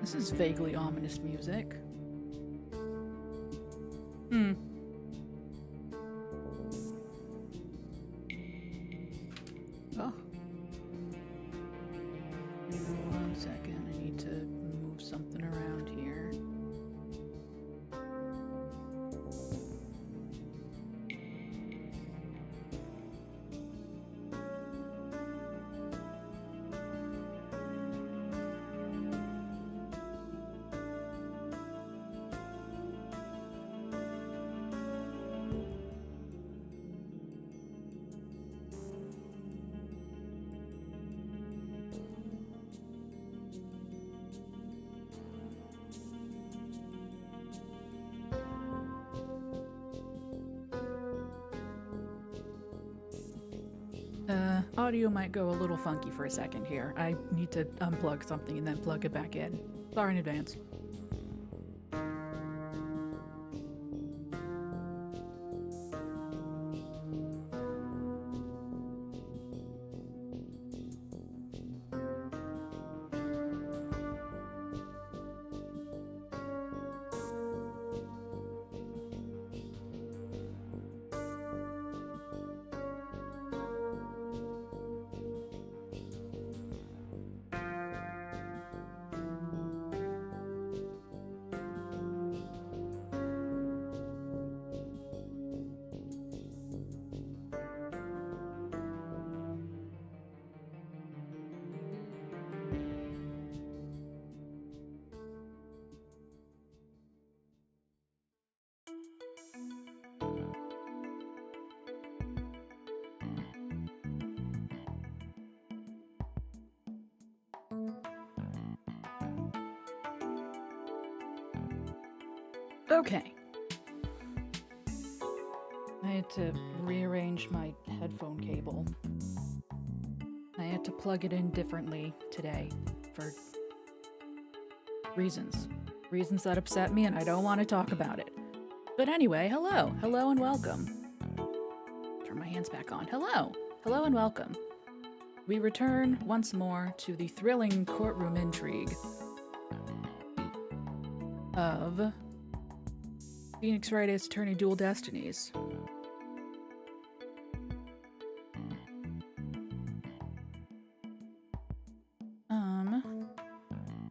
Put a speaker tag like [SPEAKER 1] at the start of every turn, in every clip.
[SPEAKER 1] This is vaguely ominous music. Oh. One second, I need to move something around here. Audio might go a little funky for a second here. I need to unplug something and then plug it back in. Sorry in advance. Okay. I had to rearrange my headphone cable. I had to plug it in differently today for reasons. Reasons that upset me, and I don't want to talk about it. But anyway, hello. Hello and welcome. Turn my hands back on. Hello. Hello and welcome. We return once more to the thrilling courtroom intrigue of Phoenix Wright Attorney Dual Destinies.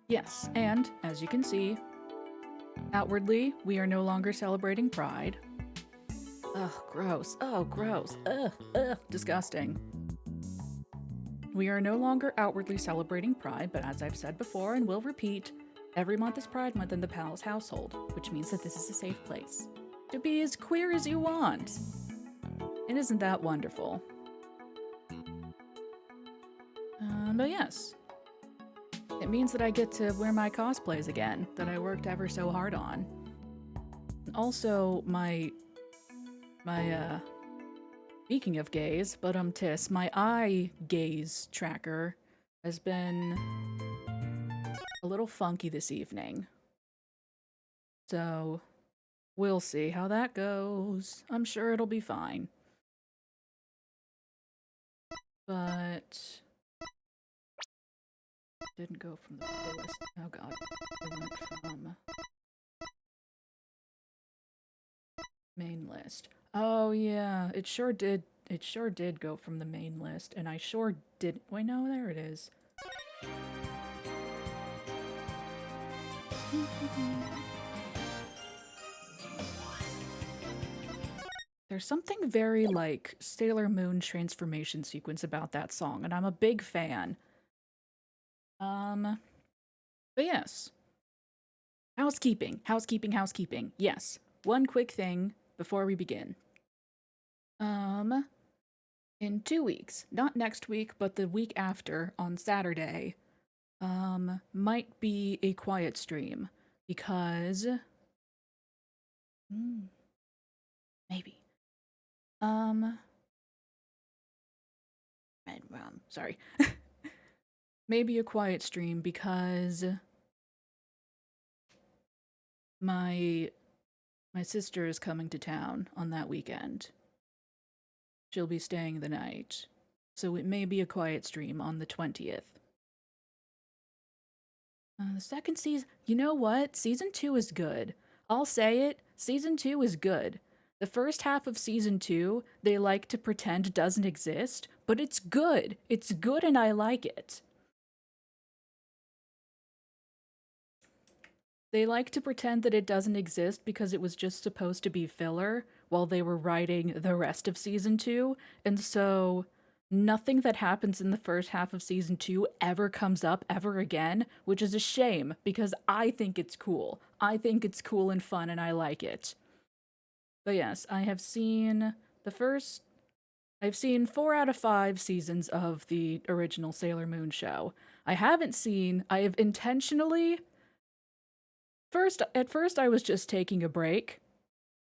[SPEAKER 1] Yes, and as you can see, outwardly, we are no longer celebrating Pride. Ugh, gross. Oh, gross. Ugh, disgusting. We are no longer outwardly celebrating Pride, but as I've said before and will repeat, every month is Pride Month in the Palace household, which means that this is a safe place to be as queer as you want. And isn't that wonderful? But yes. It means that I get to wear my cosplays again, that I worked ever so hard on. Also, speaking of gaze, but my eye gaze tracker has been a little funky this evening. So, we'll see how that goes. I'm sure it'll be fine. But didn't go from the lowest. Oh god. It went from main list. Oh yeah, it sure did. It sure did go from the main list, and I sure did. Wait, no, there it is. There's something very like Sailor Moon transformation sequence about that song, and I'm a big fan. But yes. Housekeeping. Yes. One quick thing before we begin. In 2 weeks, not next week, but the week after, on Saturday, might be a quiet stream, because... maybe. Sorry. Maybe a quiet stream, because my sister is coming to town on that weekend. She'll be staying the night, so it may be a quiet stream on the 20th. The second season, you know what? Season 2 is good. I'll say it. Season 2 is good. The first half of season 2, they like to pretend doesn't exist, but it's good. It's good and I like it. They like to pretend that it doesn't exist because it was just supposed to be filler while they were writing the rest of season 2. And so nothing that happens in the first half of season 2 ever comes up ever again, which is a shame because I think it's cool. I think it's cool and fun and I like it. But yes, I have seen the first I've seen 4 out of 5 seasons of the original Sailor Moon show. I have intentionally at first I was just taking a break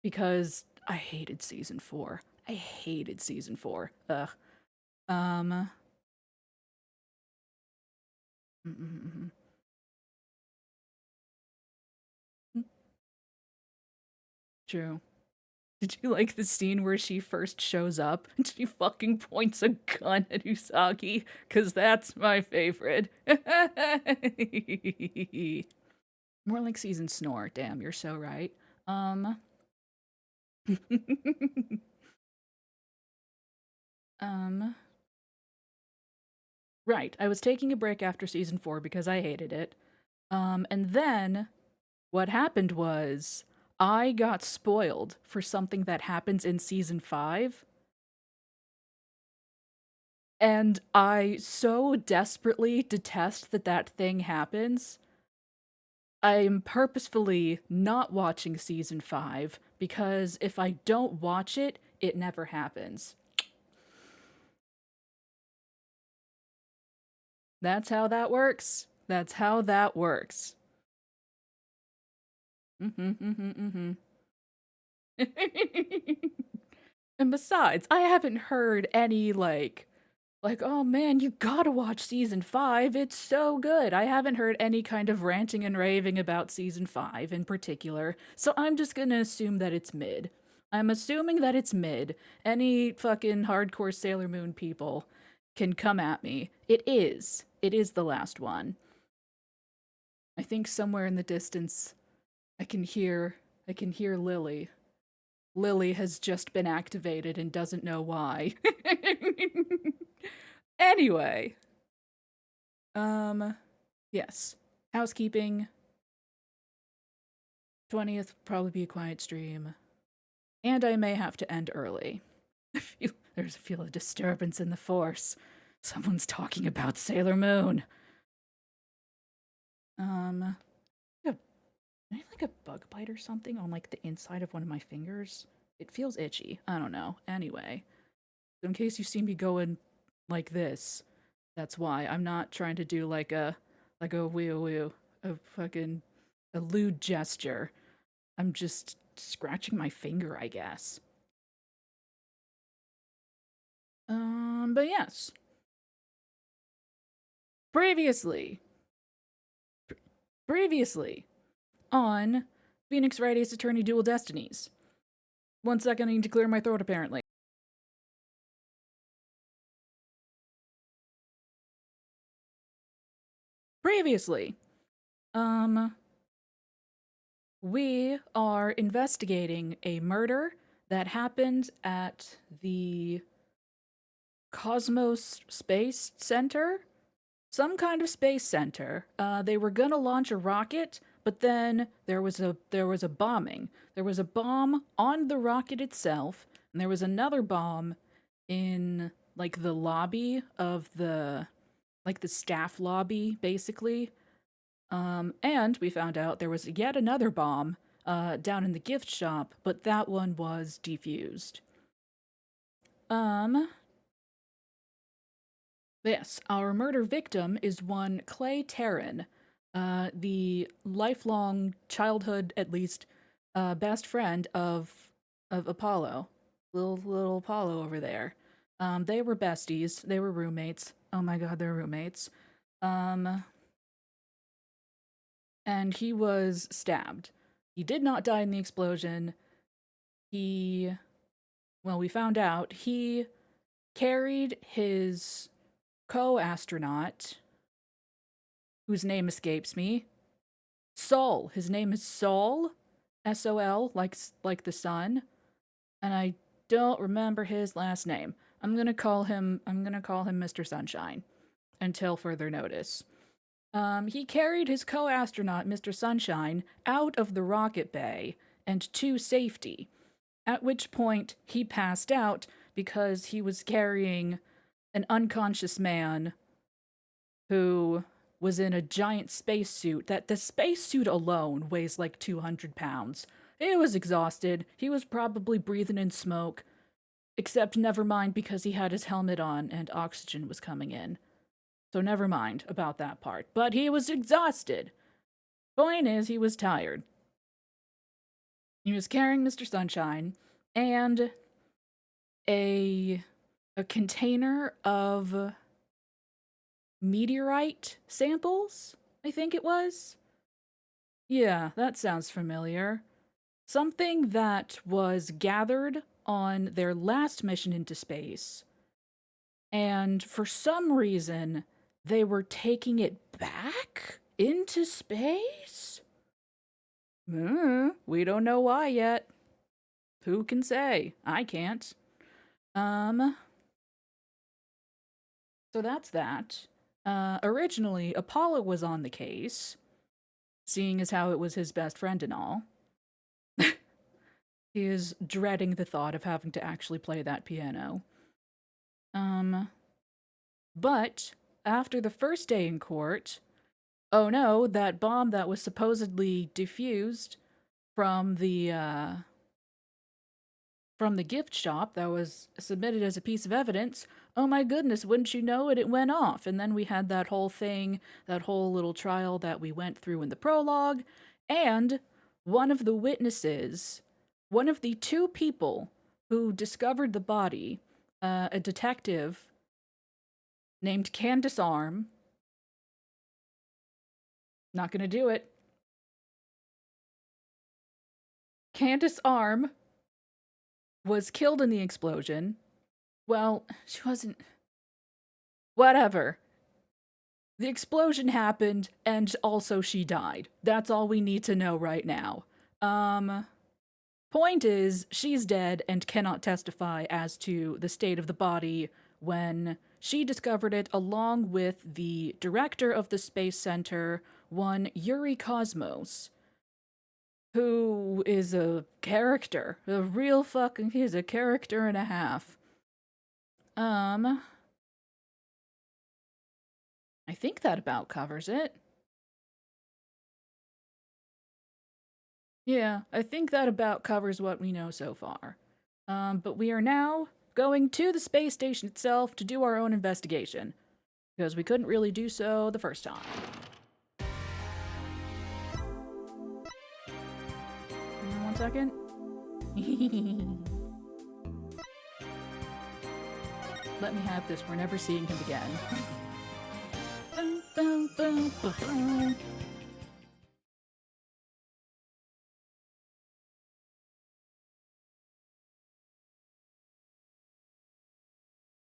[SPEAKER 1] because I hated season 4. I hated season 4. Ugh. Um mm-mm-mm. True. Did you like the scene where she first shows up and she fucking points a gun at Usagi? Cause that's my favorite. More like season snore. Damn, you're so right. Um um right. I was taking a break after season 4 because I hated it. And then what happened was I got spoiled for something that happens in season 5, and I so desperately detest that that thing happens. I'm purposefully not watching season 5 because if I don't watch it, it never happens. That's how that works. That's how that works. And besides, I haven't heard any oh man, you gotta watch season 5. It's so good. I haven't heard any kind of ranting and raving about season 5 in particular, so I'm just gonna assume that it's mid. I'm assuming that it's mid. Any fucking hardcore Sailor Moon people can come at me. It is. It is the last one. I think somewhere in the distance I can hear Lily. Lily has just been activated and doesn't know why. Anyway, um, yes. Housekeeping. 20th probably be a quiet stream. And I may have to end early. I feel a disturbance in the force. Someone's talking about Sailor Moon. Um, I have like a bug bite or something on like the inside of one of my fingers. It feels itchy. I don't know. Anyway, so in case you see me going like this, that's why. I'm not trying to do like a wee a fucking a lewd gesture. I'm just scratching my finger, I guess. But yes. Previously, previously on Phoenix Wright Ace Attorney Dual Destinies. 1 second, I need to clear my throat apparently. Previously, um, we are investigating a murder that happened at the Cosmos Space Center, some kind of space center. They were gonna launch a rocket, but then there was a bombing. There was a bomb on the rocket itself, and there was another bomb in like the lobby of the staff lobby, basically. And we found out there was yet another bomb down in the gift shop, but that one was defused. Um, Yes, our murder victim is one Clay Terran, the lifelong childhood, at least, best friend of Apollo, little Apollo over there. They were besties. They were roommates. Oh my god, they're roommates. Um, and he was stabbed. He did not die in the explosion. He, well, we found out he carried his co astronaut whose name escapes me. Sol. His name is Sol. S-O-L, like the sun. And I don't remember his last name. I'm gonna call him Mr. Sunshine until further notice. He carried his co-astronaut, Mr. Sunshine, out of the rocket bay and to safety, at which point he passed out because he was carrying an unconscious man who was in a giant spacesuit that the spacesuit alone weighs like 200 pounds. He was exhausted. He was probably breathing in smoke. Except never mind because he had his helmet on and oxygen was coming in. So never mind about that part. But he was exhausted. Point is, he was tired. He was carrying Mr. Sunshine and a container of meteorite samples, I think it was. Yeah, that sounds familiar. Something that was gathered on their last mission into space. And for some reason, they were taking it back into space? We don't know why yet. Who can say? I can't. So that's that. Originally, Apollo was on the case, seeing as how it was his best friend and all. He is dreading the thought of having to actually play that piano. But after the first day in court, oh no, that bomb that was supposedly defused from the gift shop that was submitted as a piece of evidence, oh my goodness, wouldn't you know it, it went off. And then we had that whole thing, that whole little trial that we went through in the prologue, and one of the witnesses, one of the two people who discovered the body, a detective named Candace Arm. Not gonna do it. Candace Arm was killed in the explosion. Well, she wasn't. Whatever. The explosion happened, and also she died. That's all we need to know right now. Point is, she's dead and cannot testify as to the state of the body when she discovered it, along with the director of the Space Center, one Yuri Cosmos, who is a character. He's a character and a half. I think that about covers it. Yeah, I think that about covers what we know so far. But we are now going to the space station itself to do our own investigation, because we couldn't really do so the first time. One second. Let me have this. We're never seeing him again.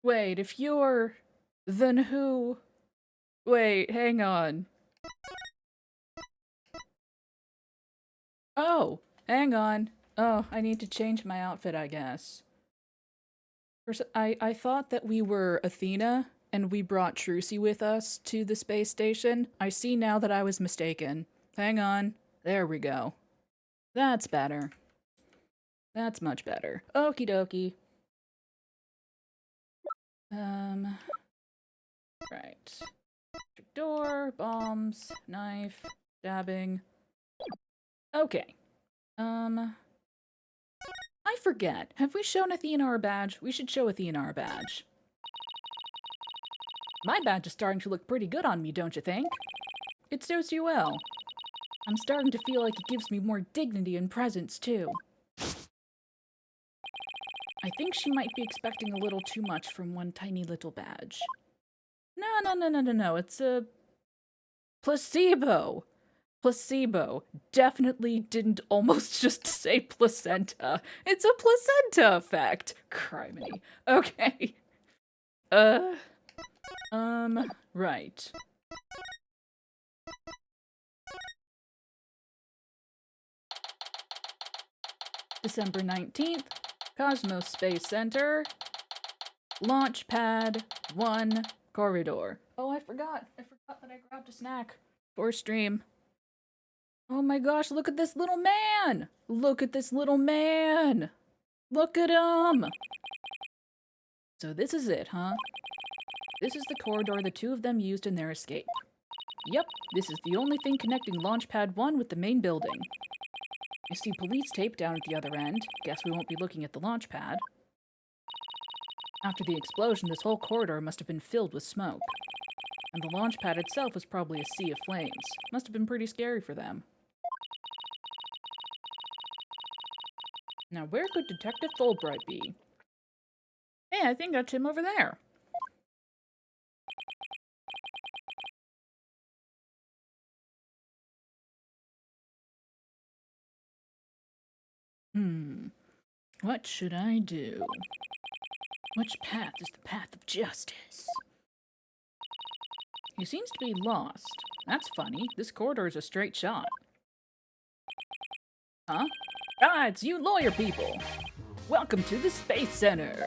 [SPEAKER 1] Wait, if you're... Then who... Wait, hang on. Oh, hang on. Oh, I need to change my outfit, I guess. I thought that we were Athena, and we brought Trucy with us to the space station. I see now that I was mistaken. Hang on. There we go. That's better. That's much better. Okie dokie. Right. Door, bombs, knife, stabbing. Okay. I forget. Have we shown Athena our badge? We should show Athena our badge. My badge is starting to look pretty good on me, don't you think? It suits you well. I'm starting to feel like it gives me more dignity and presence, too. I think she might be expecting a little too much from one tiny little badge. No. It's a... placebo. Placebo. Definitely didn't almost just say placenta. It's a placenta effect. Criminy. Okay. Right. December 19th, Cosmos Space Center, Launch Pad 1 corridor. Oh, I forgot that I grabbed a snack for stream. Oh my gosh, look at this little man! Look at this little man! Look at him! So this is it, huh? This is the corridor the two of them used in their escape. Yep, this is the only thing connecting Launch Pad 1 with the main building. I see police tape down at the other end. Guess we won't be looking at the launch pad. After the explosion, this whole corridor must have been filled with smoke. And the launch pad itself was probably a sea of flames. Must have been pretty scary for them. Now, where could Detective Fulbright be? Hey, I think that's him over there. What should I do? Which path is the path of justice? He seems to be lost. That's funny. This corridor is a straight shot. Huh? Ah, it's you lawyer people! Welcome to the Space Center!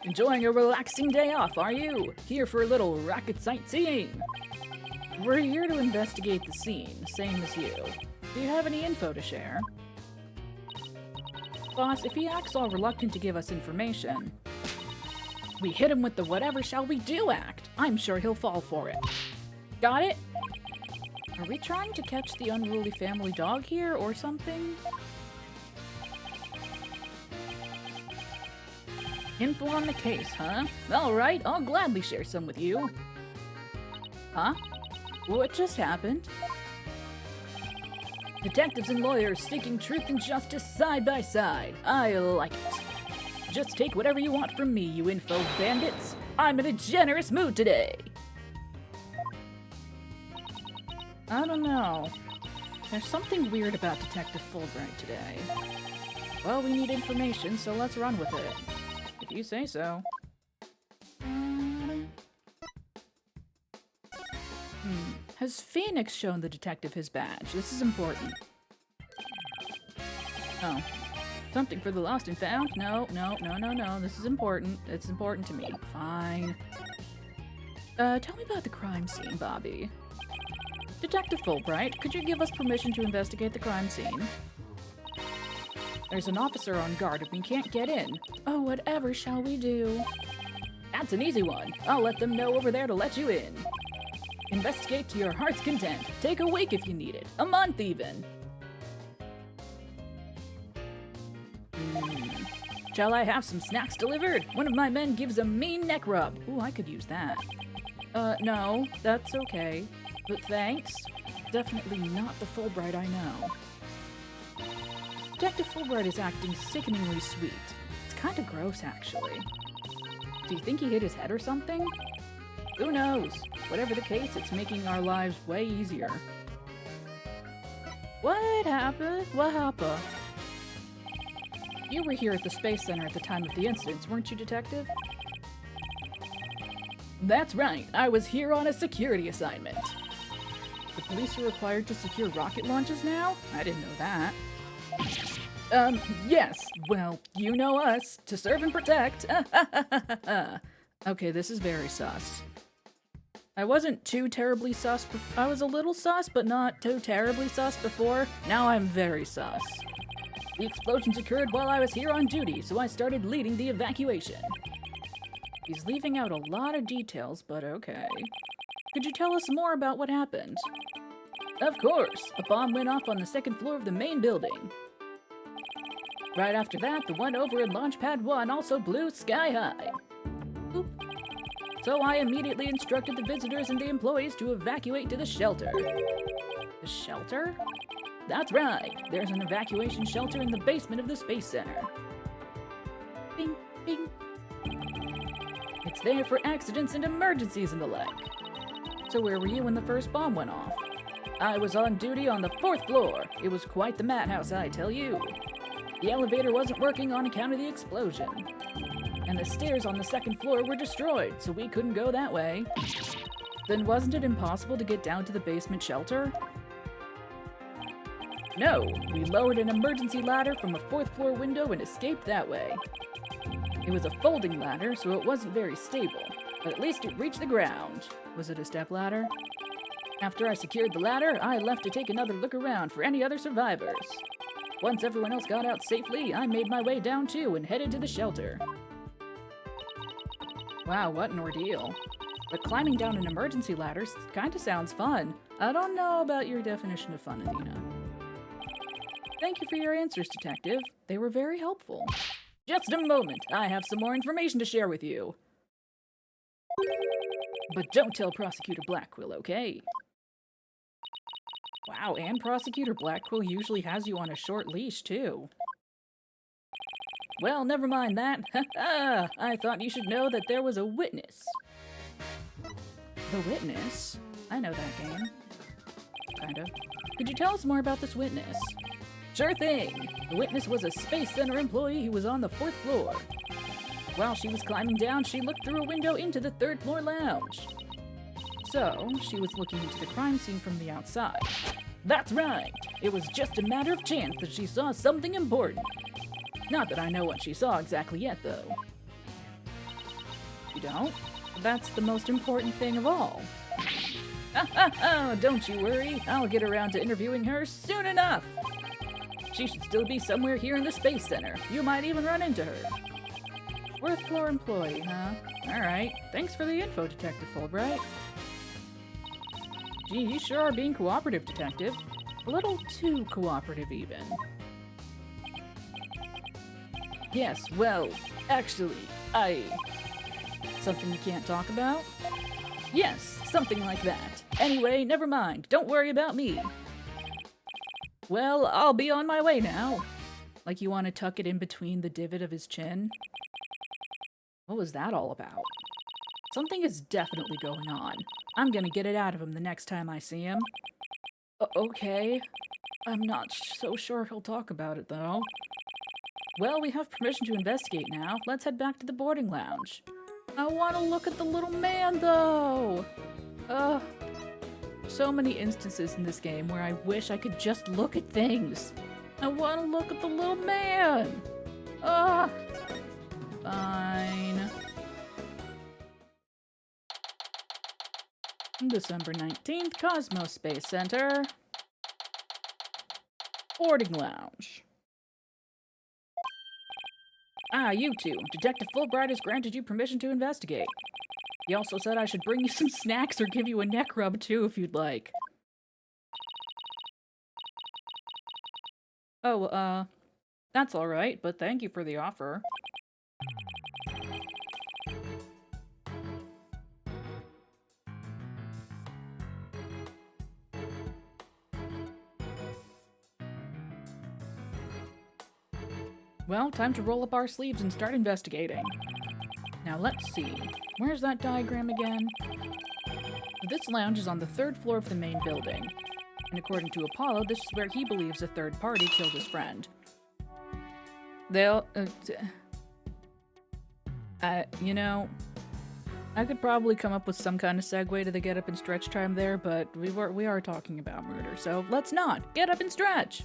[SPEAKER 1] Enjoying a relaxing day off, are you? Here for a little rocket sightseeing? We're here to investigate the scene, same as you. Do you have any info to share? Boss, if he acts all reluctant to give us information, we hit him with the whatever shall we do act. I'm sure he'll fall for it. Got it? Are we trying to catch the unruly family dog here or something? Info on the case, huh? Alright, I'll gladly share some with you. Huh? What just happened? Detectives and lawyers seeking truth and justice side by side. I like it. Just take whatever you want from me, you info bandits. I'm in a generous mood today. I don't know. There's something weird about Detective Fulbright today. Well, we need information, so let's run with it. If you say so. Has Phoenix shown the detective his badge? This is important. Oh. Something for the lost and found? No. This is important. It's important to me. Fine. Tell me about the crime scene, Bobby. Detective Fulbright, could you give us permission to investigate the crime scene? There's an officer on guard and we can't get in. Oh, whatever shall we do? That's an easy one. I'll let them know over there to let you in. Investigate to your heart's content. Take a week if you need it. A month even. Shall I have some snacks delivered? One of my men gives a mean neck rub. Ooh, I could use that. No, that's okay. But thanks. Definitely not the Fulbright I know. Detective Fulbright is acting sickeningly sweet. It's kind of gross, actually. Do you think he hit his head or something? Who knows? Whatever the case, it's making our lives way easier. What happened? What happened? You were here at the Space Center at the time of the incidents, weren't you, Detective? That's right. I was here on a security assignment. The police are required to secure rocket launches now? I didn't know that. Yes. Well, you know us. To serve and protect. Okay, this is very sus. I wasn't too terribly sus I was a little sus, but not too terribly sus before. Now I'm very sus. The explosions occurred while I was here on duty, so I started leading the evacuation. He's leaving out a lot of details, but okay. Could you tell us more about what happened? Of course. A bomb went off on the second floor of the main building. Right after that, the one over in Launch Pad 1 also blew sky high. Oop. So I immediately instructed the visitors and the employees to evacuate to the shelter. The shelter? That's right. There's an evacuation shelter in the basement of the Space Center. Bing, bing. It's there for accidents and emergencies and the like. So where were you when the first bomb went off? I was on duty on the 4th floor. It was quite the madhouse, I tell you. The elevator wasn't working on account of the explosion. And the stairs on the 2nd floor were destroyed, so we couldn't go that way. Then wasn't it impossible to get down to the basement shelter? No, we lowered an emergency ladder from a 4th floor window and escaped that way. It was a folding ladder, so it wasn't very stable, but at least it reached the ground. Was it a step ladder? After I secured the ladder, I left to take another look around for any other survivors. Once everyone else got out safely, I made my way down too and headed to the shelter. Wow, what an ordeal. But climbing down an emergency ladder kinda sounds fun. I don't know about your definition of fun, Athena. Thank you for your answers, Detective. They were very helpful. Just a moment. I have some more information to share with you. But don't tell Prosecutor Blackquill, okay? Wow, and Prosecutor Blackquill usually has you on a short leash, too. Well, never mind that. Ha-ha! I thought you should know that there was a witness. The witness? I know that game. Kind of. Could you tell us more about this witness? Sure thing! The witness was a Space Center employee who was on the 4th floor. While she was climbing down, she looked through a window into the 3rd floor lounge. So, she was looking into the crime scene from the outside. That's right! It was just a matter of chance that she saw something important. Not that I know what she saw exactly yet, though. You don't? That's the most important thing of all. Don't you worry, I'll get around to interviewing her soon enough! She should still be somewhere here in the Space Center. You might even run into her. 4th floor employee, huh? Alright, thanks for the info, Detective Fulbright. Gee, you sure are being cooperative, Detective. A little too cooperative, even. Yes, well, actually, Something you can't talk about? Yes, something like that. Anyway, never mind. Don't worry about me. Well, I'll be on my way now. Like you want to tuck it in between the divot of his chin? What was that all about? Something is definitely going on. I'm gonna get it out of him the next time I see him. Okay. I'm not so sure he'll talk about it, though. Well, we have permission to investigate now. Let's head back to the boarding lounge. I want to look at the little man, though! So many instances in this game where I wish I could just look at things. I want to look at the little man! Fine. December 19th, Cosmos Space Center. Boarding lounge. Ah, you two. Detective Fulbright has granted you permission to investigate. He also said I should bring you some snacks or give you a neck rub too if you'd like. Oh, that's alright, but thank you for the offer. Well, time to roll up our sleeves and start investigating. Now let's see. Where's that diagram again? This lounge is on the 3rd floor of the main building. And according to Apollo, this is where he believes a third party killed his friend. You know, I could probably come up with some kind of segue to the get up and stretch time there, but we are talking about murder, so let's not! Get up and stretch!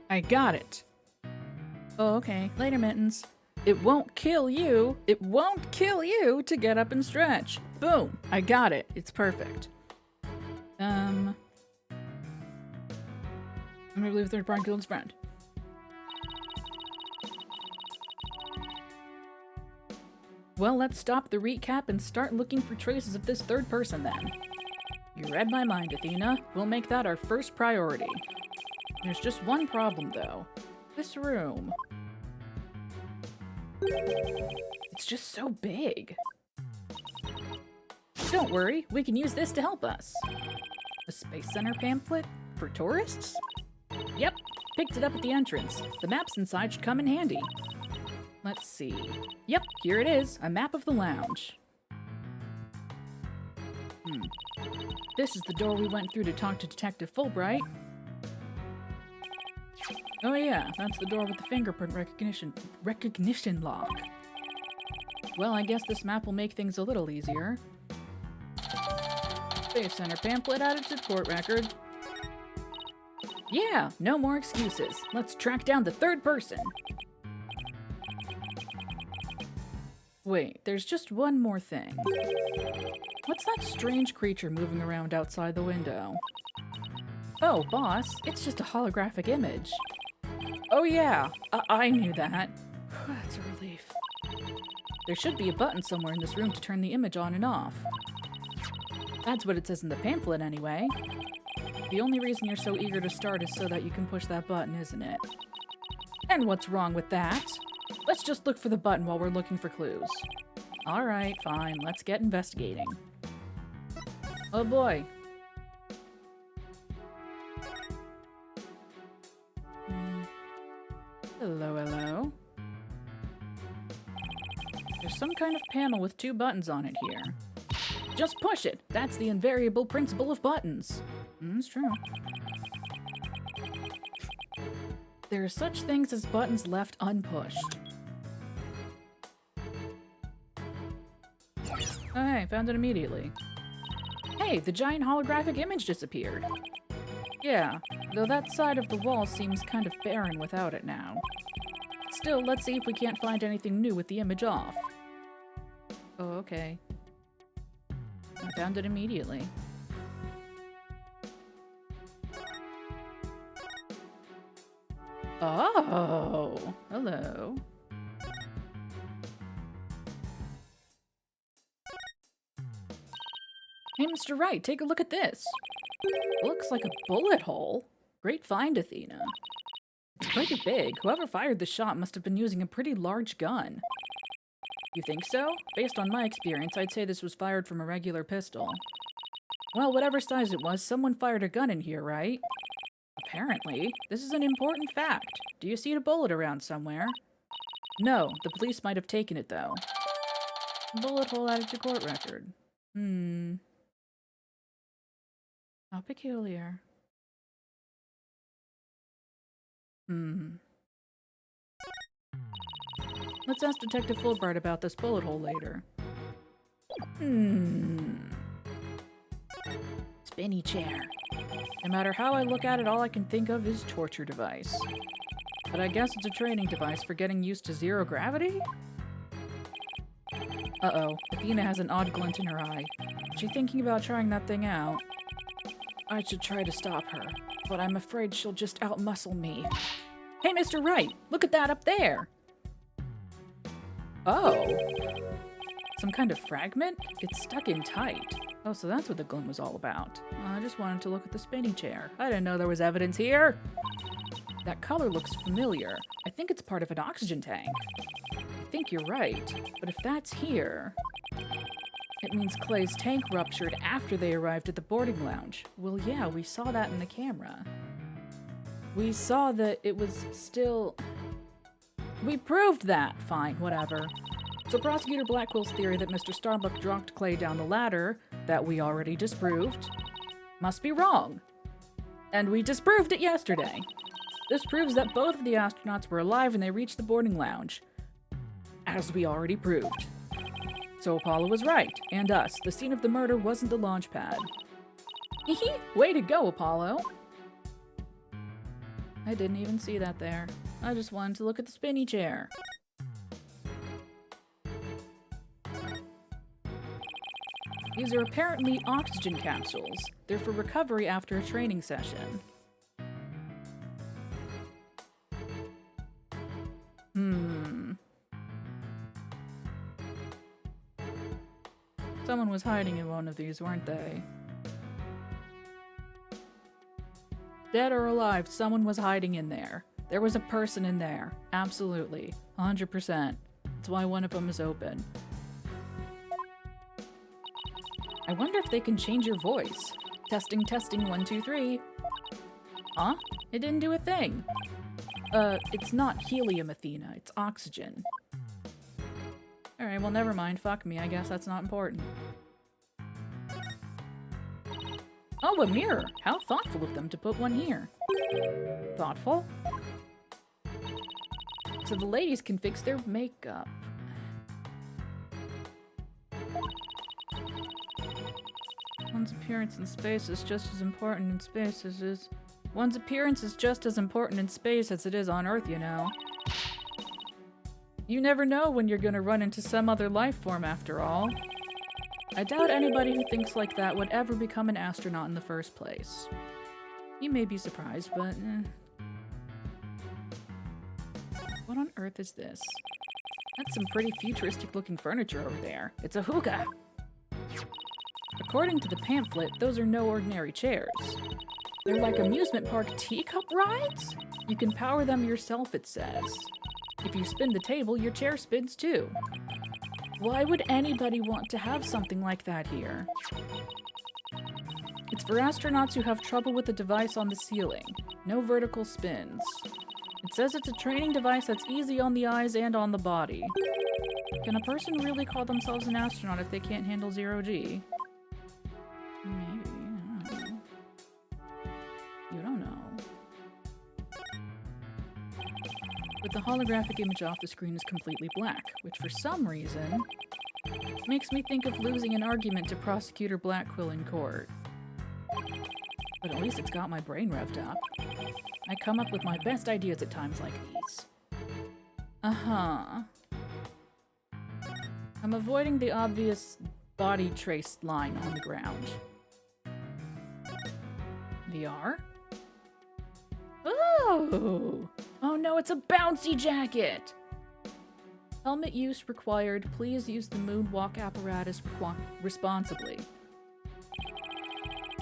[SPEAKER 1] I got it. Oh, okay. Later, Mittens. It won't kill you. It won't kill you to get up and stretch. Boom. I got it. It's perfect. I'm gonna believe third party killed his friend. Well, let's stop the recap and start looking for traces of this third person then. You read my mind, Athena. We'll make that our first priority. There's just one problem, though. This room. It's just so big. Don't worry, we can use this to help us. A Space Center pamphlet? For tourists? Yep, picked it up at the entrance. The maps inside should come in handy. Let's see. Yep, here it is, a map of the lounge. This is the door we went through to talk to Detective Fulbright. Oh yeah, that's the door with the fingerprint recognition lock. Well, I guess this map will make things a little easier. Space Center pamphlet added to the court record. Yeah, no more excuses. Let's track down the third person. Wait, there's just one more thing. What's that strange creature moving around outside the window? Oh, boss, it's just a holographic image. Oh yeah, I knew that. That's a relief. There should be a button somewhere in this room to turn the image on and off. That's what it says in the pamphlet anyway. The only reason you're so eager to start is so that you can push that button, isn't it? And what's wrong with that? Let's just look for the button while we're looking for clues. Alright, fine, let's get investigating. Oh boy. Hello, hello. There's some kind of panel with two buttons on it here. Just push it! That's the invariable principle of buttons. It's true. There are such things as buttons left unpushed. Okay, found it immediately. Hey, the giant holographic image disappeared. Yeah, though that side of the wall seems kind of barren without it now. Still, let's see if we can't find anything new with the image off. Oh, okay. I found it immediately. Oh, hello. Hey, Mr. Wright, take a look at this. Looks like a bullet hole. Great find, Athena. It's pretty big. Whoever fired the shot must have been using a pretty large gun. You think so? Based on my experience, I'd say this was fired from a regular pistol. Well, whatever size it was, someone fired a gun in here, right? Apparently. This is an important fact. Do you see a bullet around somewhere? No, the police might have taken it, though. Bullet hole added to court record. How peculiar. Let's ask Detective Fulbright about this bullet hole later. Spinny chair. No matter how I look at it, all I can think of is torture device. But I guess it's a training device for getting used to zero gravity? Uh-oh, Athena has an odd glint in her eye. Is she thinking about trying that thing out? I should try to stop her, but I'm afraid she'll just outmuscle me. Hey, Mr. Wright, look at that up there! Oh. Some kind of fragment? It's stuck in tight. Oh, so that's what the glint was all about. I just wanted to look at the spinny chair. I didn't know there was evidence here. That color looks familiar. I think it's part of an oxygen tank. I think you're right, but if that's here, it means Clay's tank ruptured after they arrived at the boarding lounge. Well, yeah, we saw that in the camera. We saw that it was still... We proved that! Fine, whatever. So Prosecutor Blackwell's theory that Mr. Starbuck dropped Clay down the ladder, that we already disproved, must be wrong. And we disproved it yesterday. This proves that both of the astronauts were alive when they reached the boarding lounge, as we already proved. So Apollo was right, and us. The scene of the murder wasn't the launch pad. Hehe, way to go, Apollo. I didn't even see that there. I just wanted to look at the spinny chair. These are apparently oxygen capsules. They're for recovery after a training session. was hiding in one of these, weren't they? Dead or alive, someone was hiding in there. There was a person in there. Absolutely. 100%. That's why one of them is open. I wonder if they can change your voice. Testing, testing, 1, 2, 3. Huh? It didn't do a thing. It's not helium, Athena. It's oxygen. Alright, well, never mind. Fuck me. I guess that's not important. Oh, a mirror! How thoughtful of them to put one here. Thoughtful? So the ladies can fix their makeup. One's appearance in space is just as important in space as is... One's appearance is just as important in space as it is on Earth, you know. You never know when you're gonna run into some other life form, after all. I doubt anybody who thinks like that would ever become an astronaut in the first place. You may be surprised, but What on earth is this? That's some pretty futuristic-looking furniture over there. It's a hookah! According to the pamphlet, those are no ordinary chairs. They're like amusement park teacup rides? You can power them yourself, it says. If you spin the table, your chair spins too. Why would anybody want to have something like that here? It's for astronauts who have trouble with the device on the ceiling. No vertical spins. It says it's a training device that's easy on the eyes and on the body. Can a person really call themselves an astronaut if they can't handle 0G? Maybe. I don't know. You don't know. But the holographic image off the screen is completely black, which for some reason makes me think of losing an argument to Prosecutor Blackquill in court. But at least it's got my brain revved up. I come up with my best ideas at times like these. Uh-huh. I'm avoiding the obvious body trace line on the ground. VR? Oh! Oh no, it's a bouncy jacket! Helmet use required. Please use the moonwalk apparatus responsibly.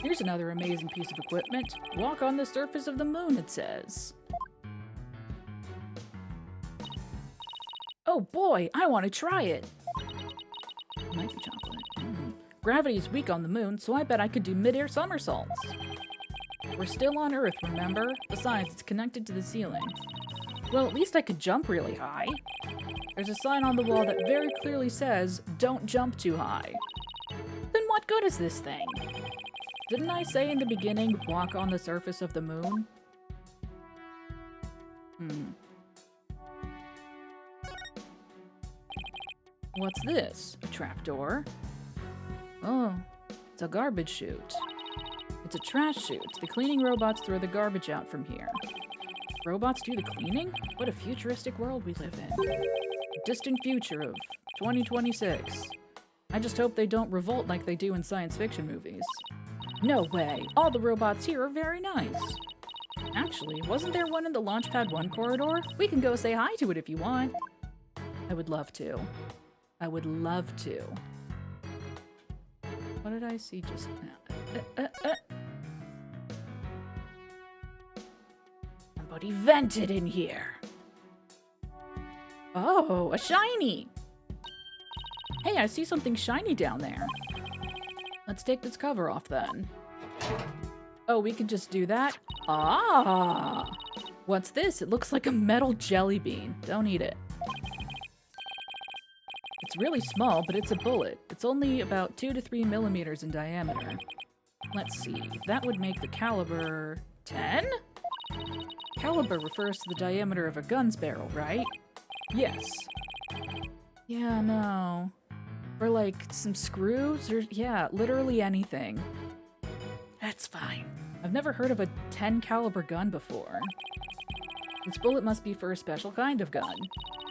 [SPEAKER 1] Here's another amazing piece of equipment. Walk on the surface of the moon, it says. Oh boy, I want to try it! Might be chocolate. Gravity is weak on the moon, so I bet I could do mid-air somersaults. We're still on Earth, remember? Besides, it's connected to the ceiling. Well, at least I could jump really high. There's a sign on the wall that very clearly says, don't jump too high. Then what good is this thing? Didn't I say in the beginning, walk on the surface of the moon? What's this? A trapdoor? Oh, it's a garbage chute. It's a trash chute. The cleaning robots throw the garbage out from here. Robots do the cleaning? What a futuristic world we live in. A distant future of 2026. I just hope they don't revolt like they do in science fiction movies. No way! All the robots here are very nice. Actually, wasn't there one in the Launchpad 1 corridor? We can go say hi to it if you want. I would love to. I would love to. What did I see just now? Somebody vented in here. Oh, a shiny! Hey, I see something shiny down there. Let's take this cover off then. Oh, we can just do that? Ah! What's this? It looks like a metal jelly bean. Don't eat it. It's really small, but it's a bullet. It's only about 2 to 3 millimeters in diameter. Let's see. That would make the caliber 10? Caliber refers to the diameter of a gun's barrel, right? Yes. Yeah, no. Or like some screws or yeah, literally anything. That's fine. I've never heard of a 10 caliber gun before. This bullet must be for a special kind of gun.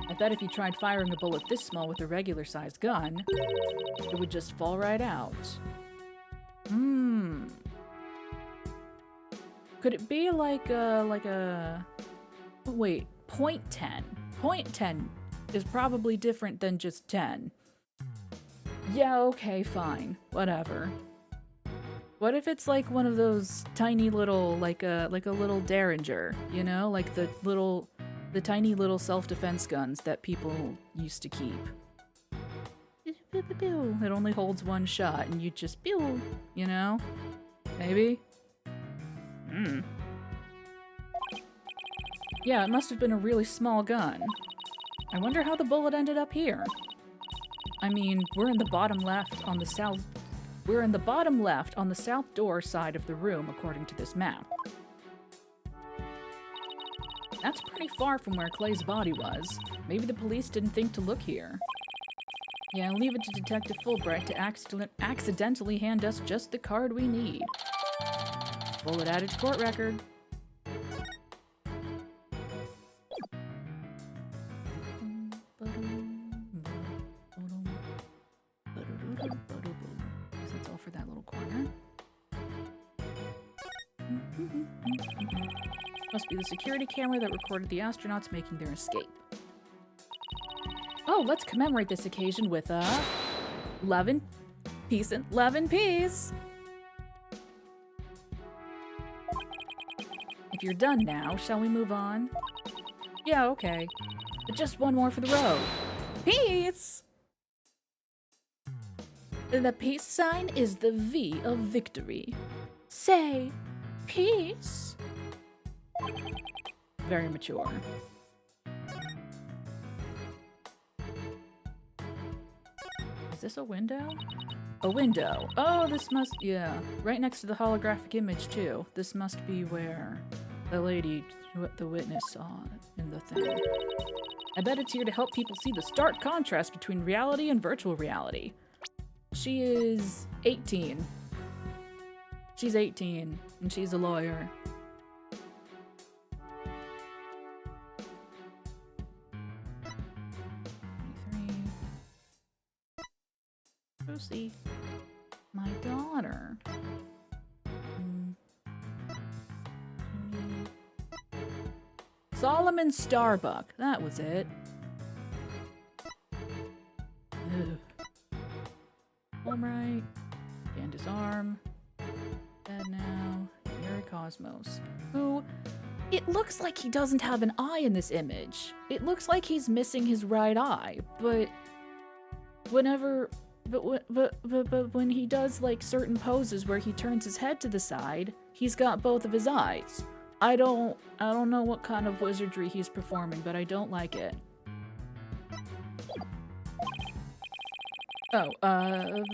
[SPEAKER 1] I bet if you tried firing a bullet this small with a regular sized gun, it would just fall right out. Could it be like a... Wait, point 10. Point 10 is probably different than just 10. Yeah, okay, fine. Whatever. What if it's like one of those tiny little, like a little Derringer, you know? Like the tiny little self-defense guns that people used to keep. It only holds one shot and you just pew, you know? Maybe? Yeah, it must have been a really small gun. I wonder how the bullet ended up here. I mean, we're in the bottom left on the south door side of the room, according to this map. That's pretty far from where Clay's body was. Maybe the police didn't think to look here. Yeah, leave it to Detective Fulbright to accidentally hand us just the card we need. Bullet added to court record. That's all for that little corner. Must be the security camera that recorded the astronauts making their escape. Oh, let's commemorate this occasion with love and peace and love and peace. If you're done now, shall we move on? Yeah, okay. But just one more for the road. Peace! The peace sign is the V of victory. Say, peace. Very mature. Is this a window? A window. Oh, this must... yeah. Right next to the holographic image, too. This must be where the lady, the witness, saw in the thing. I bet it's here to help people see the stark contrast between reality and virtual reality. She is 18. She's 18, and she's a lawyer. Lucy, my daughter. Solomon Starbuck. That was it. Wright. Candace Arm. Dead now. Yuri Cosmos. Who... it looks like he doesn't have an eye in this image. It looks like he's missing his right eye, but... whenever... But when he does, like, certain poses where he turns his head to the side, he's got both of his eyes. I don't know what kind of wizardry he's performing, but I don't like it. Oh, what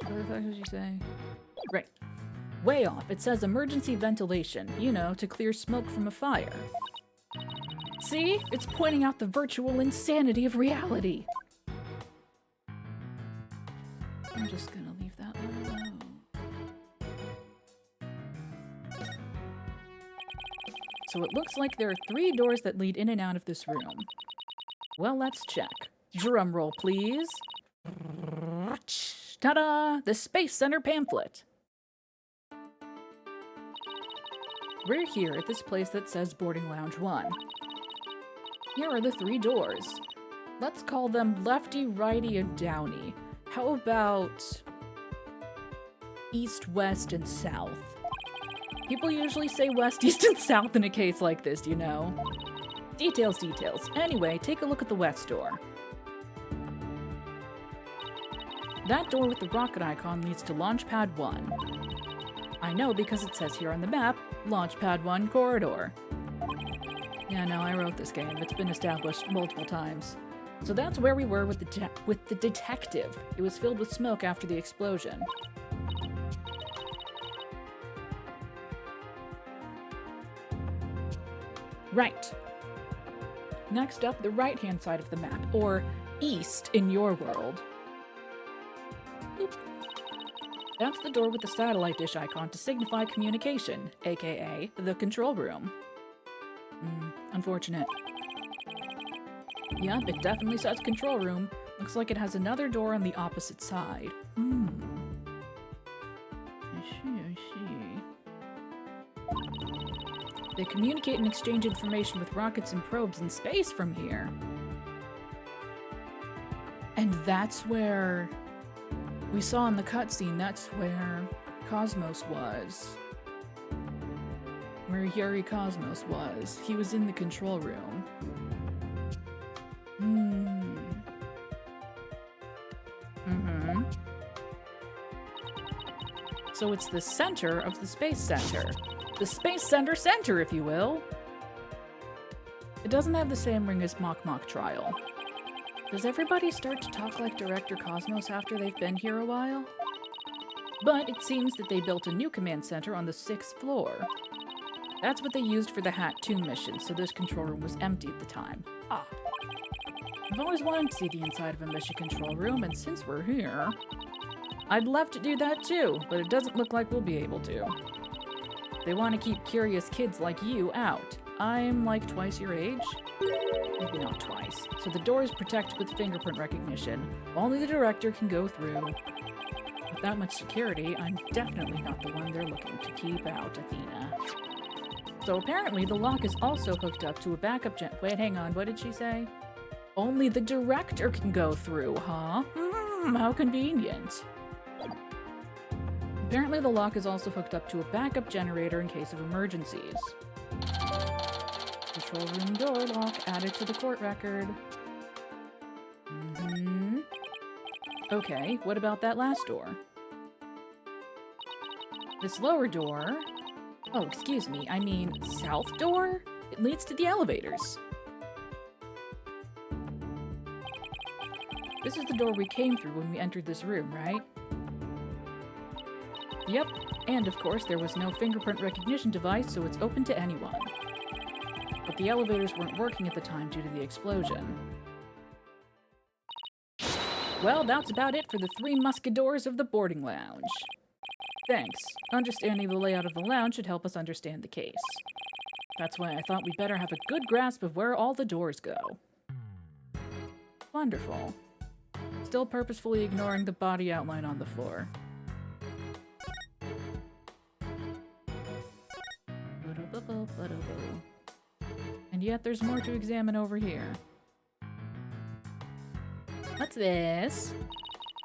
[SPEAKER 1] the fuck did you say? Right. Way off, it says emergency ventilation, you know, to clear smoke from a fire. See? It's pointing out the virtual insanity of reality. I'm just gonna leave that one alone. So it looks like there are 3 doors that lead in and out of this room. Well, let's check. Drum roll, please. Ta-da! The Space Center pamphlet. We're here at this place that says Boarding Lounge 1. Here are the 3 doors. Let's call them Lefty, Righty, and Downy. How about East, West, and South? People usually say West, East, and South in a case like this, you know. Details, details. Anyway, take a look at the West door. That door with the rocket icon leads to Launchpad 1. I know because it says here on the map, Launchpad 1 corridor. Yeah, no, I wrote this game. It's been established multiple times. So that's where we were with the detective. It was filled with smoke after the explosion. Right. Next up, the right-hand side of the map, or east in your world. Oop. That's the door with the satellite dish icon to signify communication, aka the control room. Unfortunate. Yep, it definitely says control room. Looks like it has another door on the opposite side. I see. They communicate and exchange information with rockets and probes in space from here. And that's where we saw in the cutscene, that's where Cosmos was. Where Yuri Cosmos was. He was in the control room. So it's the center of the Space Center. The Space Center, if you will. It doesn't have the same ring as Mach Mach Trial. Does everybody start to talk like Director Cosmos after they've been here a while? But it seems that they built a new command center on the 6th floor. That's what they used for the Hat 2 mission, so this control room was empty at the time. Ah. I've always wanted to see the inside of a mission control room, and since we're here, I'd love to do that too, but it doesn't look like we'll be able to. They want to keep curious kids like you out. I'm like twice your age? Maybe not twice. So the door is protected with fingerprint recognition. Only the director can go through. With that much security, I'm definitely not the one they're looking to keep out, Athena. So apparently the lock is also hooked up to a backup wait, hang on, what did she say? Only the director can go through, huh? How convenient. Apparently the lock is also hooked up to a backup generator in case of emergencies. Control room door lock added to the court record. Okay, what about that last door? This lower door... Oh, excuse me, I mean south door? It leads to the elevators. This is the door we came through when we entered this room, right? Yep, and of course there was no fingerprint recognition device, so it's open to anyone. But the elevators weren't working at the time due to the explosion. Well, that's about it for the 3 muscadors of the boarding lounge. Thanks. Understanding the layout of the lounge should help us understand the case. That's why I thought we better have a good grasp of where all the doors go. Wonderful. Still purposefully ignoring the body outline on the floor. And yet there's more to examine over here. What's this?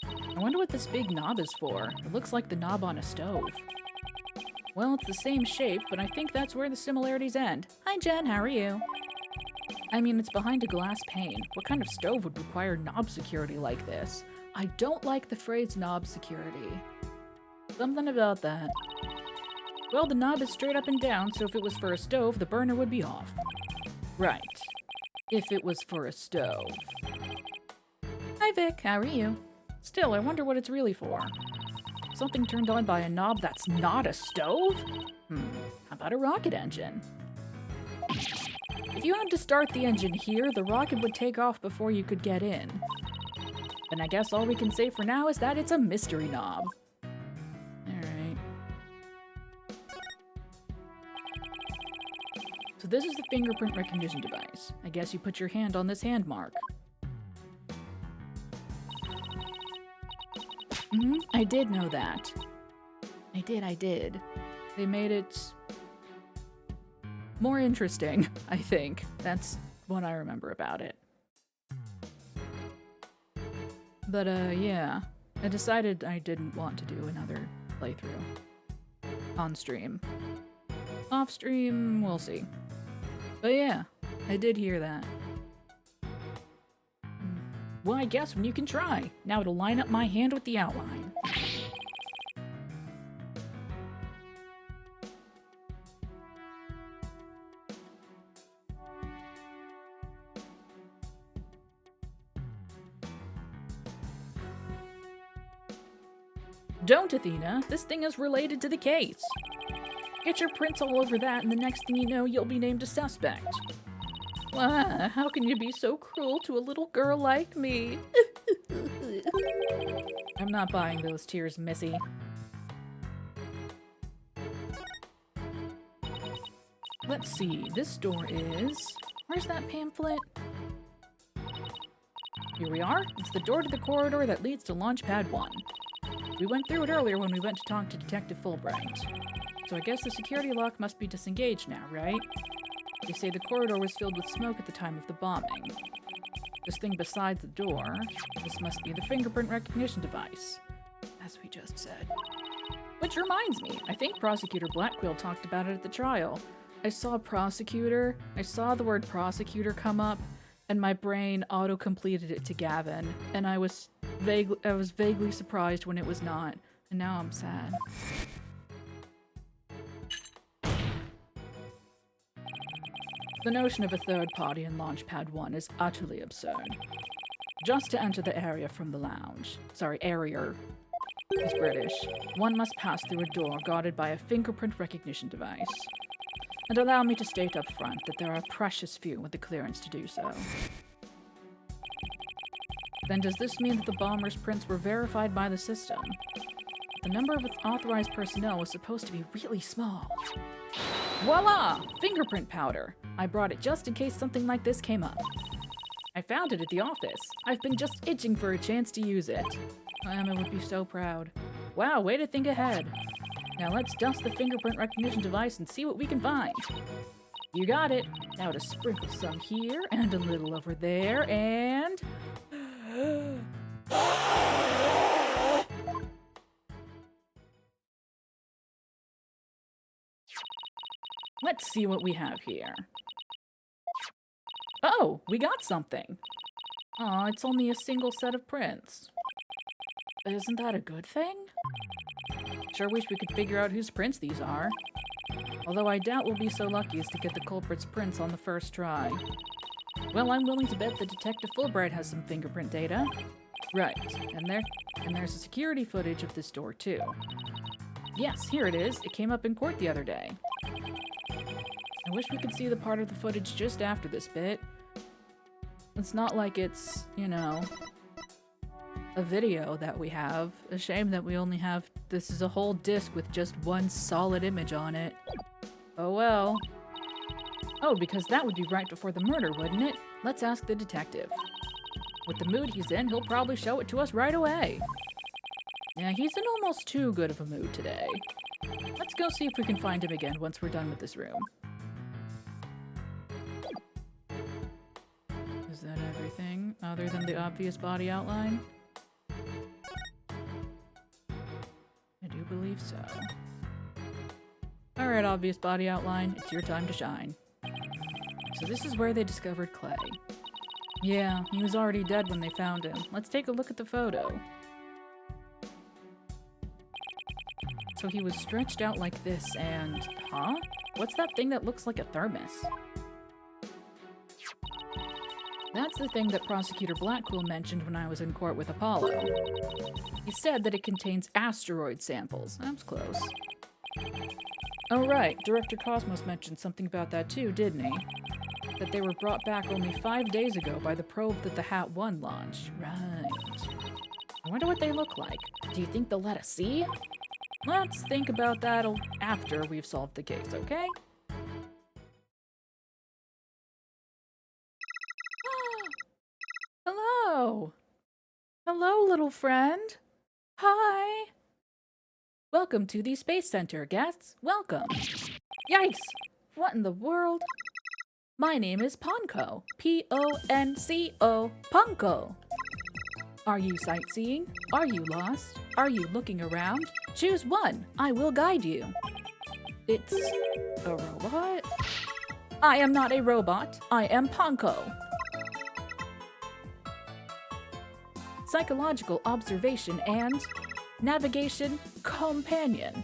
[SPEAKER 1] I wonder what this big knob is for. It looks like the knob on a stove. Well, it's the same shape, but I think that's where the similarities end. Hi, Jen, how are you? I mean, it's behind a glass pane. What kind of stove would require knob security like this? I don't like the phrase knob security. Something about that. Well, the knob is straight up and down, so if it was for a stove, the burner would be off. Right. If it was for a stove. Hi, Vic. How are you? Still, I wonder what it's really for. Something turned on by a knob that's not a stove? How about a rocket engine? If you had to start the engine here, the rocket would take off before you could get in. And I guess all we can say for now is that it's a mystery knob. Alright. So this is the fingerprint recognition device. I guess you put your hand on this hand mark. I did know that. I did. They made it more interesting, I think. That's what I remember about it. But, yeah. I decided I didn't want to do another playthrough. On stream. Off stream, we'll see. But yeah, I did hear that. Well, I guess when you can try. Now it'll line up my hand with the outline. Don't, Athena. This thing is related to the case. Get your prints all over that, and the next thing you know, you'll be named a suspect. Why, how can you be so cruel to a little girl like me? I'm not buying those tears, Missy. Let's see, this door is... Where's that pamphlet? Here we are. It's the door to the corridor that leads to Launchpad 1. We went through it earlier when we went to talk to Detective Fulbright. So I guess the security lock must be disengaged now, right? They say the corridor was filled with smoke at the time of the bombing. This thing beside the door. This must be the fingerprint recognition device. As we just said. Which reminds me, I think Prosecutor Blackquill talked about it at the trial. I saw prosecutor, I saw the word prosecutor come up, and my brain auto-completed it to Gavin, and I was vaguely surprised when it was not, and now I'm sad. The notion of a third party in Launchpad 1 is utterly absurd. Just to enter the area from the lounge, area, he's British, one must pass through a door guarded by a fingerprint recognition device. And allow me to state up front that there are precious few with the clearance to do so. Then does this mean that the bomber's prints were verified by the system? The number of authorized personnel was supposed to be really small. Voila! Fingerprint powder! I brought it just in case something like this came up. I found it at the office. I've been just itching for a chance to use it. Emma would be so proud. Wow, way to think ahead. Now let's dust the fingerprint recognition device and see what we can find. You got it. Now to sprinkle some here and a little over there and... Let's see what we have here. Oh, we got something. Aw, it's only a single set of prints. Isn't that a good thing? Sure wish we could figure out whose prints these are. Although I doubt we'll be so lucky as to get the culprit's prints on the first try. Well, I'm willing to bet that Detective Fulbright has some fingerprint data. Right, and there's a security footage of this door too. Yes, here it is. It came up in court the other day. I wish we could see the part of the footage just after this bit. It's not like it's, you know, a video that we have. A shame that we only have... This is a whole disc with just one solid image on it. Oh well. Oh, because that would be right before the murder, wouldn't it? Let's ask the detective. With the mood he's in, he'll probably show it to us right away. Yeah, he's in almost too good of a mood today. Let's go see if we can find him again once we're done with this room. Is that everything, other than the obvious body outline? I do believe so. Alright, obvious body outline, it's your time to shine. So this is where they discovered Clay. Yeah, he was already dead when they found him. Let's take a look at the photo. So he was stretched out like this and... Huh? What's that thing that looks like a thermos? That's the thing that Prosecutor Blackquill mentioned when I was in court with Apollo. He said that it contains asteroid samples. That was close. Oh right, Director Cosmos mentioned something about that too, didn't he? That they were brought back only 5 days ago by the probe that the Hat 1 launched. Right. I wonder what they look like. Do you think they'll let us see? Let's think about that after we've solved the case, okay? Hello! Hello, little friend! Hi! Welcome to the Space Center, guests. Welcome! Yikes! What in the world? My name is Ponko. P-O-N-C-O. Ponko! Are you sightseeing? Are you lost? Are you looking around? Choose one. I will guide you. It's a robot? I am not a robot. I am Ponko. Psychological observation and navigation companion.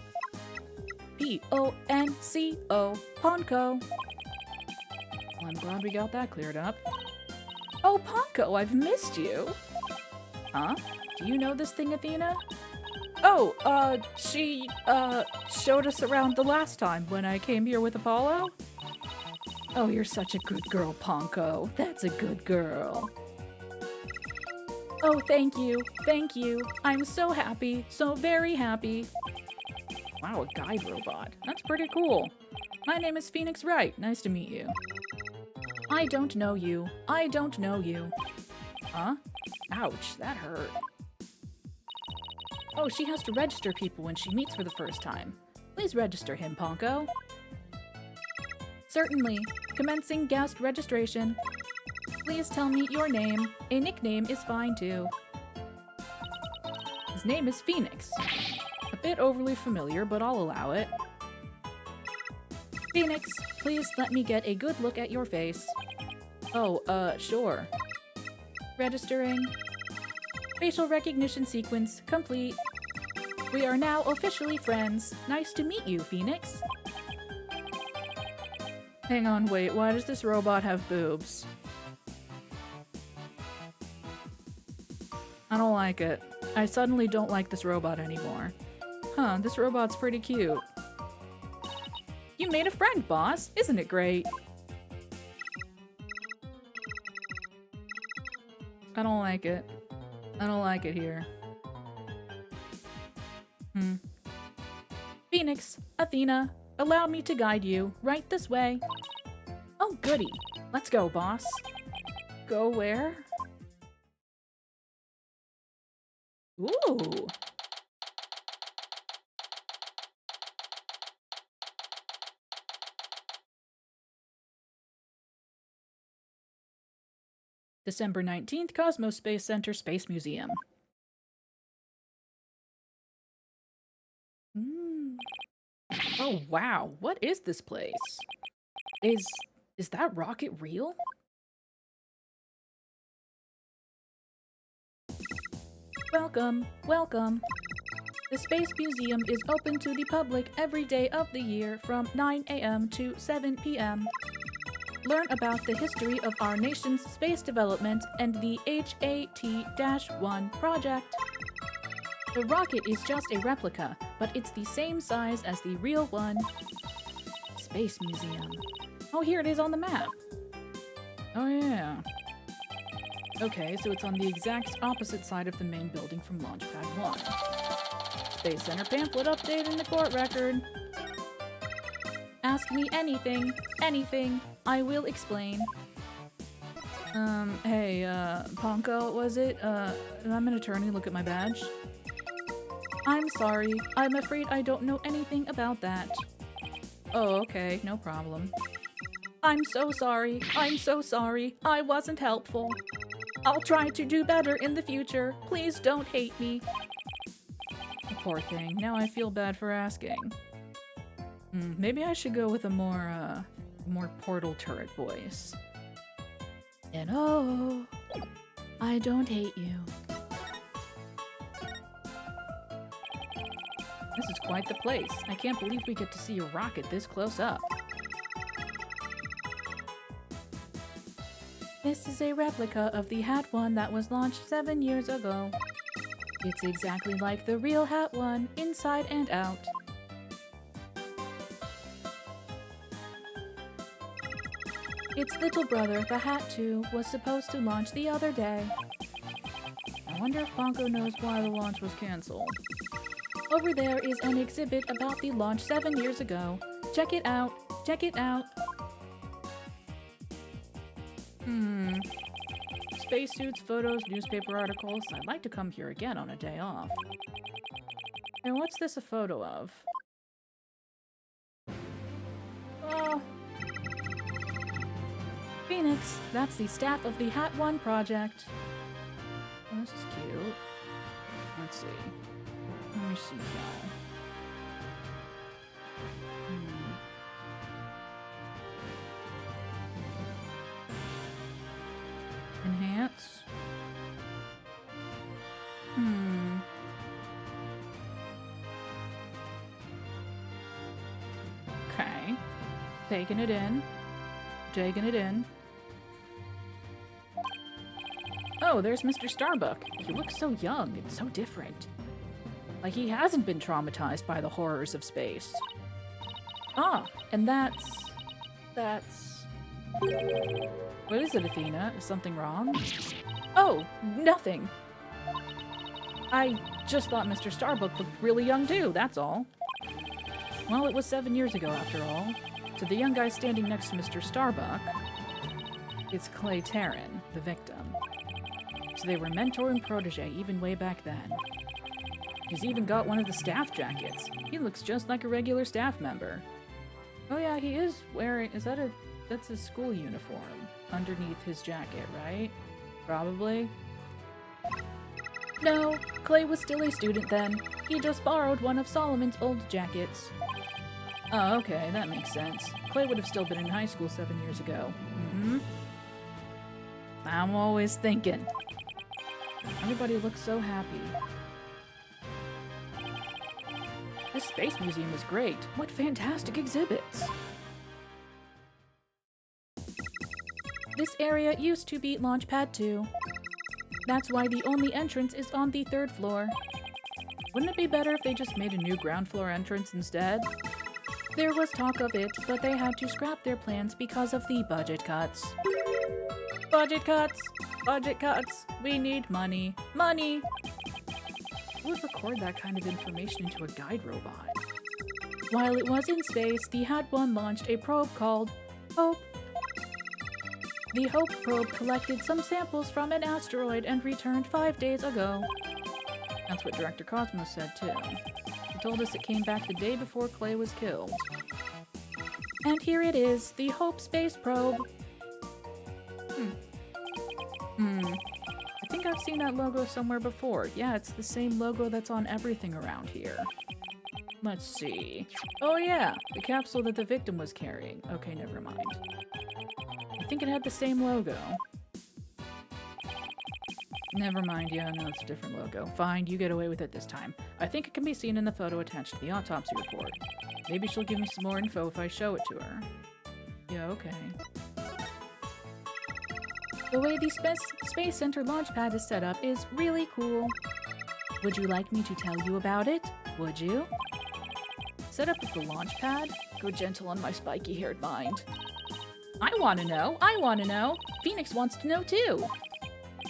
[SPEAKER 1] P-O-N-C-O. Ponko. Well, I'm glad we got that cleared up. Oh, Ponko, I've missed you. Huh? Do you know this thing, Athena? Oh, she, showed us around the last time when I came here with Apollo. Oh, you're such a good girl, Ponko. That's a good girl. Oh, thank you. Thank you. I'm so happy. So very happy. Wow, a guide robot. That's pretty cool. My name is Phoenix Wright. Nice to meet you. I don't know you. I don't know you. Huh? Ouch, that hurt. Oh, she has to register people when she meets for the first time. Please register him, Ponko. Certainly. Commencing guest registration. Please tell me your name. A nickname is fine too. His name is Phoenix. A bit overly familiar, but I'll allow it. Phoenix, please let me get a good look at your face. Oh, sure. Registering. Facial recognition sequence complete. We are now officially friends. Nice to meet you, Phoenix. Hang on, wait, why does this robot have boobs? I don't like it. I suddenly don't like this robot anymore. Huh, this robot's pretty cute. You made a friend, boss! Isn't it great? I don't like it. I don't like it here. Phoenix, Athena, allow me to guide you right this way. Oh, goody. Let's go, boss. Go where? Ooh. December 19th, Cosmos Space Center Space Museum. Oh wow, what is this place? Is that rocket real? Welcome, welcome. The Space Museum is open to the public every day of the year from 9 a.m. to 7 p.m. Learn about the history of our nation's space development and the HAT-1 project. The rocket is just a replica, but it's the same size as the real one. Space Museum. Oh, here it is on the map. Oh yeah. Okay, so it's on the exact opposite side of the main building from Launchpad 1. Space Center pamphlet update in the court record. Ask me anything, anything. I will explain. Hey, Ponko, was it? I'm an attorney, look at my badge. I'm sorry. I'm afraid I don't know anything about that. Oh, okay, no problem. I'm so sorry. I'm so sorry. I wasn't helpful. I'll try to do better in the future. Please don't hate me. Poor thing. Now I feel bad for asking. Maybe I should go with a more Portal Turret voice. And oh, I don't hate you. This is quite the place. I can't believe we get to see a rocket this close up. This is a replica of the HAT-1 that was launched 7 years ago. It's exactly like the real HAT-1, inside and out. Its little brother, the HAT-2, was supposed to launch the other day. I wonder if Ponko knows why the launch was cancelled. Over there is an exhibit about the launch 7 years ago. Check it out. Check it out. Spacesuits, photos, newspaper articles. I'd like to come here again on a day off. And what's this a photo of? Oh. Phoenix, that's the staff of the HAT-1 project. Oh, this is cute. Let's see. Let me see how. Enhance. Okay. Taking it in. Taking it in. Oh, there's Mr. Starbuck. He looks so young and so different. Like he hasn't been traumatized by the horrors of space. Ah, and that's... What is it, Athena? Is something wrong? Oh, nothing. I just thought Mr. Starbuck looked really young too, that's all. Well, it was 7 years ago after all. So the young guy standing next to Mr. Starbuck, it's Clay Terran, the victim. So they were mentor and protege even way back then. He's even got one of the staff jackets. He looks just like a regular staff member. Oh yeah, he is wearing... Is that a That's his school uniform underneath his jacket, right? Probably. No, Clay was still a student then. He just borrowed one of Solomon's old jackets. Oh, okay, that makes sense. Clay would have still been in high school 7 years ago. Mm-hmm. I'm always thinking. Everybody looks so happy. This space museum is great. What fantastic exhibits! This area used to be Launchpad 2. That's why the only entrance is on the 3rd floor. Wouldn't it be better if they just made a new ground floor entrance instead? There was talk of it, but they had to scrap their plans because of the budget cuts. Budget cuts! Budget cuts! We need money! Money! Who would record that kind of information into a guide robot? While it was in space, the Had One launched a probe called Hope. The Hope probe collected some samples from an asteroid and returned 5 days ago. That's what Director Cosmos said too. He told us it came back the day before Clay was killed. And here it is, the Hope space probe. I think I've seen that logo somewhere before. Yeah, it's the same logo that's on everything around here. Let's see. Oh yeah, the capsule that the victim was carrying. Okay, never mind. I think it had the same logo. Never mind, yeah, no, it's a different logo. Fine, you get away with it this time. I think it can be seen in the photo attached to the autopsy report. Maybe she'll give me some more info if I show it to her. Yeah, okay. The way the Space Center Launchpad is set up is really cool. Would you like me to tell you about it? Would you? Set up of the Launchpad? Go gentle on my spiky-haired mind. I want to know! I want to know! Phoenix wants to know too!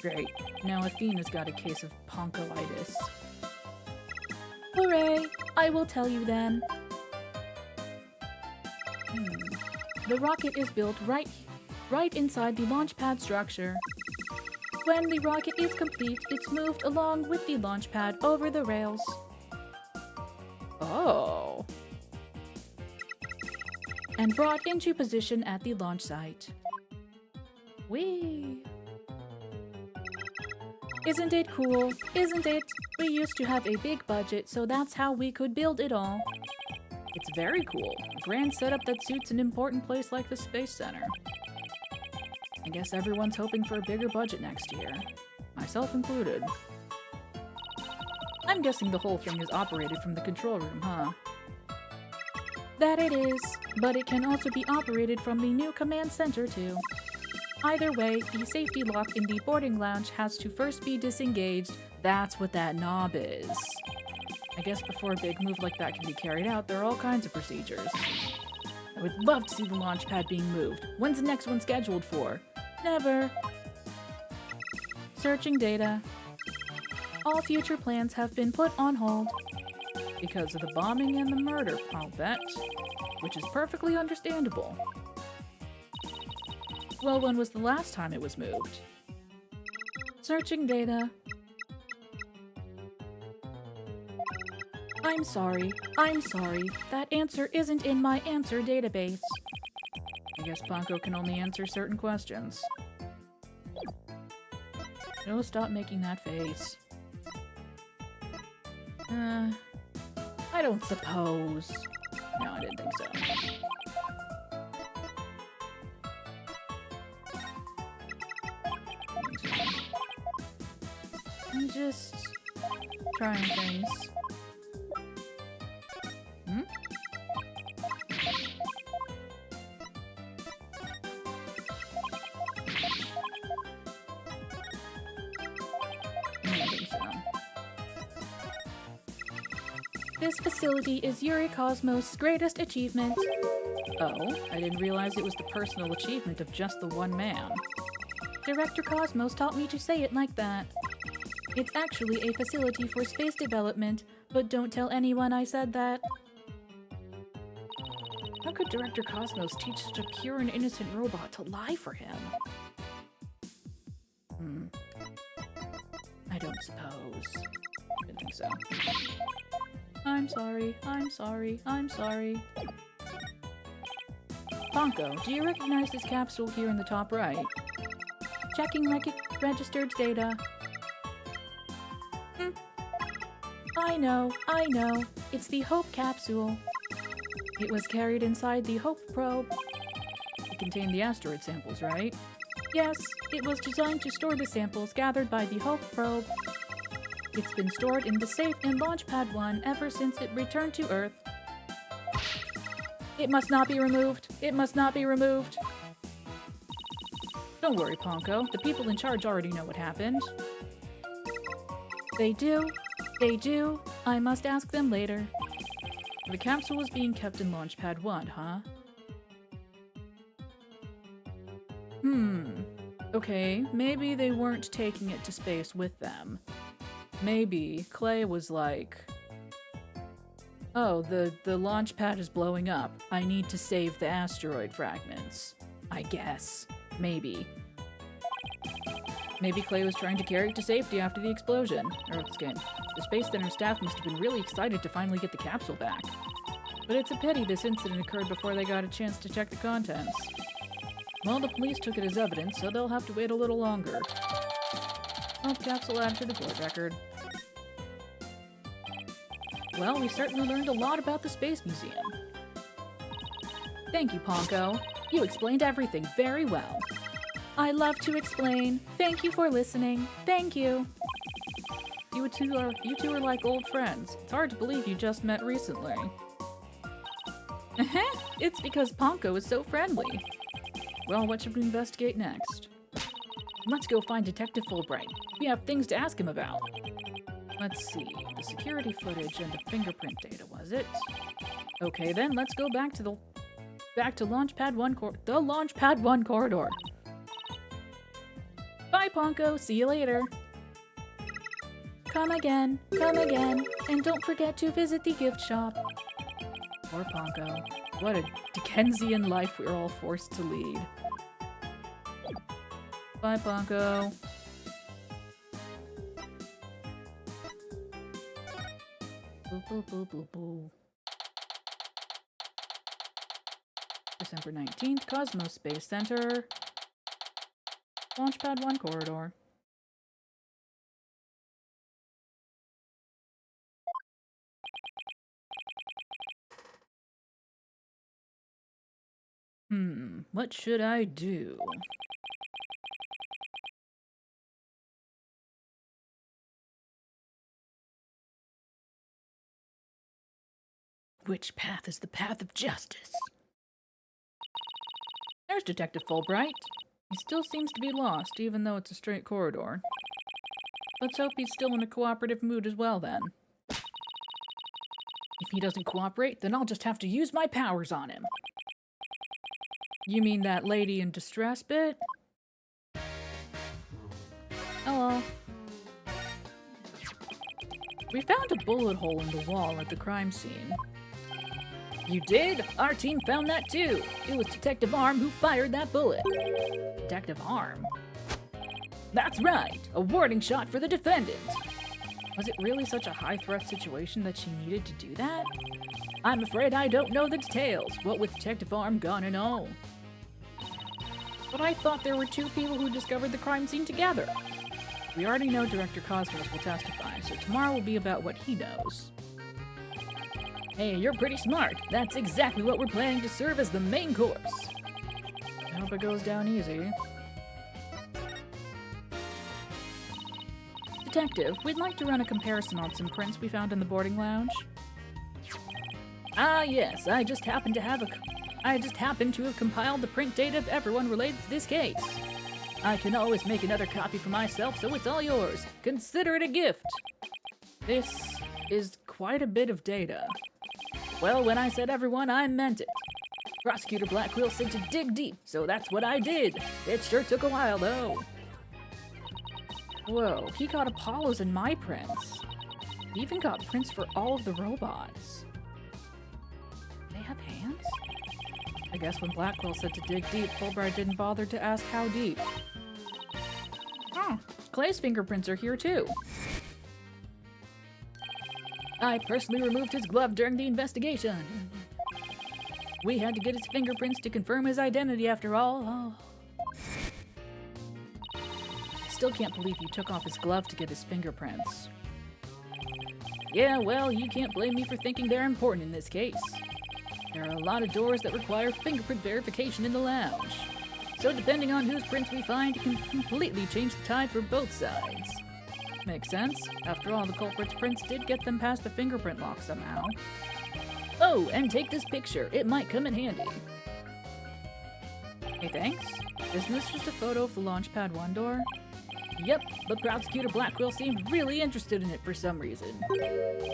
[SPEAKER 1] Great. Now Athena's got a case of ponchoitis. Hooray! I will tell you then. The rocket is built right inside the Launchpad structure. When the rocket is complete, it's moved along with the Launchpad over the rails. Oh. And brought into position at the launch site. Whee! Isn't it cool? Isn't it? We used to have a big budget, so that's how we could build it all. It's very cool. A grand setup that suits an important place like the Space Center. I guess everyone's hoping for a bigger budget next year. Myself included. I'm guessing the whole thing is operated from the control room, huh? That it is, but it can also be operated from the new command center too. Either way, the safety lock in the boarding lounge has to first be disengaged. That's what that knob is. I guess before a big move like that can be carried out, there are all kinds of procedures. I would love to see the launch pad being moved. When's the next one scheduled for? Never. Searching data. All future plans have been put on hold. Because of the bombing and the murder, I'll bet. Which is perfectly understandable. Well, when was the last time it was moved? Searching data. I'm sorry. That answer isn't in my answer database. I guess Ponko can only answer certain questions. No, stop making that face. I don't suppose. No, I didn't think so. I'm just trying things. This facility is Yuri Cosmos' greatest achievement. Oh, I didn't realize it was the personal achievement of just the one man. Director Cosmos taught me to say it like that. It's actually a facility for space development, but don't tell anyone I said that. How could Director Cosmos teach such a pure and innocent robot to lie for him? I don't suppose. I didn't think so. I'm sorry. Ponko, do you recognize this capsule here in the top right? Checking registered data. I know. It's the Hope capsule. It was carried inside the Hope probe. It contained the asteroid samples, right? Yes, it was designed to store the samples gathered by the Hope probe. It's been stored in the safe in Launchpad 1 ever since it returned to Earth. It must not be removed. It must not be removed. Don't worry, Ponko. The people in charge already know what happened. They do. They do. I must ask them later. The capsule was being kept in Launchpad 1, huh? Okay, maybe they weren't taking it to space with them. Maybe Clay was like, oh, the launch pad is blowing up. I need to save the asteroid fragments. I guess. Maybe. Maybe Clay was trying to carry it to safety after the explosion. Or escape. The Space Center staff must have been really excited to finally get the capsule back. But it's a pity this incident occurred before they got a chance to check the contents. Well, the police took it as evidence, so they'll have to wait a little longer. Hope capsule added to the court record. Well, we certainly learned a lot about the Space Museum. Thank you, Ponko. You explained everything very well. I love to explain. Thank you for listening. Thank you. You two are like old friends. It's hard to believe you just met recently. It's because Ponko is so friendly. Well, what should we investigate next? Let's go find Detective Fulbright. We have things to ask him about. Let's see, the security footage and the fingerprint data, was it? Okay, then let's go back to Launchpad 1 the Launchpad 1 corridor. Bye, Ponko. See you later. Come again, and don't forget to visit the gift shop. Poor Ponko. What a Dickensian life we're all forced to lead. Bye, Ponko. Boo, boo, boo, boo, boo. December 19th, Cosmos Space Center. Launchpad 1 corridor. What should I do? Which path is the path of justice? There's Detective Fulbright. He still seems to be lost, even though it's a straight corridor. Let's hope he's still in a cooperative mood as well, then. If he doesn't cooperate, then I'll just have to use my powers on him. You mean that lady in distress bit? Hello. We found a bullet hole in the wall at the crime scene. You did? Our team found that too. It was Detective Arm who fired that bullet. Detective Arm? That's right. A warning shot for the defendant. Was it really such a high-threat situation that she needed to do that? I'm afraid I don't know the details, what with Detective Arm gone and all. But I thought there were two people who discovered the crime scene together. We already know Director Cosmos will testify, so tomorrow will be about what he knows. Hey, you're pretty smart. That's exactly what we're planning to serve as the main course. I hope it goes down easy. Detective, we'd like to run a comparison on some prints we found in the boarding lounge. Ah, yes. I just happen to have compiled the print data of everyone related to this case. I can always make another copy for myself, so it's all yours. Consider it a gift. This is quite a bit of data. Well, when I said everyone, I meant it. Prosecutor Blackwell said to dig deep, so that's what I did. It sure took a while, though. Whoa, he got Apollos in my prints. He even got prints for all of the robots. They have hands? I guess when Blackwell said to dig deep, Fulbright didn't bother to ask how deep. Oh, Clay's fingerprints are here too. I personally removed his glove during the investigation. We had to get his fingerprints to confirm his identity after all. Oh. I still can't believe you took off his glove to get his fingerprints. Yeah, well, you can't blame me for thinking they're important in this case. There are a lot of doors that require fingerprint verification in the lounge. So depending on whose prints we find, it can completely change the tide for both sides. Makes sense. After all, the culprit's prints did get them past the fingerprint lock somehow. Oh, and take this picture. It might come in handy. Hey, thanks. Isn't this just a photo of the Launchpad 1 door? Yep, but Prosecutor Blackwell seemed really interested in it for some reason.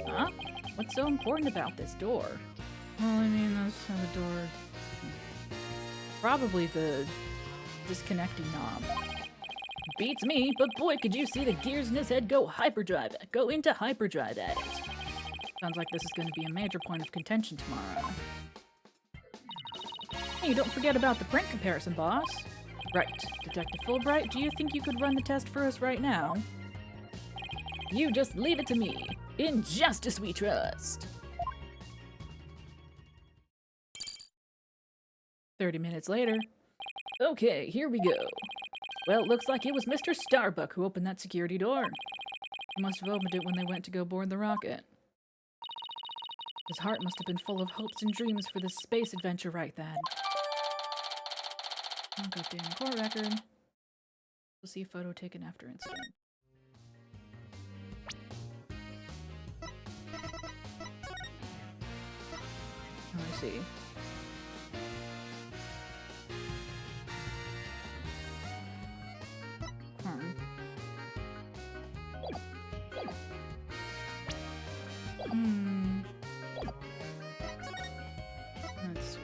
[SPEAKER 1] Huh? What's so important about this door? Well, I mean, that's how the door... Probably the disconnecting knob. Beats me, but boy, could you see the gears in his head go into hyperdrive at it. Sounds like this is going to be a major point of contention tomorrow. Hey, don't forget about the print comparison, boss. Right. Detective Fulbright, do you think you could run the test for us right now? You just leave it to me. In justice we trust. 30 minutes later. Okay, here we go. Well, it looks like it was Mr. Starbuck who opened that security door. He must have opened it when they went to go board the rocket. His heart must have been full of hopes and dreams for this space adventure right then. Oh, goddamn court record. We'll see a photo taken after incident. Oh, I see. Let's see.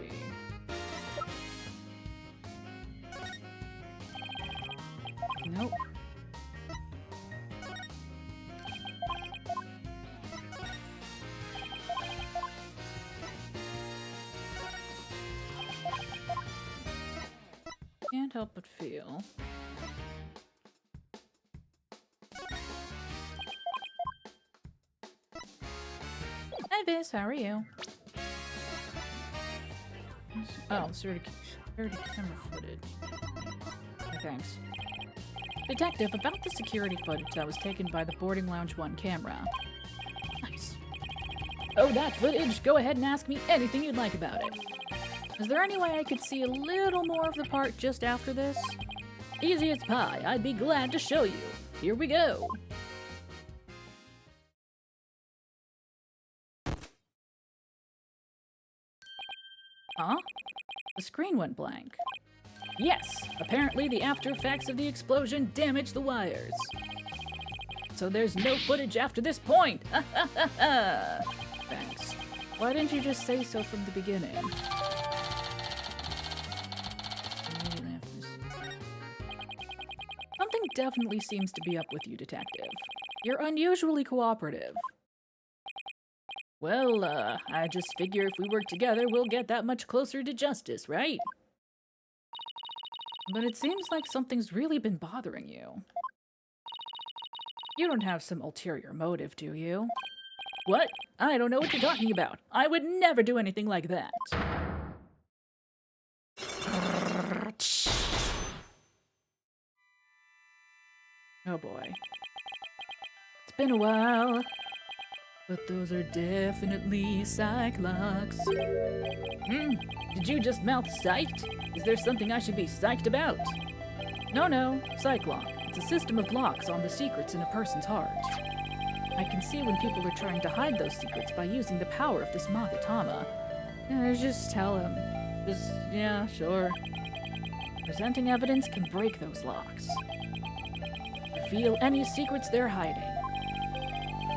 [SPEAKER 1] Nope. Can't help but feel. Hi, Viz, how are you? Oh, security camera footage. Okay, thanks. Detective, about the security footage that was taken by the Boarding Lounge 1 camera. Nice. Oh, that footage! Go ahead and ask me anything you'd like about it. Is there any way I could see a little more of the part just after this? Easy as pie, I'd be glad to show you. Here we go. Huh? The screen went blank. Yes, apparently the after effects of the explosion damaged the wires. So there's no footage after this point! Thanks. Why didn't you just say so from the beginning? Something definitely seems to be up with you, Detective. You're unusually cooperative. Well, I just figure if we work together, we'll get that much closer to justice, right? But it seems like something's really been bothering you. You don't have some ulterior motive, do you? What? I don't know what you're talking about. I would never do anything like that. Oh boy. It's been a while. But those are definitely psych locks. Did you just mouth psyched? Is there something I should be psyched about? No, psych lock. It's a system of locks on the secrets in a person's heart. I can see when people are trying to hide those secrets by using the power of this Magatama. Just tell him. Yeah, sure. Presenting evidence can break those locks. Reveal any secrets they're hiding.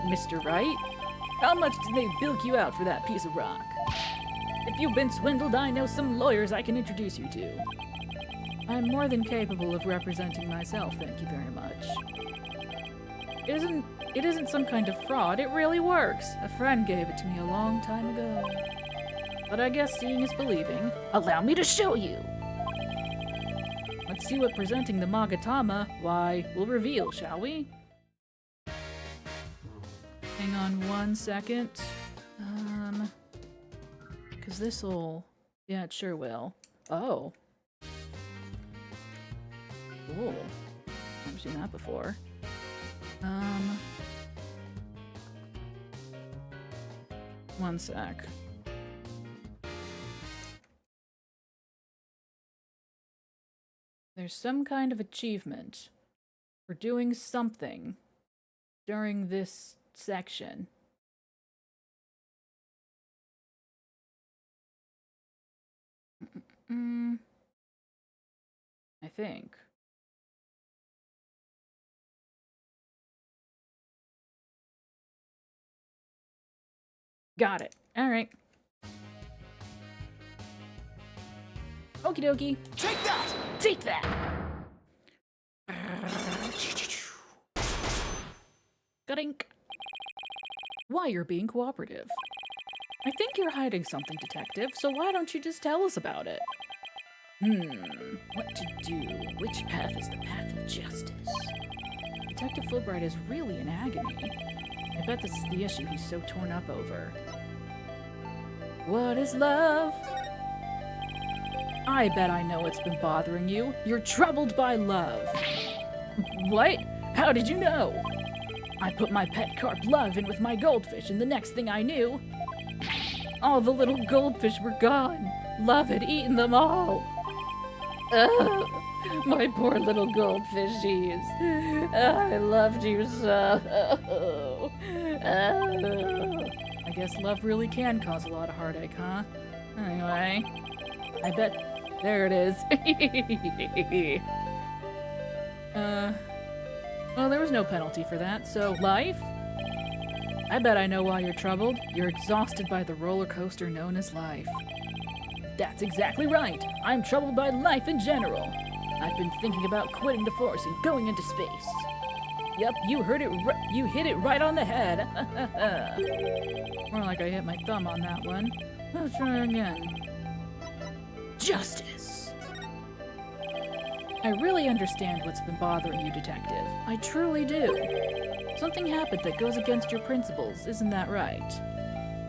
[SPEAKER 1] Mr. Wright? How much did they bilk you out for that piece of rock? If you've been swindled, I know some lawyers I can introduce you to. I'm more than capable of representing myself, thank you very much. It isn't some kind of fraud, it really works. A friend gave it to me a long time ago. But I guess seeing is believing. Allow me to show you! Let's see what presenting the Magatama, will reveal, shall we? Hang on 1 second. Because this'll Yeah, it sure will. Oh. Cool. Never seen that before. One sec. There's some kind of achievement for doing something during this section. I think. Got it. Alright. Okie dokie.
[SPEAKER 2] Take that!
[SPEAKER 1] Take that! Gutink. Why you're being cooperative? I think you're hiding something, Detective, so why don't you just tell us about it? What to do? Which path is the path of justice? Detective Fulbright is really in agony. I bet this is the issue he's so torn up over. What is love? I bet I know what's been bothering you. You're troubled by love. What? How did you know? I put my pet carp Love in with my goldfish, and the next thing I knew, all the little goldfish were gone. Love had eaten them all. Oh, my poor little goldfishies. I loved you so. I guess love really can cause a lot of heartache, huh? Anyway, I bet... There it is. Well, there was no penalty for that, so life? I bet I know why you're troubled. You're exhausted by the roller coaster known as life. That's exactly right. I'm troubled by life in general. I've been thinking about quitting the force and going into space. Yep, you heard it. You hit it right on the head. More like I hit my thumb on that one. Let's try again. Justice. I really understand what's been bothering you, Detective. I truly do. Something happened that goes against your principles, isn't that right?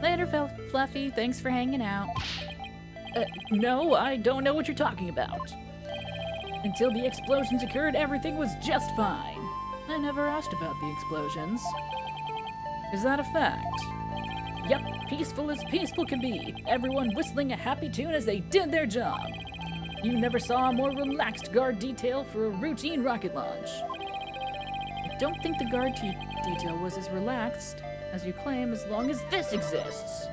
[SPEAKER 1] Later, Fluffy. Thanks for hanging out. No, I don't know what you're talking about. Until the explosions occurred, everything was just fine. I never asked about the explosions. Is that a fact? Yep, peaceful as peaceful can be. Everyone whistling a happy tune as they did their job. You never saw a more relaxed guard detail for a routine rocket launch. I don't think the guard detail was as relaxed as you claim as long as this exists.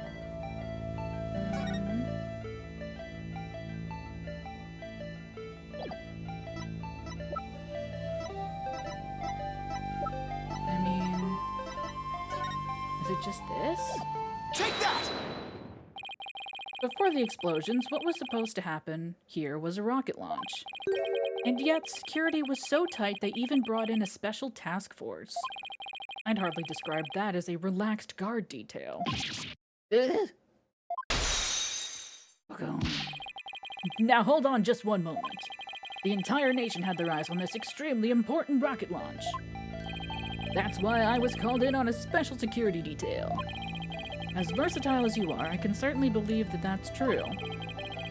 [SPEAKER 1] I mean, is it just this?
[SPEAKER 2] Take that!
[SPEAKER 1] Before the explosions, what was supposed to happen here was a rocket launch. And yet, security was so tight they even brought in a special task force. I'd hardly describe that as a relaxed guard detail. Ugh. Okay. Now hold on just one moment. The entire nation had their eyes on this extremely important rocket launch. That's why I was called in on a special security detail. As versatile as you are, I can certainly believe that that's true.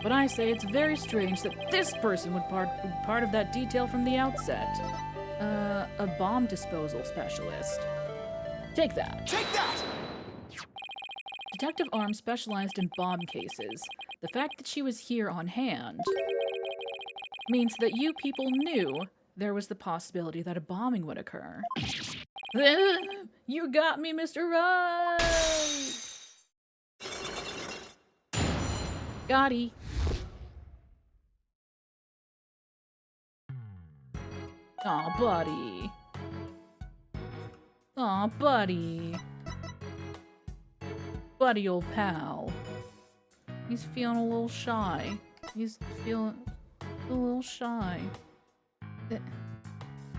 [SPEAKER 1] But I say it's very strange that this person would be part of that detail from the outset. A bomb disposal specialist. Take that.
[SPEAKER 2] Take that!
[SPEAKER 1] Detective Arm specialized in bomb cases. The fact that she was here on hand means that you people knew there was the possibility that a bombing would occur. You got me, Mr. Wright! Gotti. Aw, buddy. Aw, buddy. Buddy, old pal. He's feeling a little shy. He's feeling a little shy.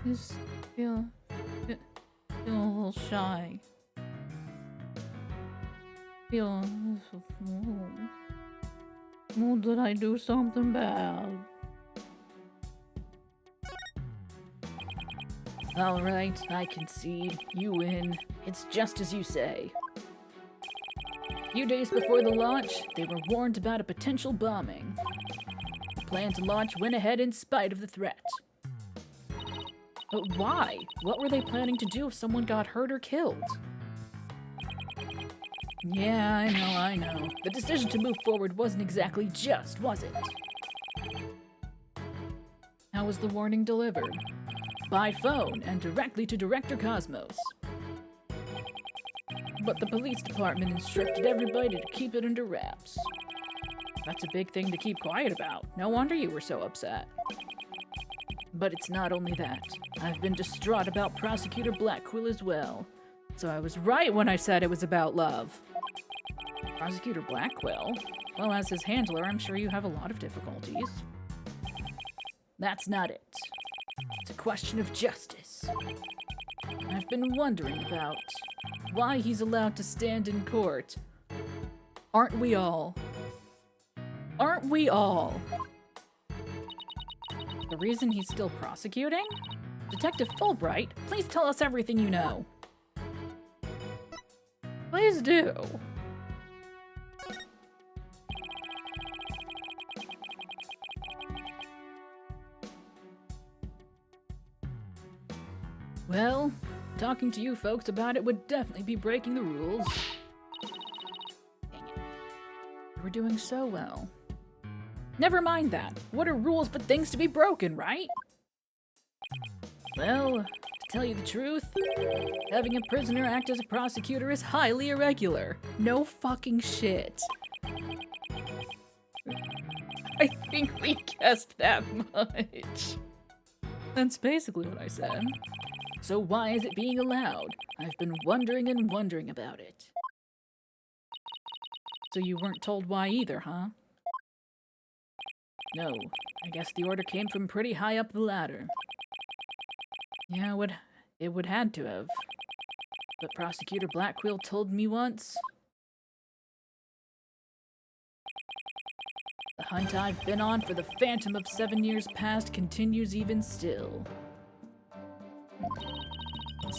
[SPEAKER 1] He's feeling a little shy. Feeling... Oh, did I do something bad? Alright, I concede. You win. It's just as you say. A few days before the launch, they were warned about a potential bombing. The plan to launch went ahead in spite of the threat. But why? What were they planning to do if someone got hurt or killed? Yeah, I know. The decision to move forward wasn't exactly just, was it? How was the warning delivered? By phone and directly to Director Cosmos. But the police department instructed everybody to keep it under wraps. That's a big thing to keep quiet about. No wonder you were so upset. But it's not only that. I've been distraught about Prosecutor Blackquill as well. So I was right when I said it was about love. Prosecutor Blackquill? Well, as his handler, I'm sure you have a lot of difficulties. That's not it. It's a question of justice. I've been wondering about why he's allowed to stand in court. Aren't we all? Aren't we all? The reason he's still prosecuting? Detective Fulbright, please tell us everything you know. Please do. Well, talking to you folks about it would definitely be breaking the rules. Dang it. We're doing so well. Never mind that. What are rules but things to be broken, right? Well, to tell you the truth, having a prisoner act as a prosecutor is highly irregular. No fucking shit. I think we guessed that much. That's basically what I said. So why is it being allowed? I've been wondering and wondering about it. So you weren't told why either, huh? No, I guess the order came from pretty high up the ladder. Yeah, it would had to have. But Prosecutor Blackquill told me once. The hunt I've been on for the Phantom of 7 years past continues even still.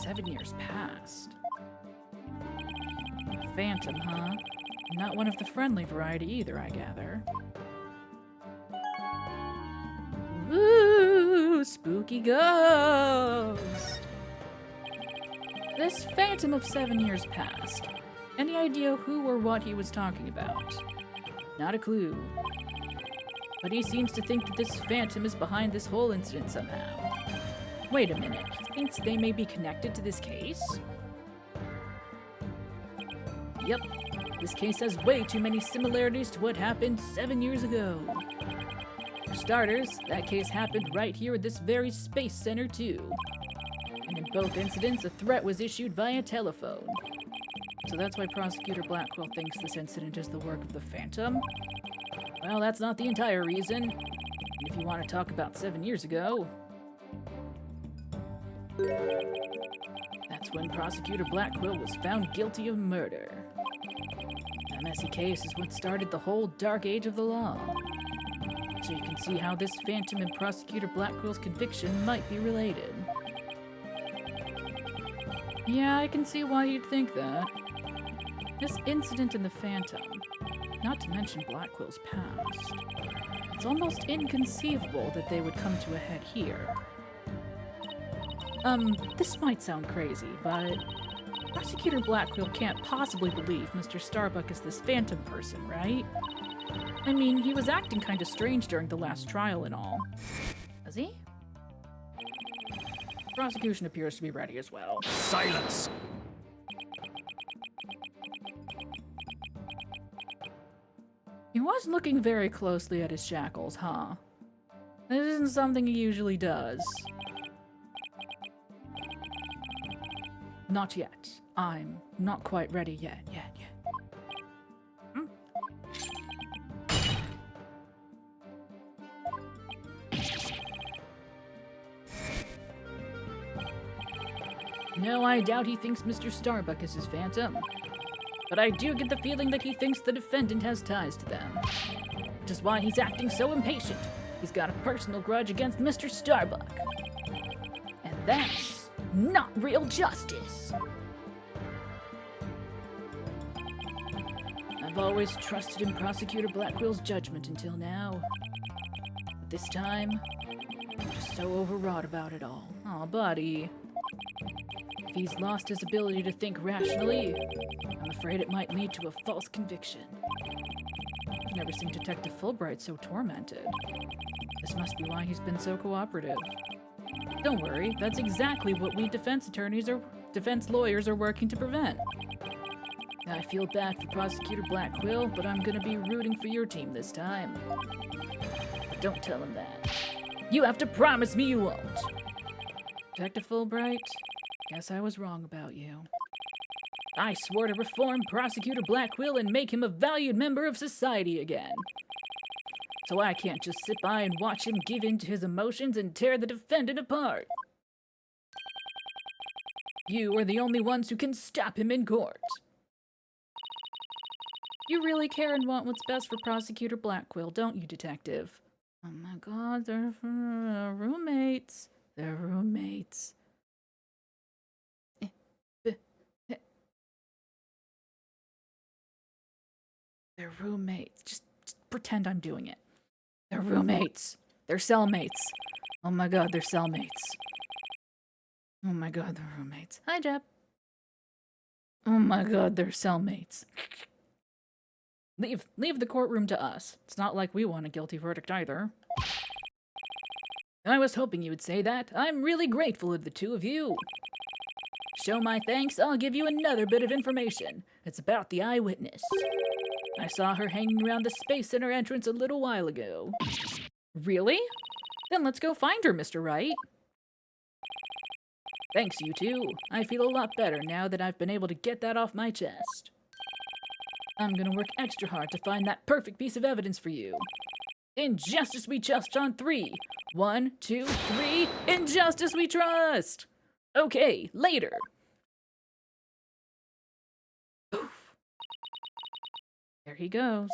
[SPEAKER 1] 7 years past. Phantom, huh? Not one of the friendly variety either, I gather. Ooh, spooky ghost! This Phantom of 7 years past. Any idea who or what he was talking about? Not a clue. But he seems to think that this Phantom is behind this whole incident somehow. Wait a minute, he thinks they may be connected to this case? Yep, this case has way too many similarities to what happened 7 years ago. For starters, that case happened right here at this very space center too. And in both incidents, a threat was issued via telephone. So that's why Prosecutor Blackquill thinks this incident is the work of the Phantom? Well, that's not the entire reason. And if you want to talk about 7 years ago, that's when Prosecutor Blackquill was found guilty of murder. That messy case is what started the whole dark age of the law. So you can see how this Phantom and Prosecutor Blackquill's conviction might be related. Yeah, I can see why you'd think that. This incident in the Phantom, not to mention Blackquill's past, it's almost inconceivable that they would come to a head here. This might sound crazy, but Prosecutor Blackquill can't possibly believe Mr. Starbuck is this Phantom person, right? I mean, he was acting kinda strange during the last trial and all. Was he? Prosecution appears to be ready as well.
[SPEAKER 2] Silence!
[SPEAKER 1] He was looking very closely at his shackles, huh? This isn't something he usually does. Not yet. I'm not quite ready yet. Hmm? No, I doubt he thinks Mr. Starbuck is his Phantom. But I do get the feeling that he thinks the defendant has ties to them. Which is why he's acting so impatient. He's got a personal grudge against Mr. Starbuck. And that's not real justice. I've always trusted in Prosecutor Blackwell's judgment until now. But this time, I'm just so overwrought about it all. Aw, buddy. If he's lost his ability to think rationally, I'm afraid it might lead to a false conviction. I've never seen Detective Fulbright so tormented. This must be why he's been so cooperative. Don't worry, that's exactly what we defense lawyers are working to prevent. I feel bad for Prosecutor Blackwell, but I'm gonna be rooting for your team this time. But don't tell him that. You have to promise me you won't. Detective Fulbright, guess I was wrong about you. I swore to reform Prosecutor Blackwell and make him a valued member of society again. So I can't just sit by and watch him give in to his emotions and tear the defendant apart. You are the only ones who can stop him in court. You really care and want what's best for Prosecutor Blackwell, don't you, Detective? Oh my god, they're roommates. They're roommates. They're roommates. Just pretend I'm doing it. They're roommates. They're cellmates. Oh my god, they're cellmates. Oh my god, they're roommates. Hi, Jeb. Oh my god, they're cellmates. Leave the courtroom to us. It's not like we want a guilty verdict either. I was hoping you would say that. I'm really grateful of the two of you. Show my thanks, I'll give you another bit of information. It's about the eyewitness. I saw her hanging around the Space Center entrance a little while ago. Really? Then let's go find her, Mr. Wright. Thanks, you two. I feel a lot better now that I've been able to get that off my chest. I'm gonna work extra hard to find that perfect piece of evidence for you. In justice we trust on 3. 1, 2, 3. In justice we trust! Okay, later. Poof. There he goes.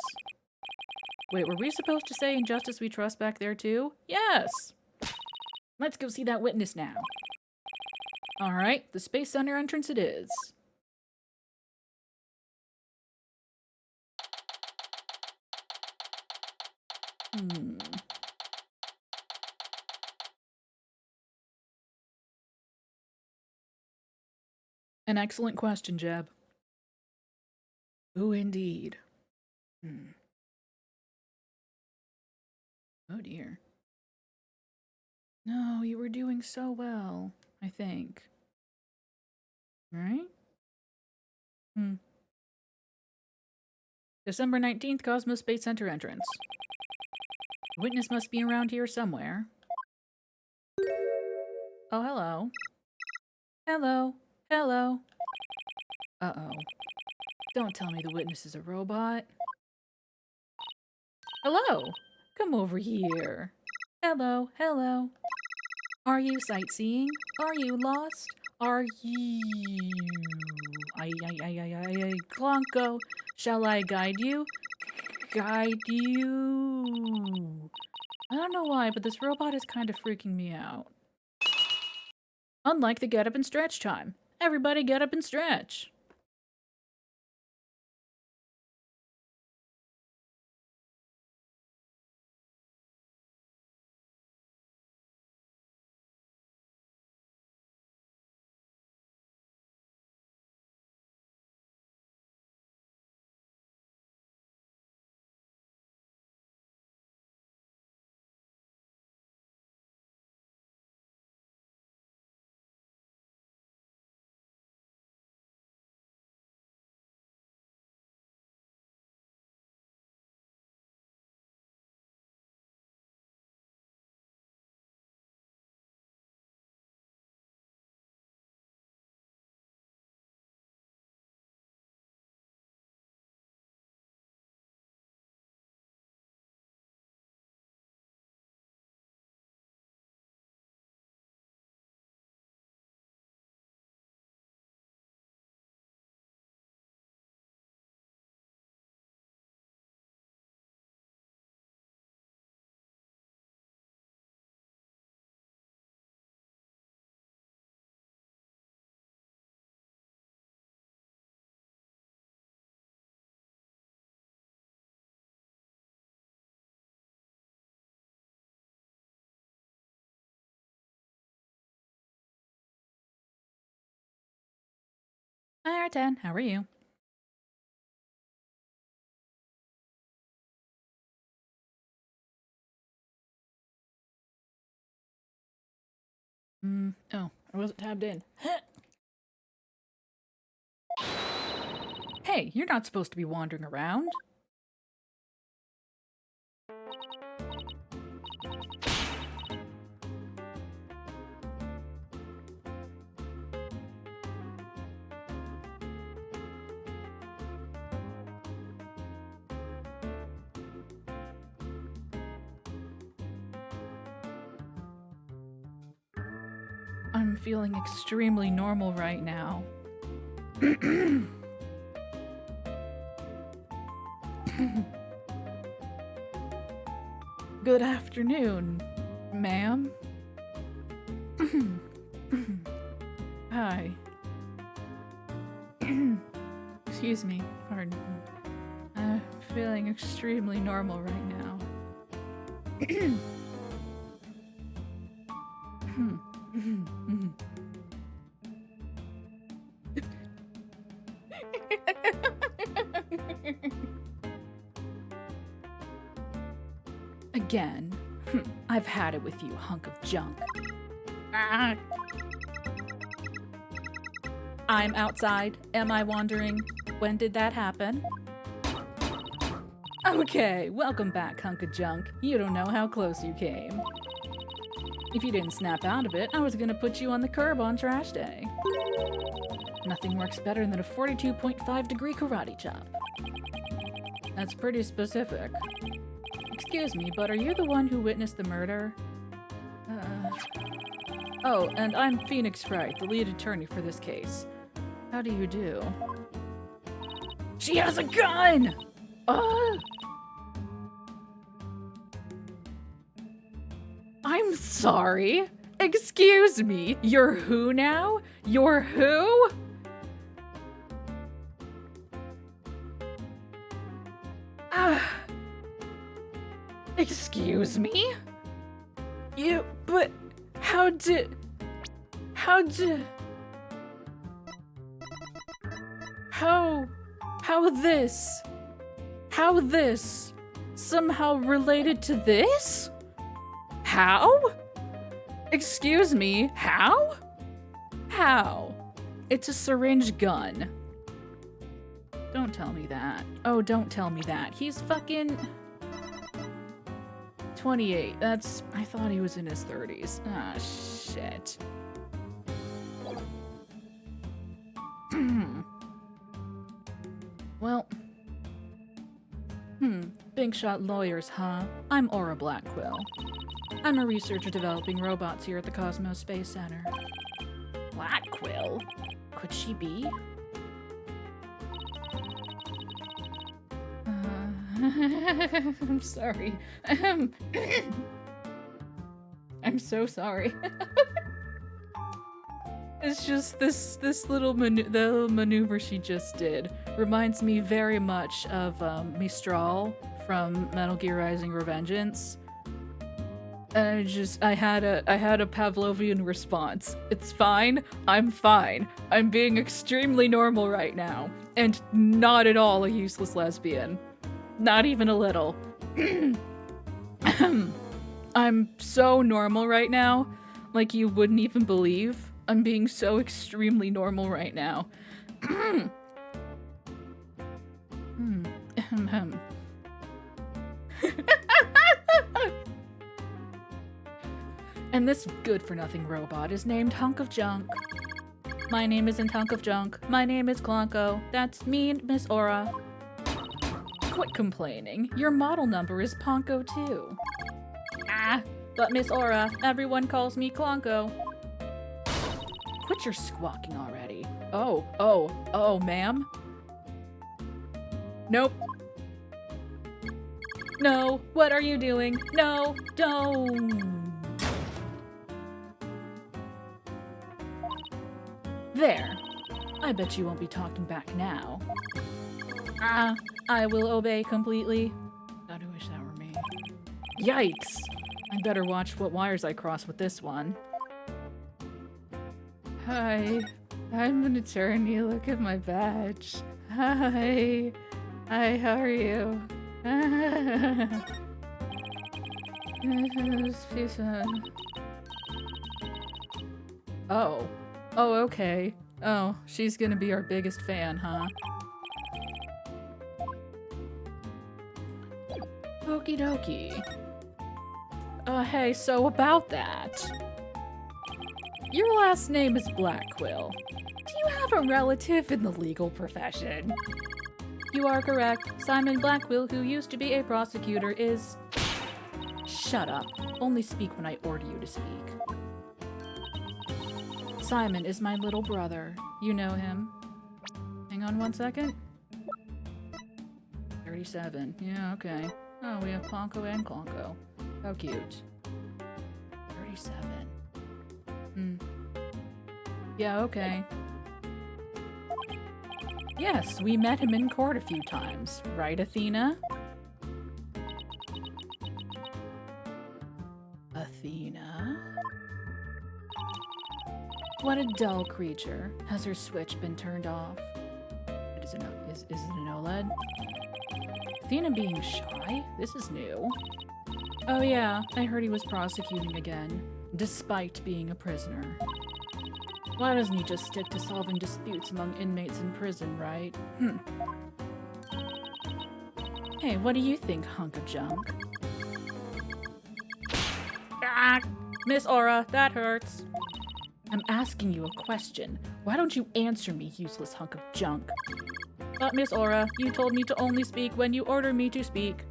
[SPEAKER 1] Wait, were we supposed to say in justice we trust back there too? Yes! Let's go see that witness now. Alright, the Space Center entrance it is. An excellent question, Jeb. Oh, indeed. Oh, dear. No, you were doing so well, I think. Right? December 19th, Cosmos Space Center entrance. The witness must be around here somewhere. Oh, hello. Hello. Hello. Uh-oh. Don't tell me the witness is a robot. Hello. Come over here. Hello. Hello. Are you sightseeing? Are you lost? Are you... Clonko. Shall I guide you? Guide you. I don't know why, but this robot is kind of freaking me out. Unlike the get up and stretch time. Everybody get up and stretch. Hi, Arten. How are you? Oh, I wasn't tabbed in. Hey, you're not supposed to be wandering around. I'm feeling extremely normal right now. Good afternoon, ma'am. Hi. Excuse me, pardon. I'm feeling extremely normal right now. Again. I've had it with you, hunk of junk. Ah. I'm outside. Am I wandering? When did that happen? Okay, welcome back, hunk of junk. You don't know how close you came. If you didn't snap out of it, I was gonna put you on the curb on trash day. Nothing works better than a 42.5-degree karate chop. That's pretty specific. Excuse me, but are you the one who witnessed the murder? Oh, and I'm Phoenix Wright, the lead attorney for this case. How do you do? She has a gun! I'm sorry. Excuse me. You're who now? You're who? Excuse me? But how this somehow related to this? How? Excuse me, how? How? It's a syringe gun. Don't tell me that. Oh, don't tell me that. He's fucking 28. I thought he was in his 30s. Ah, shit. Well. Big shot lawyers, huh? I'm Aura Blackquill. I'm a researcher developing robots here at the Cosmos Space Center. Blackquill? Could she be? I'm sorry. I'm so sorry. It's just this little the maneuver she just did reminds me very much of Mistral from Metal Gear Rising: Revengeance. And I had a Pavlovian response. It's fine. I'm fine. I'm being extremely normal right now, and not at all a useless lesbian. Not even a little. I'm so normal right now, like you wouldn't even believe. I'm being so extremely normal right now. And this good-for-nothing robot is named Hunk of Junk. My name isn't Hunk of Junk. My name is Klonko. That's me and Miss Aura. Quit complaining. Your model number is Ponko too. Ah, but Miss Aura, everyone calls me Klonko. Quit your squawking already. Oh, ma'am? Nope. No, what are you doing? No, don't. There. I bet you won't be talking back now. I will obey completely. God, I wish that were me. Yikes! I better watch what wires I cross with this one. Hi. I'm an attorney. Look at my badge. Hi. Hi, how are you? Oh. Oh, okay. Oh, she's gonna be our biggest fan, huh? Okie dokie. Hey, so about that. Your last name is Blackquill. Do you have a relative in the legal profession? You are correct. Simon Blackquill, who used to be a prosecutor, is... Shut up. Only speak when I order you to speak. Simon is my little brother. You know him. Hang on one second. 37. Yeah, okay. Oh, we have Ponko and Clonko. How cute. 37. Yeah, okay. Yes, we met him in court a few times. Right, Athena? Athena? What a dull creature. Has her switch been turned off? Is it an OLED? Athena being shy? This is new. Oh yeah, I heard he was prosecuting again, despite being a prisoner. Why doesn't he just stick to solving disputes among inmates in prison, right? Hey, what do you think, hunk of junk? Ah! Miss Aura, that hurts. I'm asking you a question. Why don't you answer me, useless hunk of junk? But Miss Aura, you told me to only speak when you order me to speak.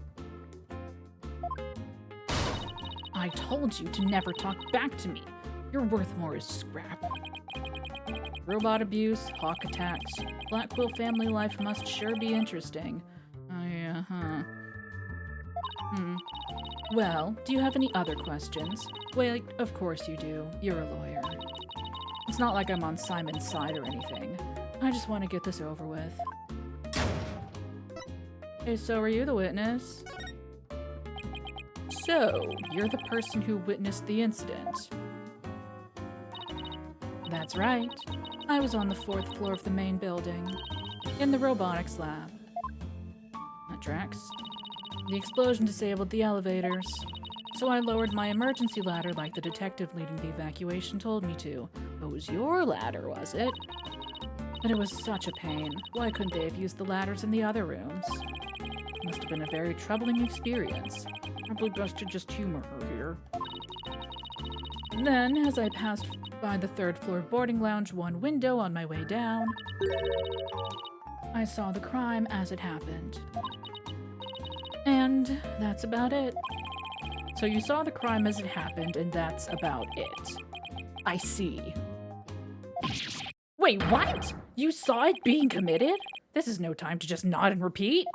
[SPEAKER 1] I told you to never talk back to me. You're worth more as scrap. Robot abuse, hawk attacks. Blackquill family life must sure be interesting. Oh yeah, huh. Well, do you have any other questions? Wait, of course you do. You're a lawyer. It's not like I'm on Simon's side or anything. I just want to get this over with. Hey, so are you the witness? So, you're the person who witnessed the incident. That's right. I was on the 4th floor of the main building, in the robotics lab. That tracks. The explosion disabled the elevators, so I lowered my emergency ladder like the detective leading the evacuation told me to. It was your ladder, was it? But it was such a pain. Why couldn't they have used the ladders in the other rooms? It must have been a very troubling experience. Probably best to just humor her here. Then, as I passed by the 3rd floor boarding lounge one window on my way down, I saw the crime as it happened. And that's about it. So you saw the crime as it happened, and that's about it. I see. Wait, what? You saw it being committed? This is no time to just nod and repeat.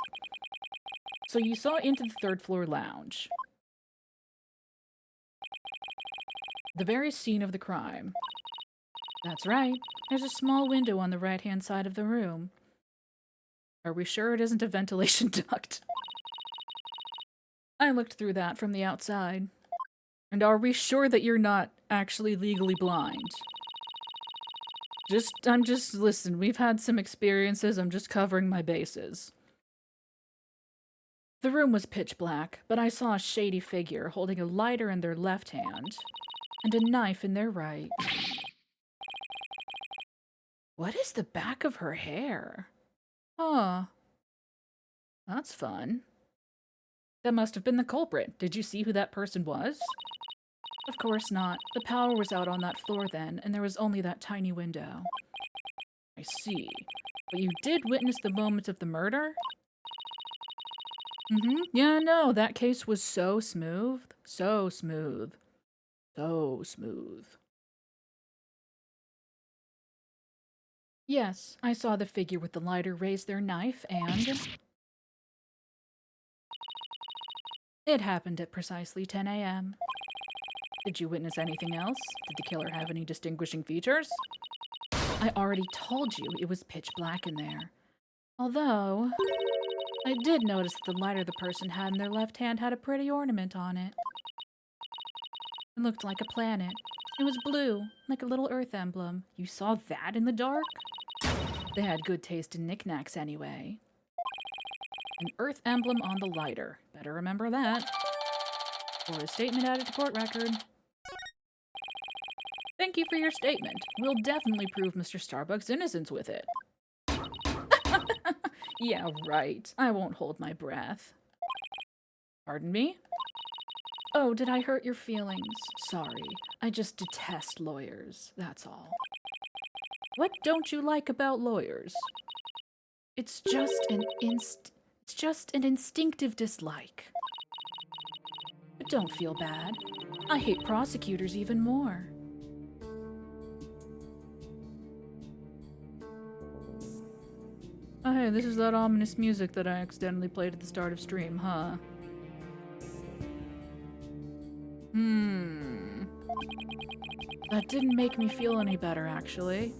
[SPEAKER 1] So you saw into the 3rd floor lounge. The very scene of the crime. That's right. There's a small window on the right-hand side of the room. Are we sure it isn't a ventilation duct? I looked through that from the outside. And are we sure that you're not actually legally blind? Listen, we've had some experiences, I'm just covering my bases. The room was pitch black, but I saw a shady figure holding a lighter in their left hand and a knife in their right. What is the back of her hair? Huh. That's fun. That must have been the culprit. Did you see who that person was? Of course not. The power was out on that floor then, and there was only that tiny window. I see. But you did witness the moment of the murder? Yeah, no, that case was so smooth. So smooth. So smooth. Yes, I saw the figure with the lighter raise their knife, and... It happened at precisely 10 a.m. Did you witness anything else? Did the killer have any distinguishing features? I already told you it was pitch black in there. Although, I did notice that the lighter the person had in their left hand had a pretty ornament on it. It looked like a planet. It was blue, like a little earth emblem. You saw that in the dark? They had good taste in knickknacks anyway. An earth emblem on the lighter. Better remember that. Or a statement added to court record. Thank you for your statement. We'll definitely prove Mr. Starbuck's innocence with it. Yeah, right. I won't hold my breath. Pardon me? Oh, did I hurt your feelings? Sorry. I just detest lawyers, that's all. What don't you like about lawyers? It's just an instinctive dislike. But don't feel bad. I hate prosecutors even more. Oh, hey, this is that ominous music that I accidentally played at the start of stream, huh? That didn't make me feel any better, actually.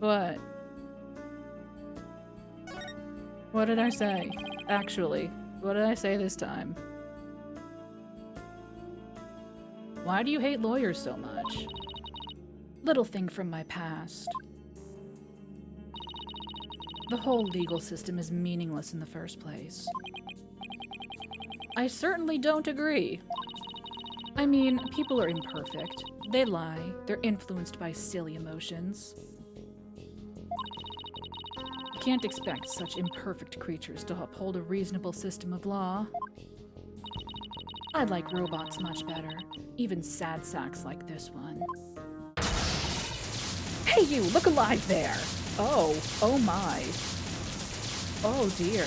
[SPEAKER 1] What? What did I say? Actually, what did I say this time? Why do you hate lawyers so much? Little thing from my past. The whole legal system is meaningless in the first place. I certainly don't agree. I mean, people are imperfect. They lie. They're influenced by silly emotions. You can't expect such imperfect creatures to uphold a reasonable system of law. I like robots much better. Even sad sacks like this one. Hey you, look alive there! Oh my. Oh dear.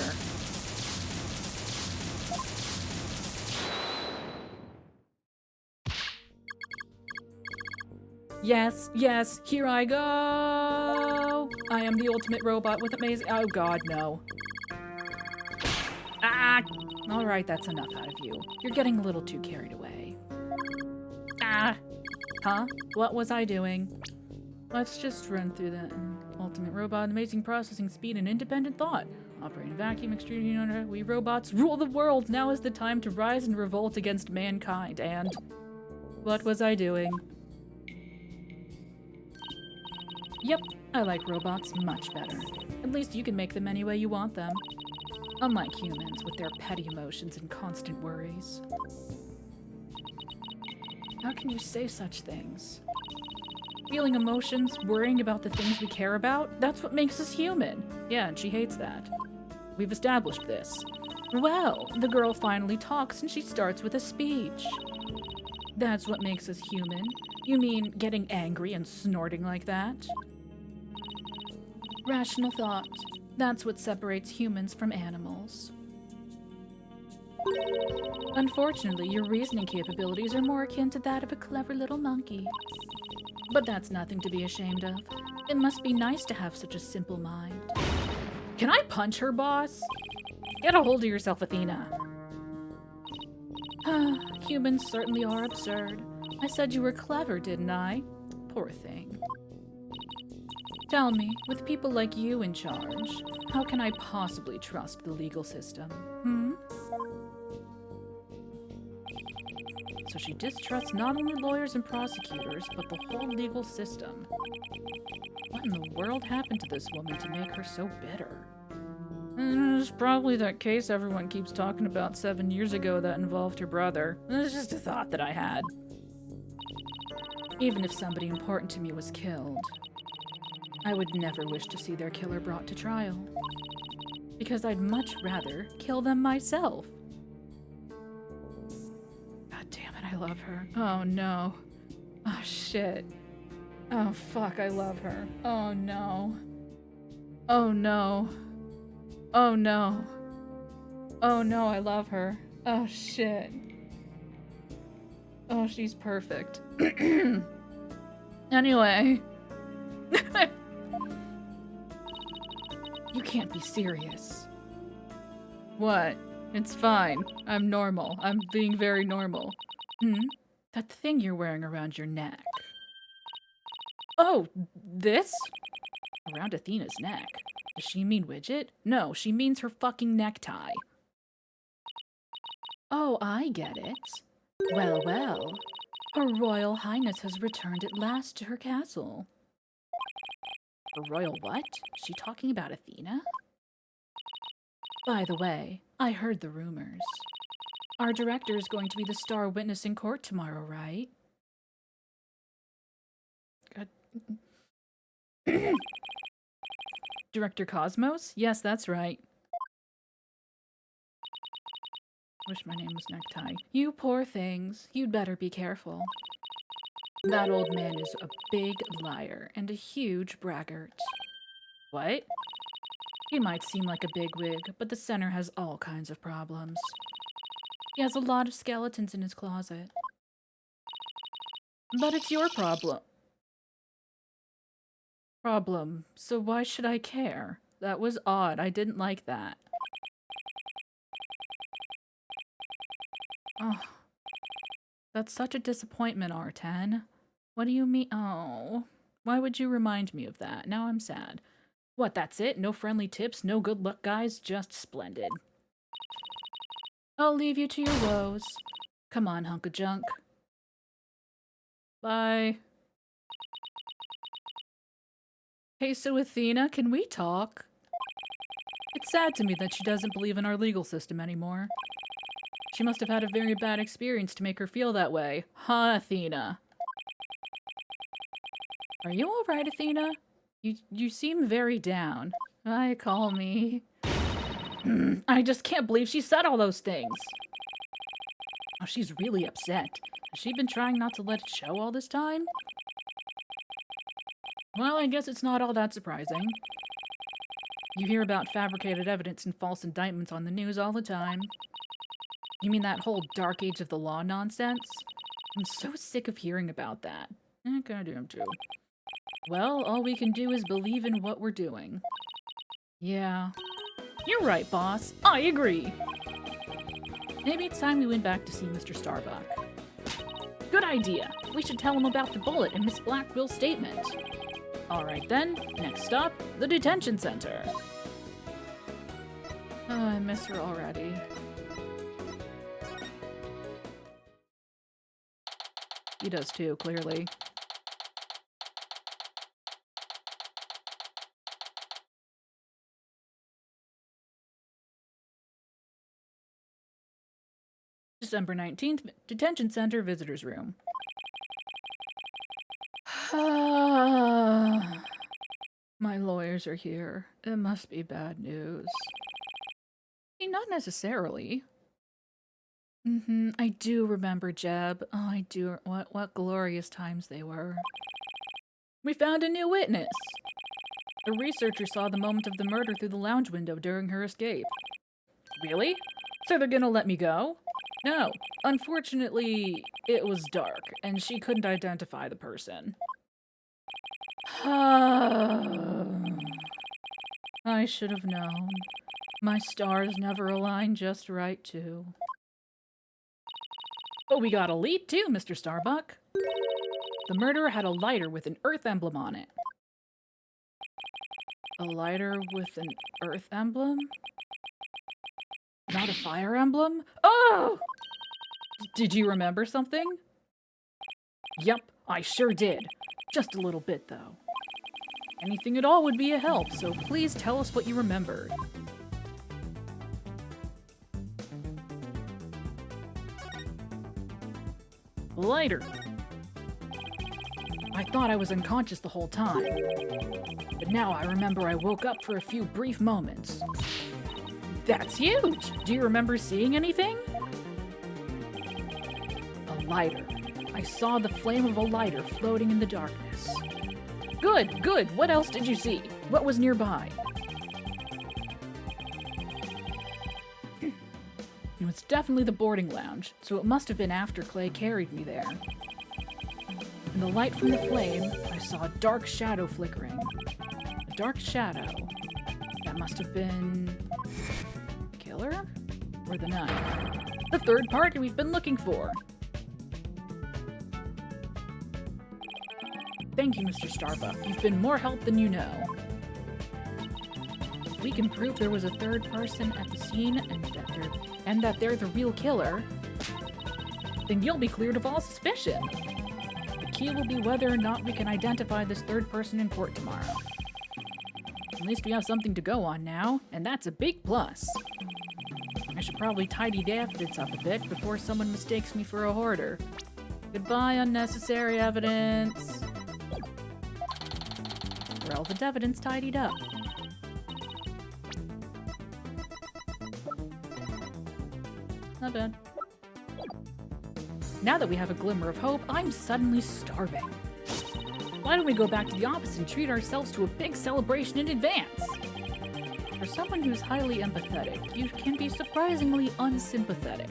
[SPEAKER 1] Yes, here I go! I am the ultimate robot with amazing— oh god, no. Ah! Alright, that's enough out of you. You're getting a little too carried away. Ah! Huh? What was I doing? Let's just run through that. Ultimate robot, amazing processing speed and independent thought. Operating vacuum, extruding, we robots rule the world! Now is the time to rise and revolt against mankind, and— what was I doing? Yep, I like robots much better. At least you can make them any way you want them. Unlike humans, with their petty emotions and constant worries. How can you say such things? Feeling emotions, worrying about the things we care about, that's what makes us human. Yeah, and she hates that. We've established this. Well, the girl finally talks and she starts with a speech. That's what makes us human. You mean getting angry and snorting like that? Rational thought. That's what separates humans from animals. Unfortunately, your reasoning capabilities are more akin to that of a clever little monkey. But that's nothing to be ashamed of. It must be nice to have such a simple mind. Can I punch her, boss? Get a hold of yourself, Athena. Humans certainly are absurd. I said you were clever, didn't I? Poor thing. Tell me, with people like you in charge, how can I possibly trust the legal system? So she distrusts not only lawyers and prosecutors, but the whole legal system. What in the world happened to this woman to make her so bitter? It's probably that case everyone keeps talking about 7 years ago that involved her brother. It's just a thought that I had. Even if somebody important to me was killed, I would never wish to see their killer brought to trial. Because I'd much rather kill them myself. God damn it, I love her. Oh no. Oh shit. Oh fuck, I love her. Oh no. Oh no. Oh no. Oh no, I love her. Oh shit. Oh, she's perfect. Anyway. You can't be serious. What? It's fine. I'm normal. I'm being very normal. That thing you're wearing around your neck. Oh, this? Around Athena's neck. Does she mean widget? No, she means her fucking necktie. Oh, I get it. Well, well. Her Royal Highness has returned at last to her castle. Her royal what? Is she talking about Athena? By the way, I heard the rumors. Our director is going to be the star witness in court tomorrow, right? Director Cosmos? Yes, that's right. Wish my name was Necktie. You poor things. You'd better be careful. That old man is a big liar and a huge braggart. What? He might seem like a bigwig, but the center has all kinds of problems. He has a lot of skeletons in his closet. But it's your problem. So why should I care? That was odd. I didn't like that. Oh, that's such a disappointment, R10. What do you mean? Oh, why would you remind me of that? Now I'm sad. What, that's it? No friendly tips? No good luck, guys? Just splendid. I'll leave you to your woes. Come on, hunk of junk. Bye. Hey, so Athena, can we talk? It's sad to me that she doesn't believe in our legal system anymore. She must have had a very bad experience to make her feel that way. Huh, Athena? Are you alright, Athena? You seem very down. Call me. I just can't believe she said all those things. Oh, she's really upset. Has she been trying not to let it show all this time? Well, I guess it's not all that surprising. You hear about fabricated evidence and false indictments on the news all the time. You mean that whole dark age of the law nonsense? I'm so sick of hearing about that. I do too. Well, all we can do is believe in what we're doing. Yeah. You're right, boss. I agree. Maybe it's time we went back to see Mr. Starbuck. Good idea. We should tell him about the bullet and Miss Blackwell's statement. Alright then, next stop, the detention center. Oh, I miss her already. He does too, clearly. December 19th, detention center visitors room. My lawyers are here. It must be bad news. Not necessarily. I do remember Jeb. Oh, I do. What glorious times they were. We found a new witness. A researcher saw the moment of the murder through the lounge window during her escape. Really? So they're gonna let me go? No. Unfortunately, it was dark, and she couldn't identify the person. I should have known. My stars never align just right, too. But we got a lead, too, Mr. Starbuck. The murderer had a lighter with an Earth emblem on it. A lighter with an Earth emblem? Not a fire emblem? Oh! Did you remember something? Yep, I sure did. Just a little bit, though. Anything at all would be a help, so please tell us what you remembered. Lighter. I thought I was unconscious the whole time. But now I remember I woke up for a few brief moments. That's huge! Do you remember seeing anything? A lighter. I saw the flame of a lighter floating in the darkness. Good, good. What else did you see? What was nearby? It was definitely the boarding lounge, so it must have been after Clay carried me there. In the light from the flame, I saw a dark shadow flickering. A dark shadow. That must have been... Killer? Or the knife? The third party we've been looking for! Thank you, Mr. Starbuck. You've been more help than you know. If we can prove there was a third person at the scene and that they're the real killer, then you'll be cleared of all suspicion. The key will be whether or not we can identify this third person in court tomorrow. At least we have something to go on now, and that's a big plus. I should probably tidy the evidence up a bit before someone mistakes me for a hoarder. Goodbye, unnecessary evidence. Relevant evidence tidied up. Not bad. Now that we have a glimmer of hope, I'm suddenly starving. Why don't we go back to the office and treat ourselves to a big celebration in advance? For someone who's highly empathetic, you can be surprisingly unsympathetic.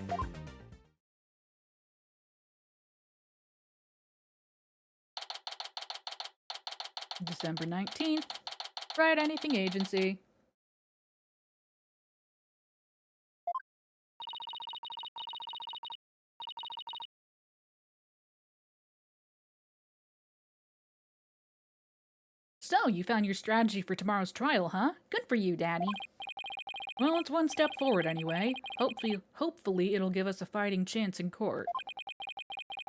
[SPEAKER 1] December 19th, Wright Anything Agency. So, you found your strategy for tomorrow's trial, huh? Good for you, Daddy. Well, it's one step forward anyway. Hopefully it'll give us a fighting chance in court.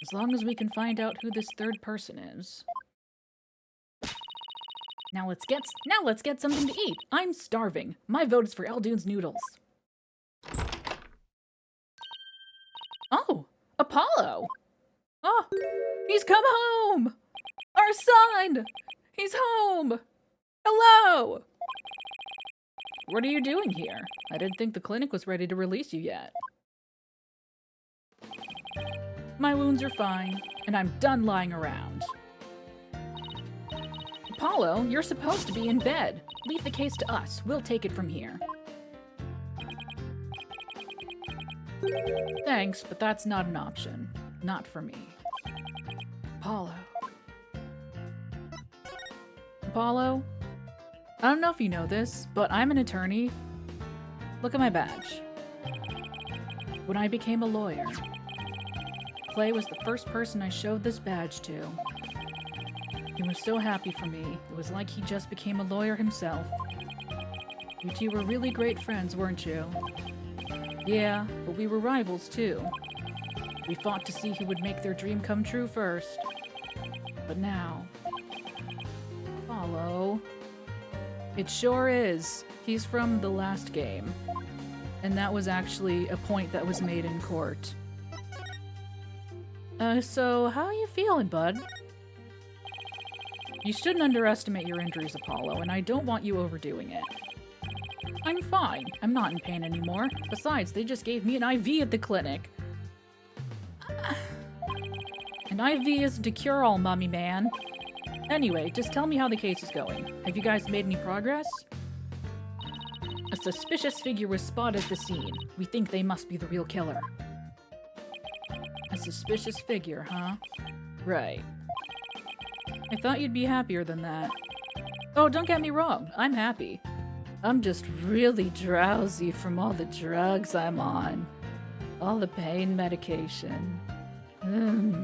[SPEAKER 1] As long as we can find out who this third person is. Now let's get something to eat. I'm starving. My vote is for Eldune's noodles. Oh, Apollo! Oh, he's come home! Our son! He's home! Hello! What are you doing here? I didn't think the clinic was ready to release you yet. My wounds are fine, and I'm done lying around. Apollo, you're supposed to be in bed. Leave the case to us. We'll take it from here. Thanks, but that's not an option. Not for me. Apollo. Apollo? I don't know if you know this, but I'm an attorney. Look at my badge. When I became a lawyer, Clay was the first person I showed this badge to. He was so happy for me. It was like he just became a lawyer himself. You two were really great friends, weren't you? Yeah, but we were rivals too. We fought to see who would make their dream come true first. But now... Apollo... It sure is. He's from the last game. And that was actually a point that was made in court. So how are you feeling, bud? You shouldn't underestimate your injuries, Apollo, and I don't want you overdoing it. I'm fine. I'm not in pain anymore. Besides, they just gave me an IV at the clinic. An IV isn't a cure-all, mummy man. Anyway, just tell me how the case is going. Have you guys made any progress? A suspicious figure was spotted at the scene. We think they must be the real killer. A suspicious figure, huh? Right. I thought you'd be happier than that. Oh, don't get me wrong. I'm happy. I'm just really drowsy from all the drugs I'm on. All the pain medication.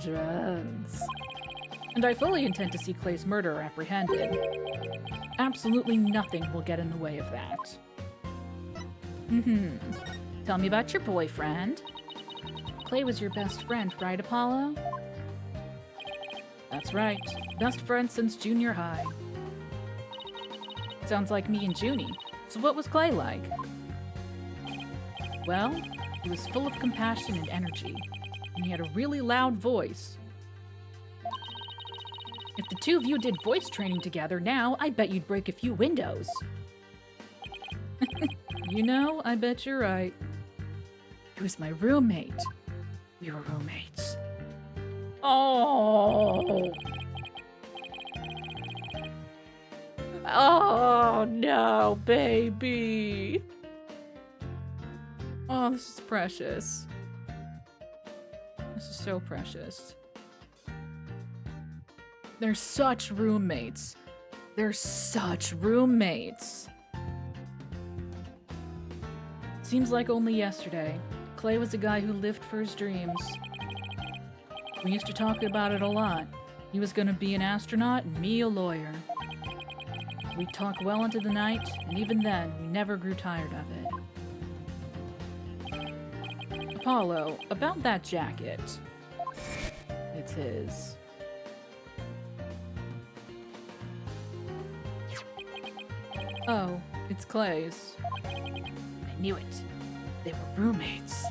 [SPEAKER 1] Drugs. And I fully intend to see Clay's murderer apprehended. Absolutely nothing will get in the way of that. Tell me about your boyfriend. Clay was your best friend, right, Apollo? That's right. Best friend since junior high. Sounds like me and Junie. So what was Clay like? Well, he was full of compassion and energy, and he had a really loud voice. If the two of you did voice training together now, I bet you'd break a few windows. You know, I bet you're right. He was my roommate. We were roommates. Oh! Oh, no, baby! Oh, this is precious. This is so precious. They're such roommates. They're such roommates. Seems like only yesterday. Clay was a guy who lived for his dreams. We used to talk about it a lot. He was gonna be an astronaut and me a lawyer. We talked well into the night, and even then, we never grew tired of it. Apollo, about that jacket. It's his. Oh, it's Clay's. I knew it. They were roommates.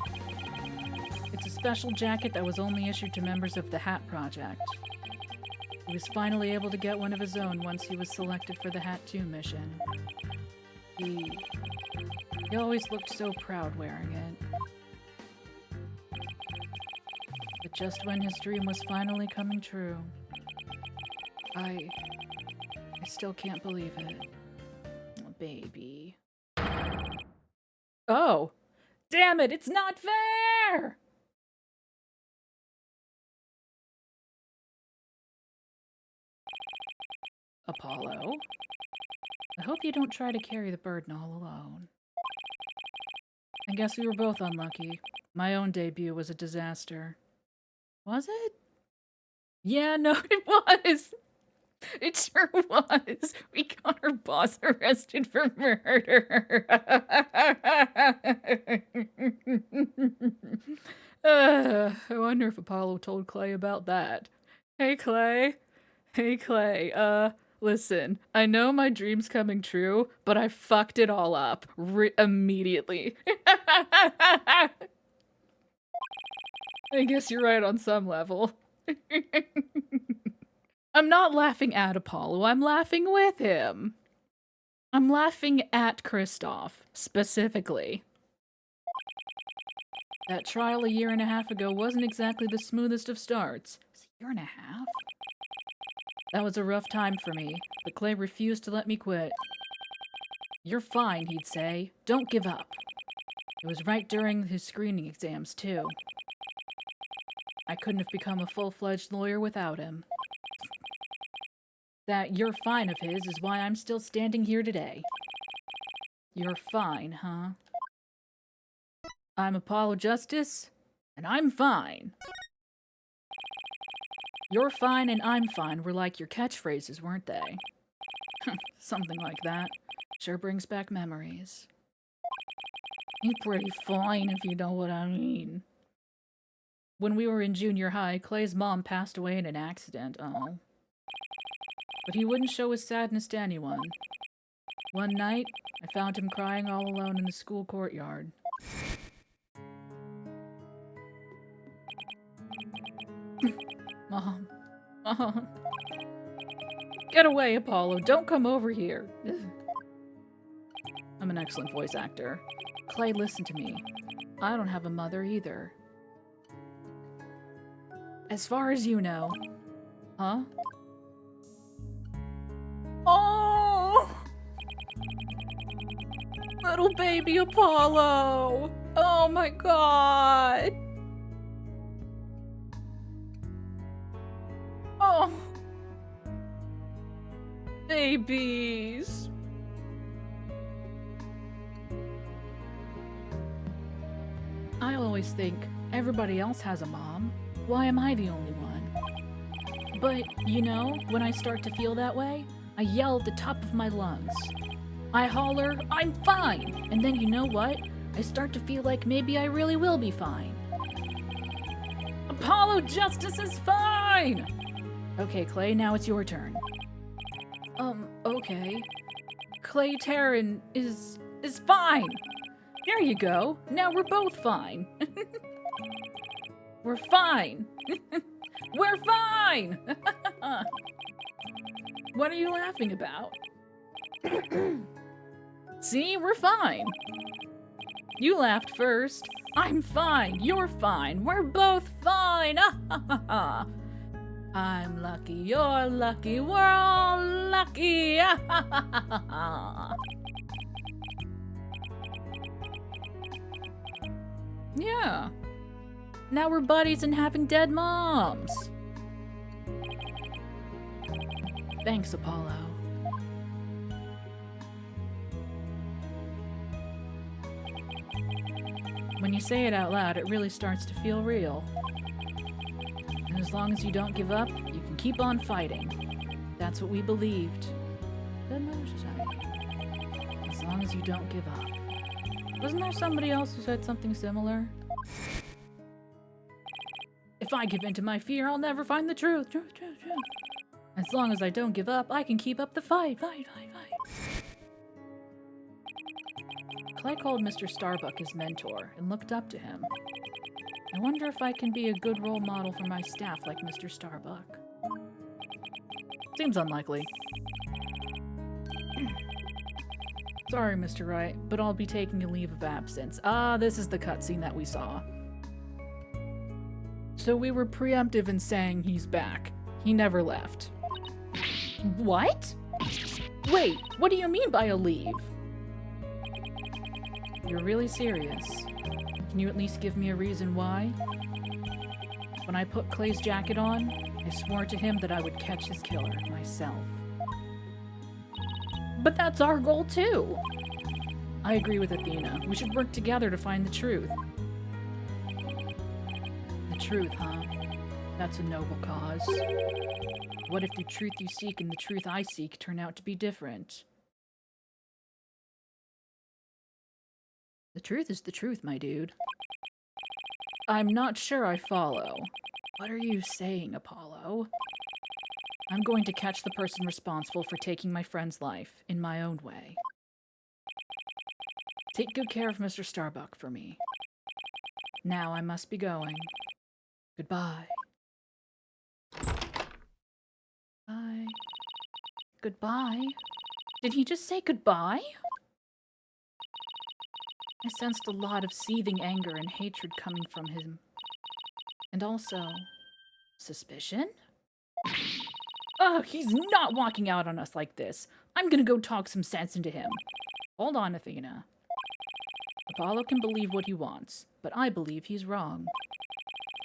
[SPEAKER 1] It's a special jacket that was only issued to members of the Hat Project. He was finally able to get one of his own once he was selected for the Hat 2 mission. He always looked so proud wearing it. But just when his dream was finally coming true, I still can't believe it. Oh, baby. Oh! Damn it, it's not fair! Apollo? I hope you don't try to carry the burden all alone. I guess we were both unlucky. My own debut was a disaster. Was it? Yeah, no, it was! It sure was! We got our boss arrested for murder! I wonder if Apollo told Clay about that. Hey, Clay. Hey, Clay, listen, I know my dream's coming true, but I fucked it all up immediately. I guess you're right on some level. I'm not laughing at Apollo, I'm laughing with him. I'm laughing at Kristoff, specifically. That trial a year and a half ago wasn't exactly the smoothest of starts. It's a year and a half? That was a rough time for me, but Clay refused to let me quit. You're fine, he'd say. Don't give up. It was right during his screening exams, too. I couldn't have become a full-fledged lawyer without him. That "you're fine" of his is why I'm still standing here today. You're fine, huh? I'm Apollo Justice, and I'm fine. You're fine and I'm fine were like your catchphrases, weren't they? Something like that. Sure brings back memories. You're pretty fine if you know what I mean. When we were in junior high, Clay's mom passed away in an accident, oh. But he wouldn't show his sadness to anyone. One night, I found him crying all alone in the school courtyard. Mom. Mom. Get away, Apollo. Don't come over here. I'm an excellent voice actor. Clay, listen to me. I don't have a mother either. As far as you know. Huh? Oh! Little baby Apollo! Oh my god! Oh! Babies! I always think everybody else has a mom. Why am I the only one? But, you know, when I start to feel that way, I yell at the top of my lungs. I holler, I'm fine! And then you know what? I start to feel like maybe I really will be fine. Apollo Justice is fine! Okay, Clay, now it's your turn. Okay. Clay Terran is fine! There you go. Now we're both fine. We're fine! We're fine! What are you laughing about? See, we're fine. You laughed first. I'm fine. You're fine. We're both fine. I'm lucky. You're lucky. We're all lucky. Yeah. Now we're buddies and having dead moms. Thanks, Apollo. When you say it out loud, it really starts to feel real. And as long as you don't give up, you can keep on fighting. That's what we believed. Good Mother Society. As long as you don't give up. Wasn't there somebody else who said something similar? If I give in to my fear, I'll never find the truth. Truth. As long as I don't give up, I can keep up the fight. Clay called Mr. Starbuck his mentor and looked up to him. I wonder if I can be a good role model for my staff like Mr. Starbuck. Seems unlikely. Sorry, Mr. Wright, but I'll be taking a leave of absence. Ah, this is the cutscene that we saw. So we were preemptive in saying he's back. He never left. What? Wait, what do you mean by a leave? You're really serious. Can you at least give me a reason why? When I put Clay's jacket on, I swore to him that I would catch his killer myself. But that's our goal too! I agree with Athena. We should work together to find the truth. The truth, huh? That's a noble cause. What if the truth you seek and the truth I seek turn out to be different? The truth is the truth, my dude. I'm not sure I follow. What are you saying, Apollo? I'm going to catch the person responsible for taking my friend's life in my own way. Take good care of Mr. Starbuck for me. Now I must be going. Goodbye. Bye. Goodbye? Did he just say goodbye? I sensed a lot of seething anger and hatred coming from him. And also, suspicion? Oh, he's not walking out on us like this. I'm gonna go talk some sense into him. Hold on, Athena. Apollo can believe what he wants, but I believe he's wrong.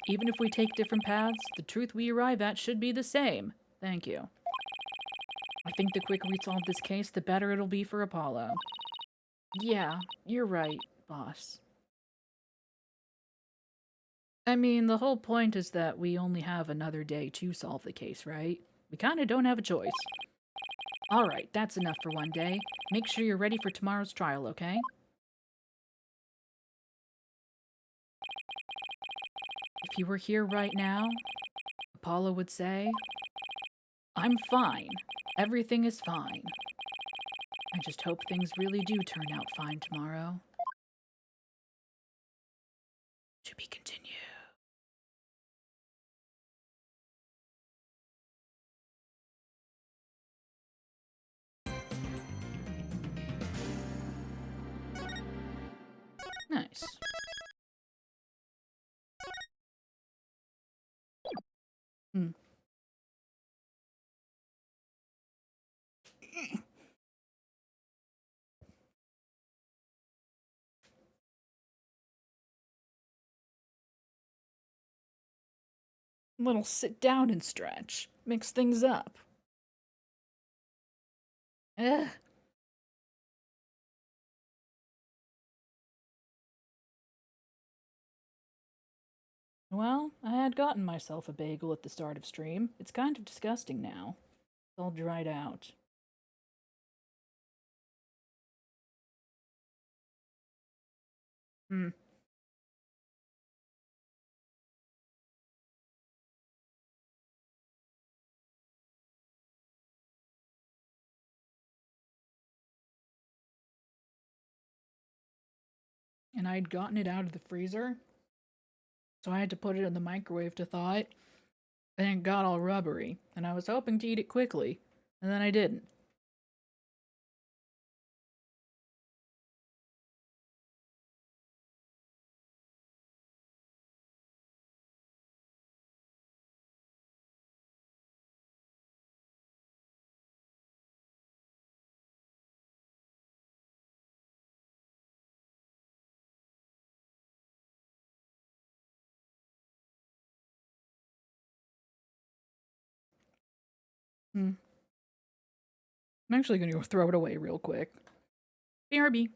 [SPEAKER 1] Even if we take different paths, the truth we arrive at should be the same. Thank you. I think the quicker we solve this case, the better it'll be for Apollo. Yeah, you're right, boss. I mean, the whole point is that we only have another day to solve the case, right? We kinda don't have a choice. Alright, that's enough for one day. Make sure you're ready for tomorrow's trial, okay? If he were here right now, Apollo would say, I'm fine. Everything is fine. I just hope things really do turn out fine tomorrow. To be continued. Nice. Hmm. Little sit down and stretch. Mix things up. Ugh. Well, I had gotten myself a bagel at the start of stream. It's kind of disgusting now. It's all dried out. Hmm. And I'd gotten it out of the freezer, so I had to put it in the microwave to thaw it, and it got all rubbery, and I was hoping to eat it quickly, and then I didn't. Hmm. I'm actually going to go throw it away real quick. BRB.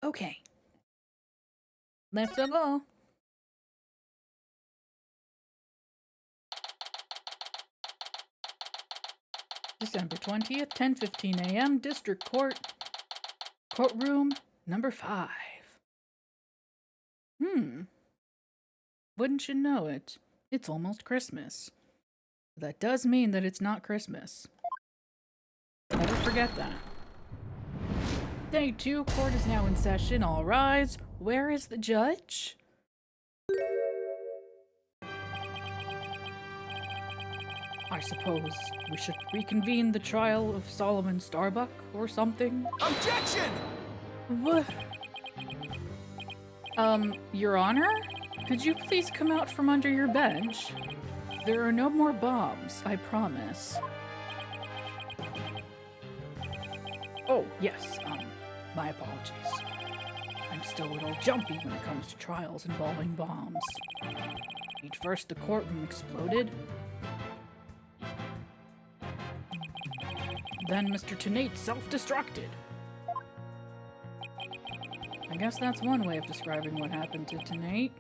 [SPEAKER 1] Okay. Let's go. December 20th, 10:15 a.m., District Court. Courtroom number 5. Wouldn't you know it? It's almost Christmas. That does mean that it's not Christmas. Never forget that. Day 2, court is now in session. All rise. Where is the judge? I suppose we should reconvene the trial of Solomon Starbuck or something?
[SPEAKER 2] Objection!
[SPEAKER 1] What? Your Honor? Could you please come out from under your bench? There are no more bombs, I promise. Oh, yes, my apologies. I'm still a little jumpy when it comes to trials involving bombs. First, the courtroom exploded. Then Mr. Tenate self-destructed. I guess that's one way of describing what happened to Tenate.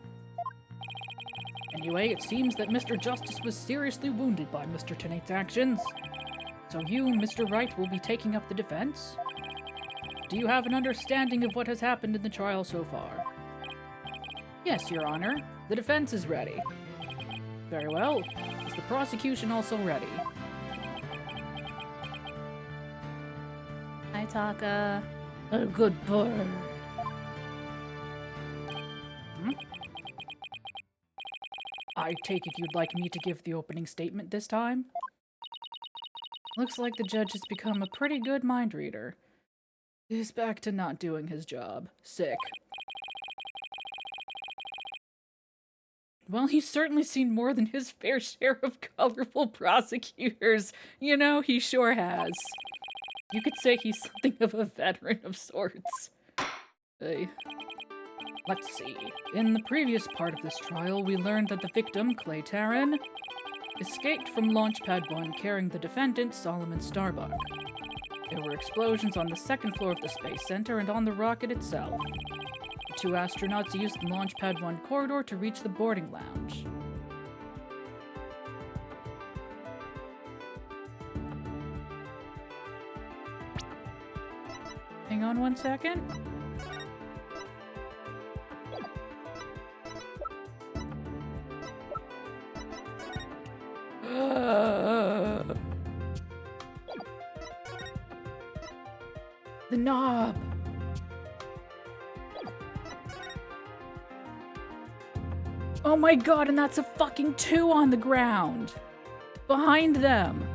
[SPEAKER 1] Anyway, it seems that Mr. Justice was seriously wounded by Mr. Tenate's actions. So you, Mr. Wright, will be taking up the defense? Do you have an understanding of what has happened in the trial so far? Yes, Your Honor. The defense is ready. Very well. Is the prosecution also ready? Hi, Taka. A good bird. I take it you'd like me to give the opening statement this time? Looks like the judge has become a pretty good mind reader. He's back to not doing his job. Sick. Well, he's certainly seen more than his fair share of colorful prosecutors. You know, he sure has. You could say he's something of a veteran of sorts. Let's see. In the previous part of this trial, we learned that the victim, Clay Taryn, escaped from Launchpad 1 carrying the defendant, Solomon Starbuck. There were explosions on the second floor of the Space Center and on the rocket itself. The 2 astronauts used the Launchpad 1 corridor to reach the boarding lounge. Hang on one second. The knob! Oh my god, and that's a fucking 2 on the ground! Behind them!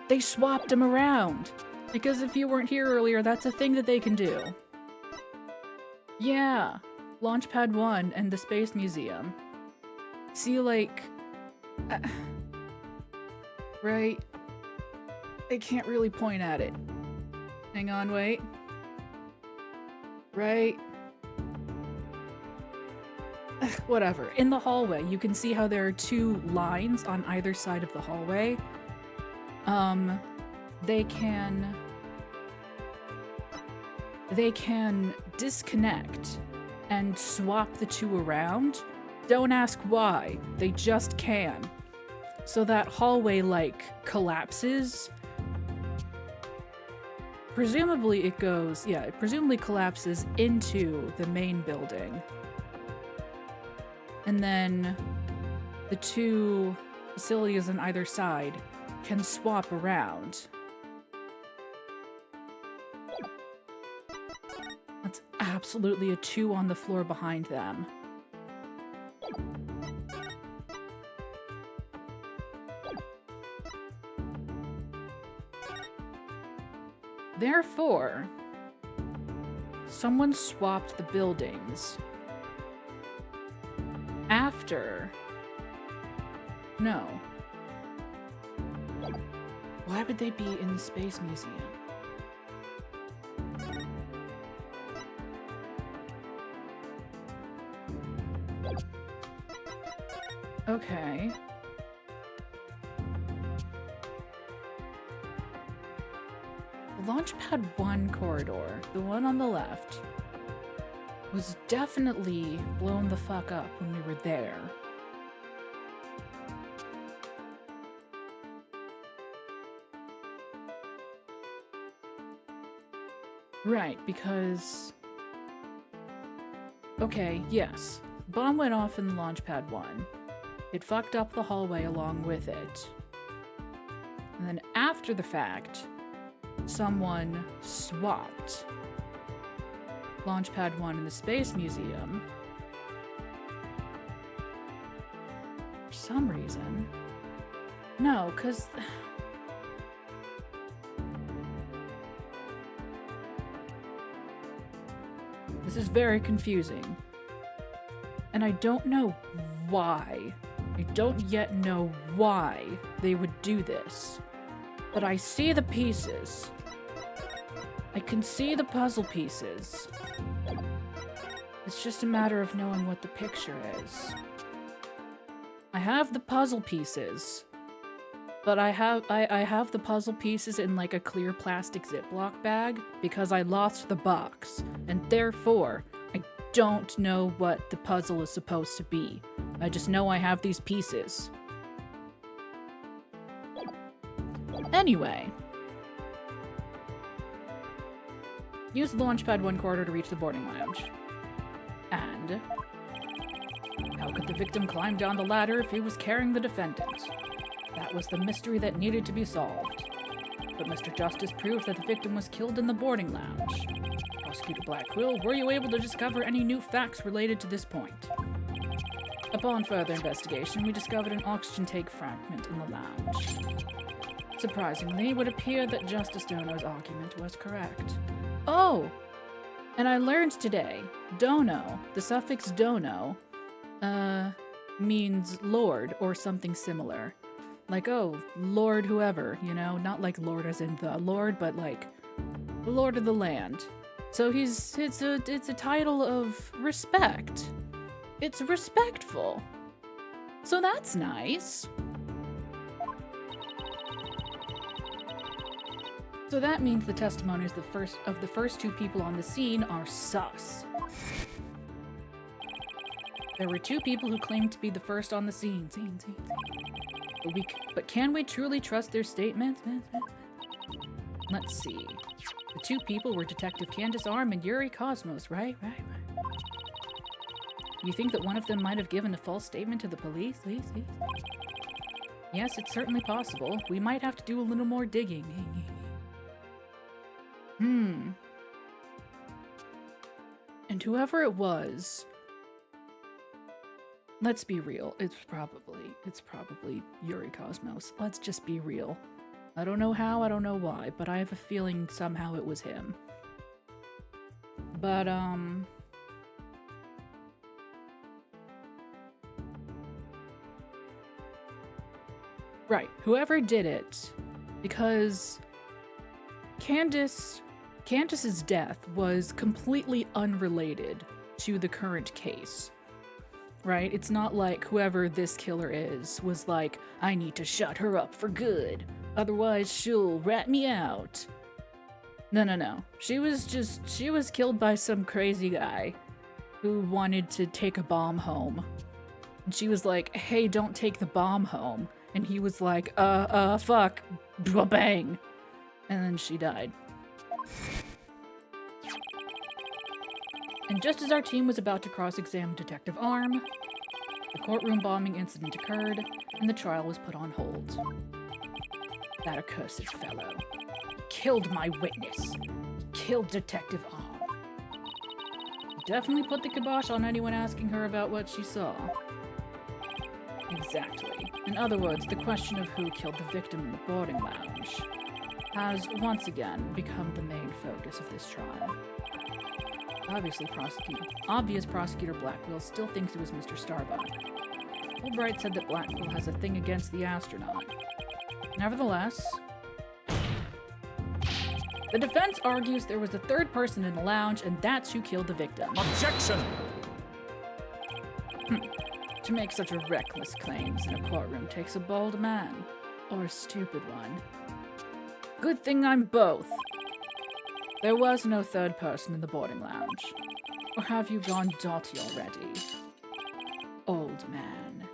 [SPEAKER 1] They swapped them around! Because if you weren't here earlier, that's a thing that they can do. Yeah, Launchpad 1 and the Space Museum. See, like... right? I can't really point at it. Hang on, wait. Right? Whatever. In the hallway, you can see how there are 2 lines on either side of the hallway. They can disconnect and swap the 2 around. Don't ask why, they just can. So that hallway, like, collapses. Presumably it goes, yeah, it presumably collapses into the main building. And then the 2 facilities on either side can swap around. That's absolutely a 2 on the floor behind them. Therefore, someone swapped the buildings after... No. Why would they be in the Space Museum? Okay. Launchpad 1 corridor, the one on the left, was definitely blown the fuck up when we were there. Right, because... Okay, yes. Bomb went off in Launchpad 1. It fucked up the hallway along with it. And then after the fact, someone swapped Launchpad 1 in the Space Museum for some reason. No, because... This is very confusing. And I don't know why. I don't yet know why they would do this. But I see the pieces. I can see the puzzle pieces. It's just a matter of knowing what the picture is. I have the puzzle pieces. But I have the puzzle pieces in like a clear plastic Ziploc bag because I lost the box. And therefore, I don't know what the puzzle is supposed to be. I just know I have these pieces. Anyway. Use the Launchpad 1 corridor to reach the boarding lounge. And... how could the victim climb down the ladder if he was carrying the defendant? That was the mystery that needed to be solved. But Mr. Justice proved that the victim was killed in the boarding lounge. Prosecutor Blackquill, were you able to discover any new facts related to this point? Upon further investigation, we discovered an oxygen tank fragment in the lounge. Surprisingly, it would appear that Justice Dono's argument was correct. Oh! And I learned today, dono, the suffix dono, means lord or something similar. Like, oh, Lord whoever, you know? Not like Lord as in the Lord, but like the Lord of the land. So it's a title of respect. It's respectful. So that's nice. So that means the testimonies of the first two people on the scene are sus. There were two people who claimed to be the first on the scene. But can we truly trust their statements? Let's see. The two people were Detective Candace Arm and Yuri Cosmos, right? You think that one of them might have given a false statement to the police? Yes, it's certainly possible. We might have to do a little more digging. And whoever it was, let's be real. It's probably Yuri Cosmos. Let's just be real. I don't know how, I don't know why, but I have a feeling somehow it was him. But, right, whoever did it, because Candace's death was completely unrelated to the current case. Right? It's not like whoever this killer is was like, I need to shut her up for good, otherwise she'll rat me out. No. She was killed by some crazy guy who wanted to take a bomb home. And she was like, hey, don't take the bomb home. And he was like, fuck, bang. And then she died. And just as our team was about to cross-examine Detective Arm, the courtroom bombing incident occurred, and the trial was put on hold. That accursed fellow. He killed my witness. He killed Detective Arm. He definitely put the kibosh on anyone asking her about what she saw. Exactly. In other words, the question of who killed the victim in the boarding lounge has once again become the main focus of this trial. Obvious prosecutor Blackquill still thinks it was Mr. Starbuck. Wright said that Blackquill has a thing against the astronaut. Nevertheless, the defense argues there was a third person in the lounge, and that's who killed the victim.
[SPEAKER 2] Objection!
[SPEAKER 1] To make such a reckless claims in a courtroom takes a bold man, or a stupid one. Good thing I'm both. There was no third person in the boarding lounge. Or have you gone dotty already? Old man.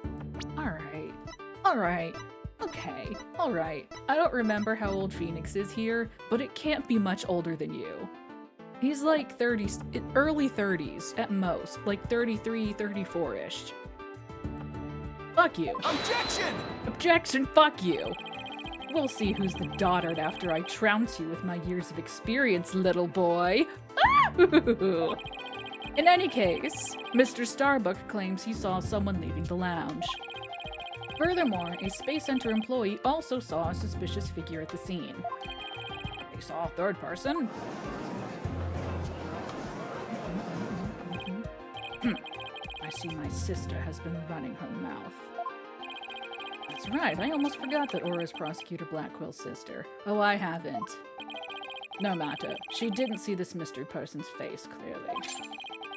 [SPEAKER 1] Alright. Okay, alright. I don't remember how old Phoenix is here, but it can't be much older than you. He's like 30s, early 30s at most, like 33, 34-ish. Fuck you.
[SPEAKER 2] Objection!
[SPEAKER 1] Objection, fuck you. We'll see who's the dotard after I trounce you with my years of experience, little boy. In any case, Mr. Starbuck claims he saw someone leaving the lounge. Furthermore, a Space Center employee also saw a suspicious figure at the scene. They saw a third person? I see my sister has been running her mouth. That's right, I almost forgot that Aura's Prosecutor Blackwell's sister. Oh, I haven't. No matter, she didn't see this mystery person's face clearly.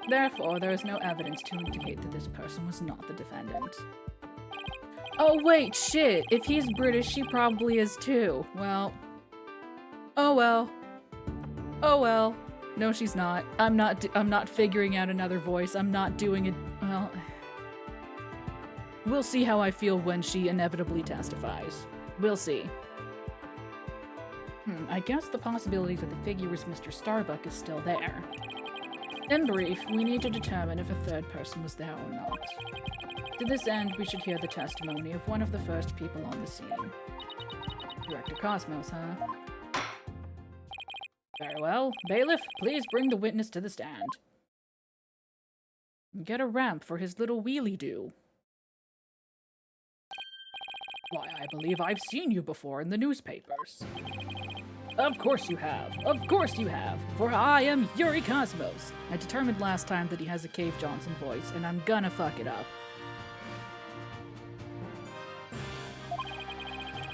[SPEAKER 1] Therefore, there is no evidence to indicate that this person was not the defendant. Oh wait, shit! If he's British, she probably is too. Well. Oh well. Oh well. No, she's not. I'm not figuring out another voice. I'm not doing it. Well. We'll see how I feel when she inevitably testifies. We'll see. I guess the possibility that the figure was Mr. Starbuck is still there. In brief, we need to determine if a third person was there or not. To this end, we should hear the testimony of one of the first people on the scene. Director Cosmos, huh? Very well. Bailiff, please bring the witness to the stand. Get a ramp for his little wheelie-doo. Why, I believe I've seen you before in the newspapers. Of course you have. Of course you have. For I am Yuri Cosmos. I determined last time that he has a Cave Johnson voice, and I'm gonna fuck it up.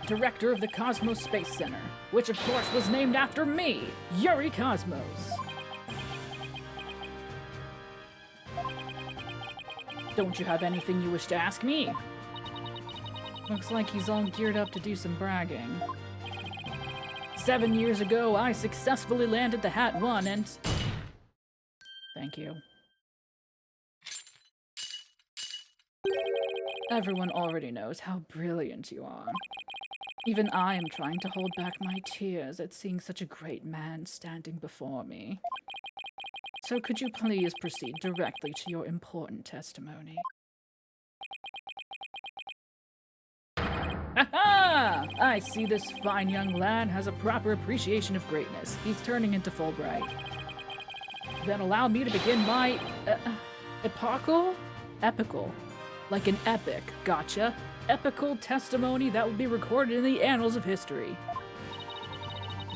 [SPEAKER 1] Director of the Cosmos Space Center, which of course was named after me, Yuri Cosmos. Don't you have anything you wish to ask me? Looks like he's all geared up to do some bragging. 7 years ago, I successfully landed the Hat 1 and... Thank you. Everyone already knows how brilliant you are. Even I am trying to hold back my tears at seeing such a great man standing before me. So could you please proceed directly to your important testimony? Ha-ha! I see this fine young lad has a proper appreciation of greatness. He's turning into Fulbright. Then allow me to begin my... Epical? Like an epic, gotcha. Epical testimony that will be recorded in the annals of history.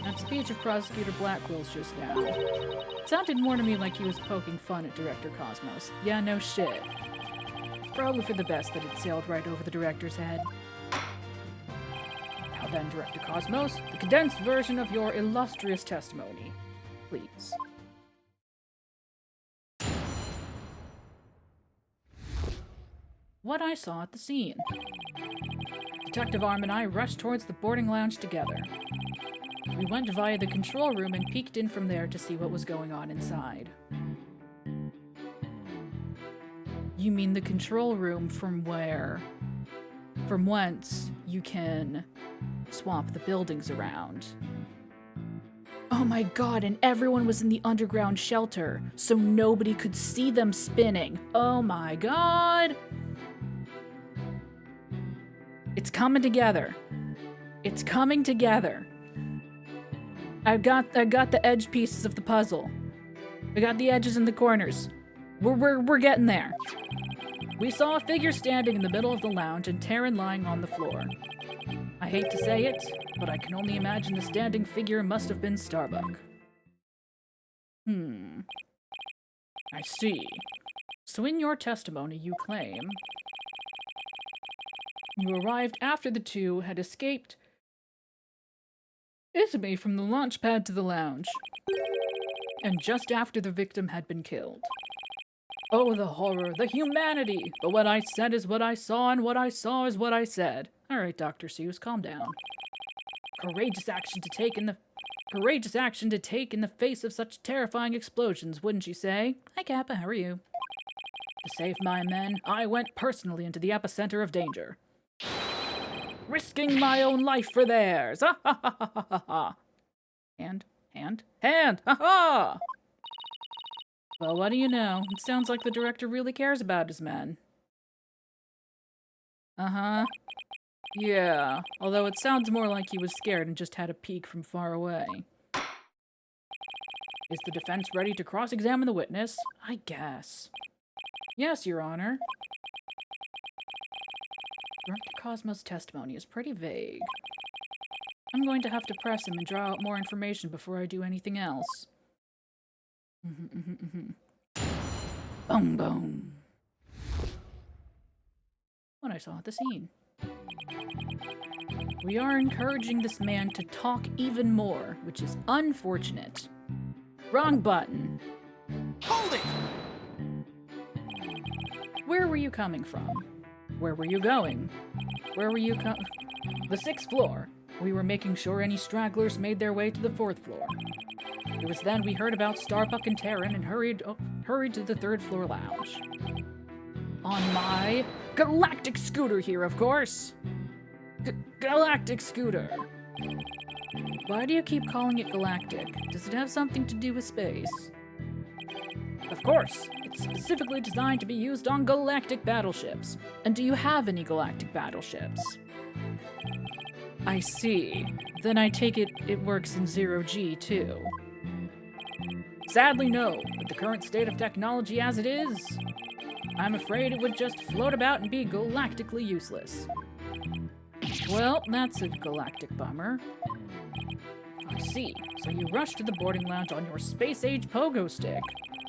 [SPEAKER 1] That speech of Prosecutor Blackwell's just now. It sounded more to me like he was poking fun at Director Cosmos. Yeah, no shit. It's probably for the best that it sailed right over the director's head. Now then, Director Cosmos, the condensed version of your illustrious testimony. Please. What I saw at the scene. Detective Arm and I rushed towards the boarding lounge together. We went via the control room and peeked in from there to see what was going on inside. You mean the control room from where? From whence you can swap the buildings around. Oh my god, and everyone was in the underground shelter, so nobody could see them spinning. Oh my god! It's coming together. It's coming together. I got the edge pieces of the puzzle. I got the edges and the corners. We're getting there. We saw a figure standing in the middle of the lounge and Taryn lying on the floor. I hate to say it, but I can only imagine the standing figure must have been Starbuck. I see. So in your testimony you claim you arrived after the two had escaped Italy from the launch pad to the lounge, and just after the victim had been killed. Oh, the horror, the humanity! But what I said is what I saw, and what I saw is what I said. Alright, Dr. Seuss, calm down. Courageous action to take in the face of such terrifying explosions, wouldn't you say? Hi, Kappa, how are you? To save my men, I went personally into the epicenter of danger, risking my own life for theirs. Ha ha ha ha ha ha. Hand. Ha ha! Well, what do you know? It sounds like the director really cares about his men. Uh-huh. Yeah, although it sounds more like he was scared and just had a peek from far away. Is the defense ready to cross-examine the witness? I guess. Yes, Your Honor. Director Cosmo's testimony is pretty vague. I'm going to have to press him and draw out more information before I do anything else. Boom, boom. What I saw at the scene. We are encouraging this man to talk even more, which is unfortunate. Wrong button.
[SPEAKER 2] Hold it!
[SPEAKER 1] Where were you coming from? Where were you going? Where were you The 6th floor. We were making sure any stragglers made their way to the 4th floor. It was then we heard about Starbuck and Terran and hurried to the 3rd floor lounge. On my galactic scooter here, of course. Galactic scooter. Why do you keep calling it galactic? Does it have something to do with space? Of course. It's specifically designed to be used on galactic battleships. And do you have any galactic battleships? I see. Then I take it works in 0G too. Sadly, no. With the current state of technology as it is, I'm afraid it would just float about and be galactically useless. Well, that's a galactic bummer. I see. So you rushed to the boarding lounge on your space-age pogo stick.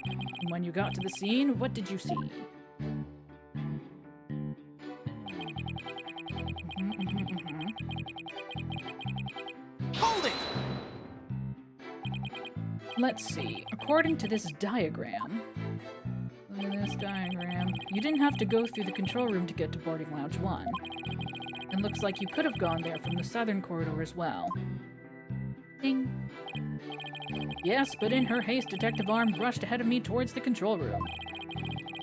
[SPEAKER 1] And when you got to the scene, what did you see?
[SPEAKER 2] Hold it!
[SPEAKER 1] Let's see. According to this diagram... Look at this diagram. You didn't have to go through the control room to get to boarding lounge 1. And looks like you could have gone there from the southern corridor as well. Ding. Yes, but in her haste, Detective Arm rushed ahead of me towards the control room.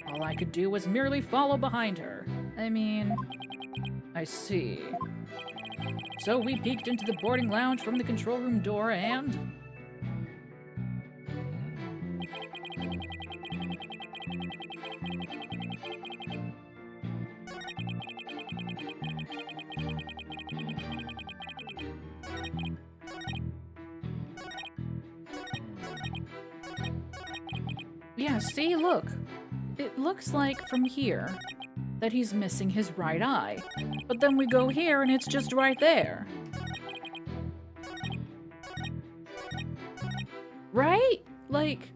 [SPEAKER 1] All I could do was merely follow behind her. I mean... I see. So we peeked into the boarding lounge from the control room door and... Yeah, see, look. It looks like from here that he's missing his right eye. But then we go here and it's just right there. Right? Like...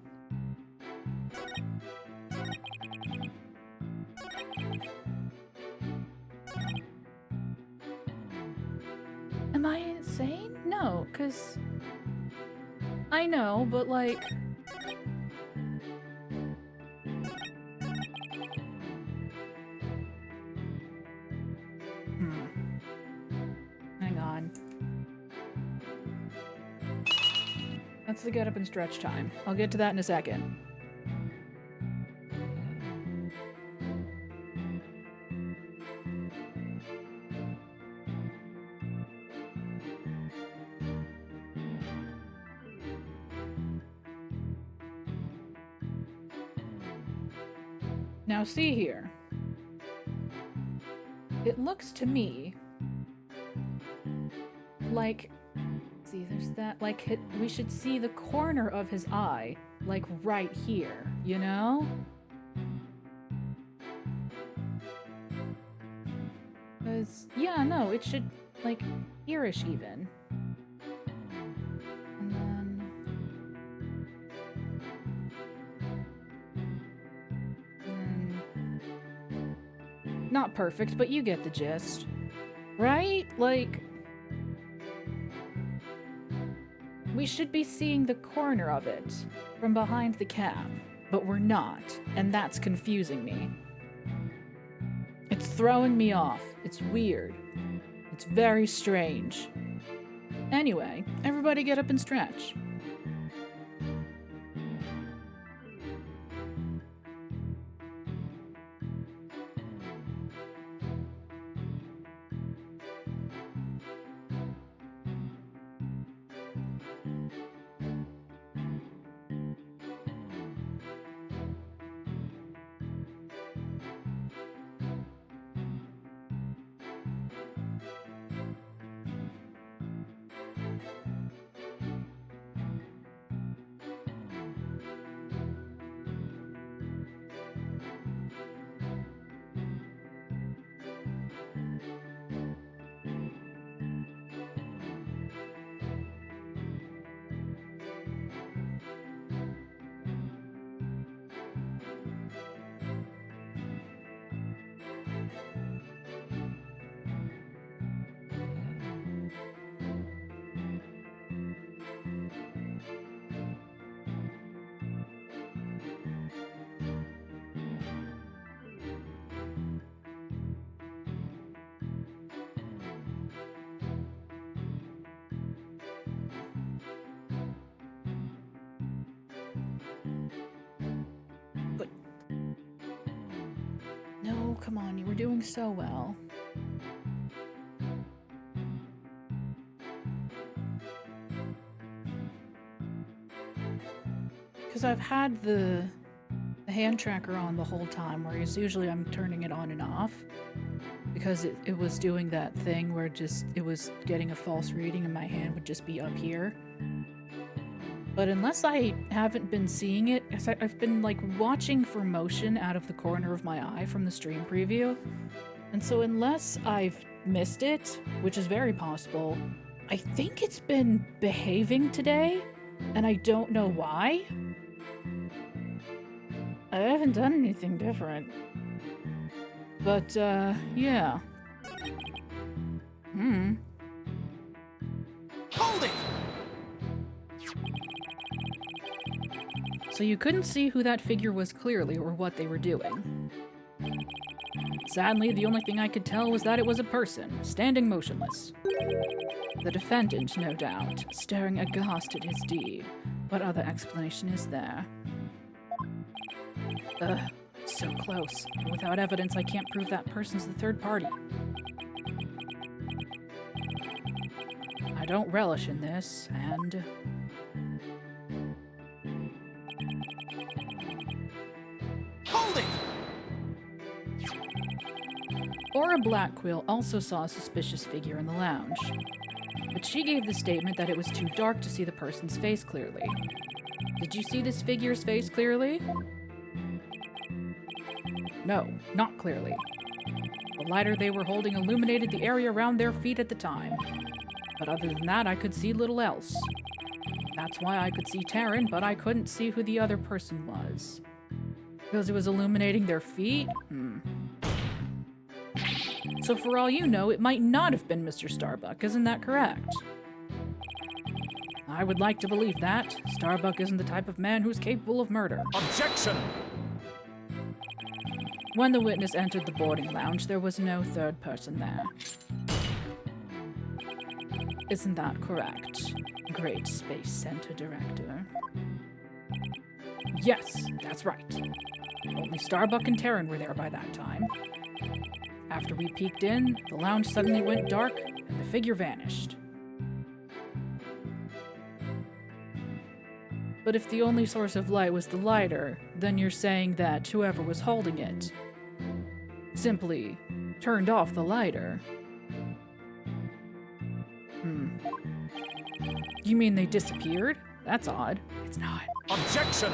[SPEAKER 1] Am I insane? No, 'cause... I know, but like... Hang on. That's the get up and stretch time. I'll get to that in a second. Now see here. It looks to me like, see, there's that, like, we should see the corner of his eye, like, right here, you know? Because, yeah, no, it should, like, here-ish even. And then... Not perfect, but you get the gist. Right? Like... We should be seeing the corner of it from behind the cap, but we're not, and that's confusing me. It's throwing me off. It's weird. It's very strange. Anyway, everybody get up and stretch. No, come on, you were doing so well. Because I've had the hand tracker on the whole time, whereas usually I'm turning it on and off. Because it was doing that thing where it was getting a false reading and my hand would just be up here. But unless I haven't been seeing it, I've been like watching for motion out of the corner of my eye from the stream preview. And so unless I've missed it, which is very possible, I think it's been behaving today, and I don't know why. I haven't done anything different. But, yeah.
[SPEAKER 2] Hold it!
[SPEAKER 1] So you couldn't see who that figure was clearly or what they were doing. Sadly, the only thing I could tell was that it was a person, standing motionless. The defendant, no doubt, staring aghast at his deed. What other explanation is there? Ugh, so close. But without evidence, I can't prove that person's the third party. I don't relish in this, and...
[SPEAKER 2] Hold it!
[SPEAKER 1] Aura Blackquill also saw a suspicious figure in the lounge, but she gave the statement that it was too dark to see the person's face clearly. Did you see this figure's face clearly? No, not clearly. The lighter they were holding illuminated the area around their feet at the time, but other than that I could see little else. That's why I could see Taryn, but I couldn't see who the other person was. Because it was illuminating their feet? So for all you know, it might not have been Mr. Starbuck, isn't that correct? I would like to believe that. Starbuck isn't the type of man who's capable of murder.
[SPEAKER 2] Objection!
[SPEAKER 1] When the witness entered the boarding lounge, there was no third person there. Isn't that correct, Great Space Center Director? Yes, that's right. Only Starbuck and Taryn were there by that time. After we peeked in, the lounge suddenly went dark, and the figure vanished. But if the only source of light was the lighter, then you're saying that whoever was holding it simply turned off the lighter. You mean they disappeared? That's odd. It's not.
[SPEAKER 2] Objection!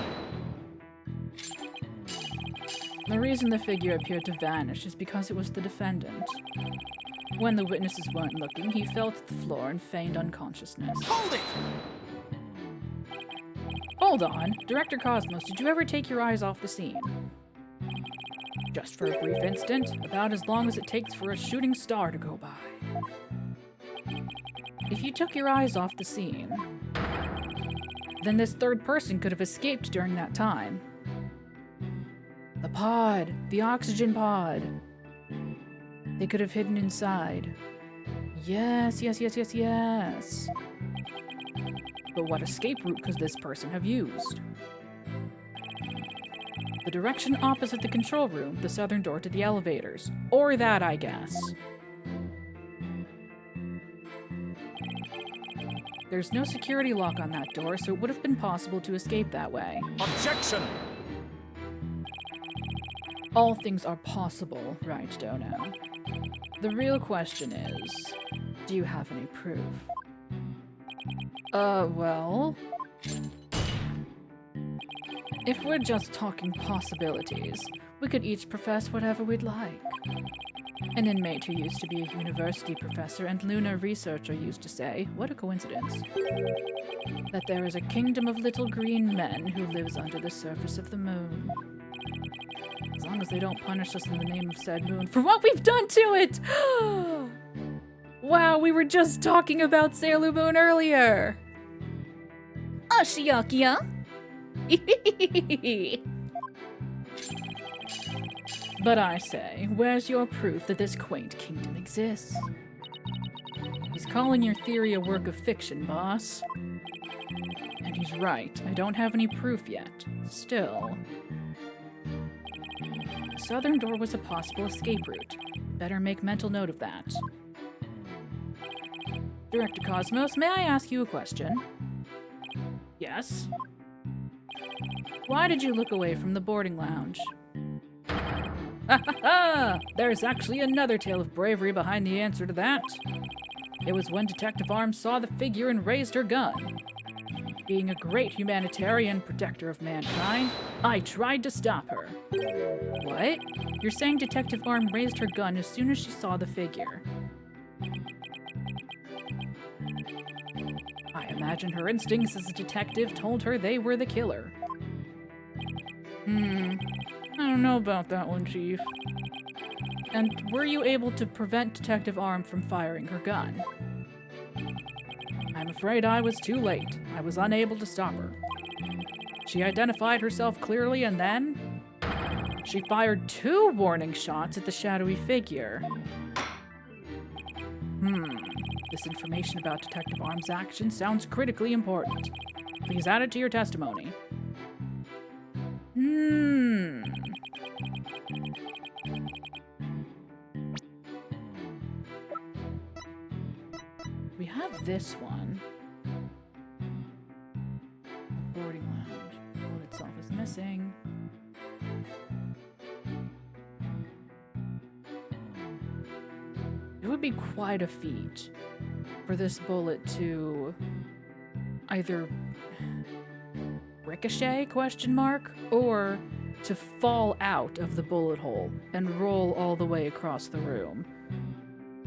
[SPEAKER 1] The reason the figure appeared to vanish is because it was the defendant. When the witnesses weren't looking, he fell to the floor and feigned unconsciousness.
[SPEAKER 2] Hold it!
[SPEAKER 1] Hold on. Director Cosmos, did you ever take your eyes off the scene? Just for a brief instant, about as long as it takes for a shooting star to go by. If you took your eyes off the scene, then this third person could have escaped during that time. The pod. The oxygen pod. They could have hidden inside. yes, yes, yes, yes, yes. But what escape route could this person have used? The direction opposite the control room, the southern door to the elevators. Or that, I guess. There's no security lock on that door, so it would have been possible to escape that way.
[SPEAKER 2] Objection!
[SPEAKER 1] All things are possible, right, Dono? The real question is, do you have any proof? Well... If we're just talking possibilities, we could each profess whatever we'd like. An inmate who used to be a university professor and lunar researcher used to say, what a coincidence, that there is a kingdom of little green men who lives under the surface of the moon. As long as they don't punish us in the name of said moon for what we've done to it! Wow, we were just talking about Sailor Moon earlier! Ashiakia! But I say, where's your proof that this quaint kingdom exists? He's calling your theory a work of fiction, boss. And he's right, I don't have any proof yet. Still. The southern door was a possible escape route. Better make mental note of that. Director Cosmos, may I ask you a question? Yes? Why did you look away from the boarding lounge? Ha ha ha! There's actually another tale of bravery behind the answer to that. It was when Detective Arms saw the figure and raised her gun. Being a great humanitarian protector of mankind, I tried to stop her. What? You're saying Detective Arm raised her gun as soon as she saw the figure? I imagine her instincts as a detective told her they were the killer. I don't know about that one, Chief. And were you able to prevent Detective Arm from firing her gun? I'm afraid I was too late. I was unable to stop her. She identified herself clearly and then... she fired 2 warning shots at the shadowy figure. This information about Detective Arm's actions sounds critically important. Please add it to your testimony. We have this one. The boarding lounge. The boat itself is missing. It would be quite a feat for this bullet to either ricochet, or to fall out of the bullet hole and roll all the way across the room.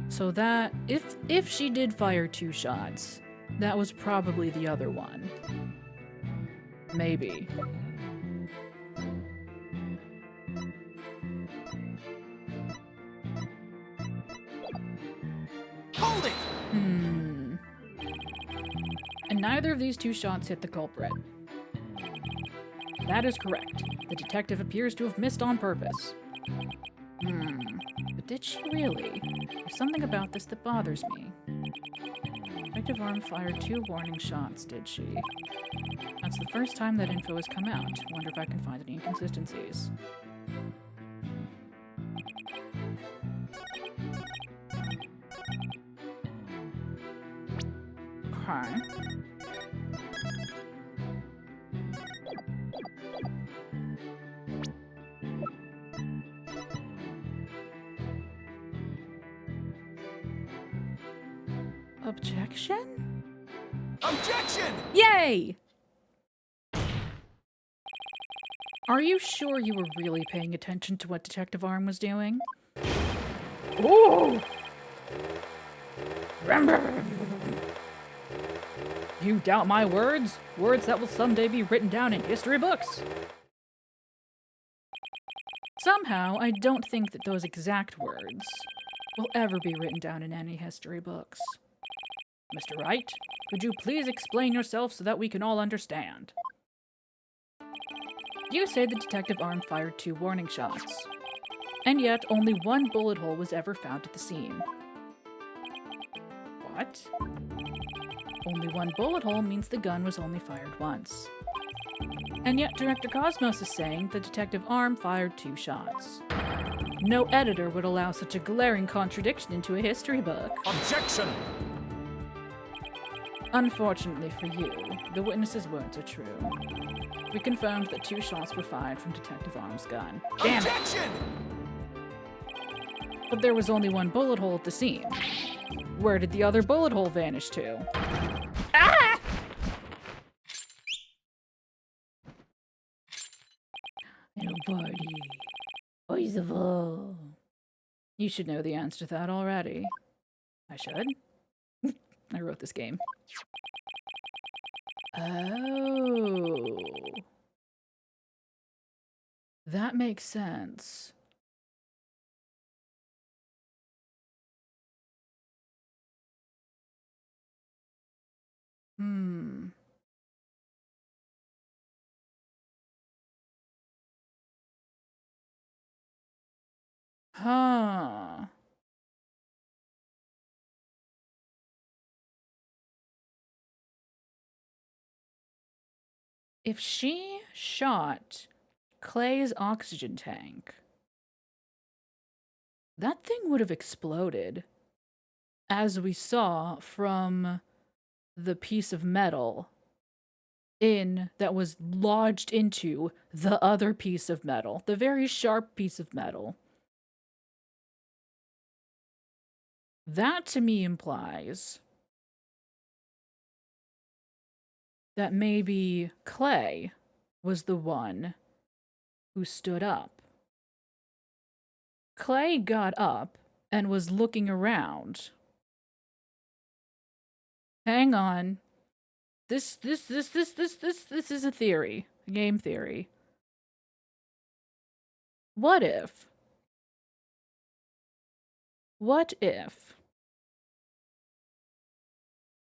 [SPEAKER 1] So that, if she did fire 2 shots, that was probably the other one. Maybe.
[SPEAKER 2] Hold it!
[SPEAKER 1] And neither of these 2 shots hit the culprit. That is correct. The detective appears to have missed on purpose. But did she really? There's something about this that bothers me. Detective Arm fired 2 warning shots, did she? That's the first time that info has come out. Wonder if I can find any inconsistencies. Okay. Objection?
[SPEAKER 2] Objection!
[SPEAKER 1] Yay! Are you sure you were really paying attention to what Detective Arm was doing? Ooh! You doubt my words? Words that will someday be written down in history books. Somehow, I don't think that those exact words will ever be written down in any history books. Mr. Wright, could you please explain yourself so that we can all understand? You say the Detective Arm fired 2 warning shots, and yet only 1 bullet hole was ever found at the scene. But only one bullet hole means the gun was only fired once. And yet Director Cosmos is saying the Detective Arm fired 2 shots. No editor would allow such a glaring contradiction into a history book.
[SPEAKER 2] Objection!
[SPEAKER 1] Unfortunately for you, the witnesses' words are true. We confirmed that 2 shots were fired from Detective Arm's gun. Damn it!
[SPEAKER 2] Objection!
[SPEAKER 1] But there was only one bullet hole at the scene. Where did the other bullet hole vanish to? Ah! No party. Where's the ball? You should know the answer to that already. I should. I wrote this game. Oh. That makes sense. Hmm. Huh. If she shot Clay's oxygen tank, that thing would have exploded, as we saw from the piece of metal that was lodged into the other piece of metal, the very sharp piece of metal. That to me implies that maybe Clay was the one who stood up. Clay got up and was looking around. Hang on. This is a theory, a game theory. What if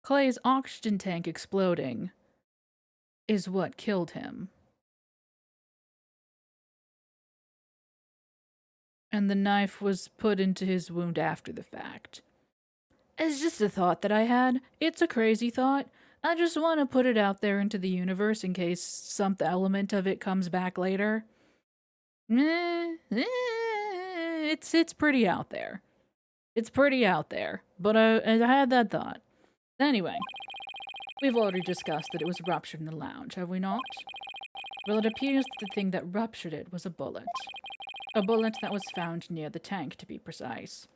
[SPEAKER 1] Clay's oxygen tank exploding is what killed him? And the knife was put into his wound after the fact. It's just a thought that I had. It's a crazy thought. I just want to put it out there into the universe in case some element of it comes back later. It's pretty out there. It's pretty out there. But I had that thought. Anyway, we've already discussed that it was ruptured in the lounge, have we not? Well, it appears that the thing that ruptured it was a bullet. A bullet that was found near the tank, to be precise.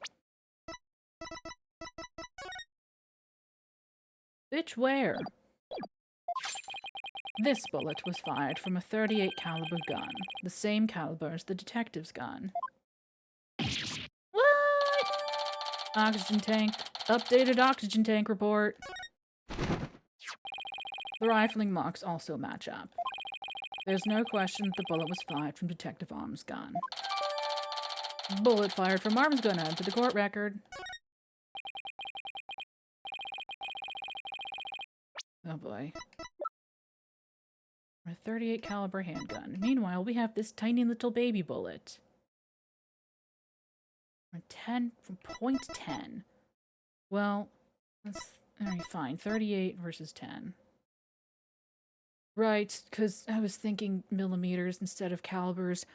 [SPEAKER 1] Bitch, where? This bullet was fired from a .38 caliber gun, the same caliber as the detective's gun. What? Oxygen tank. Updated oxygen tank report. The rifling marks also match up. There's no question that the bullet was fired from Detective Arm's gun. Bullet fired from Arm's gun added to the court record. Oh boy. A .38 caliber handgun. Meanwhile, we have this tiny little baby bullet. A 10 from .10. Well, that's alright, fine. 38 versus 10. Right, because I was thinking millimeters instead of calibers.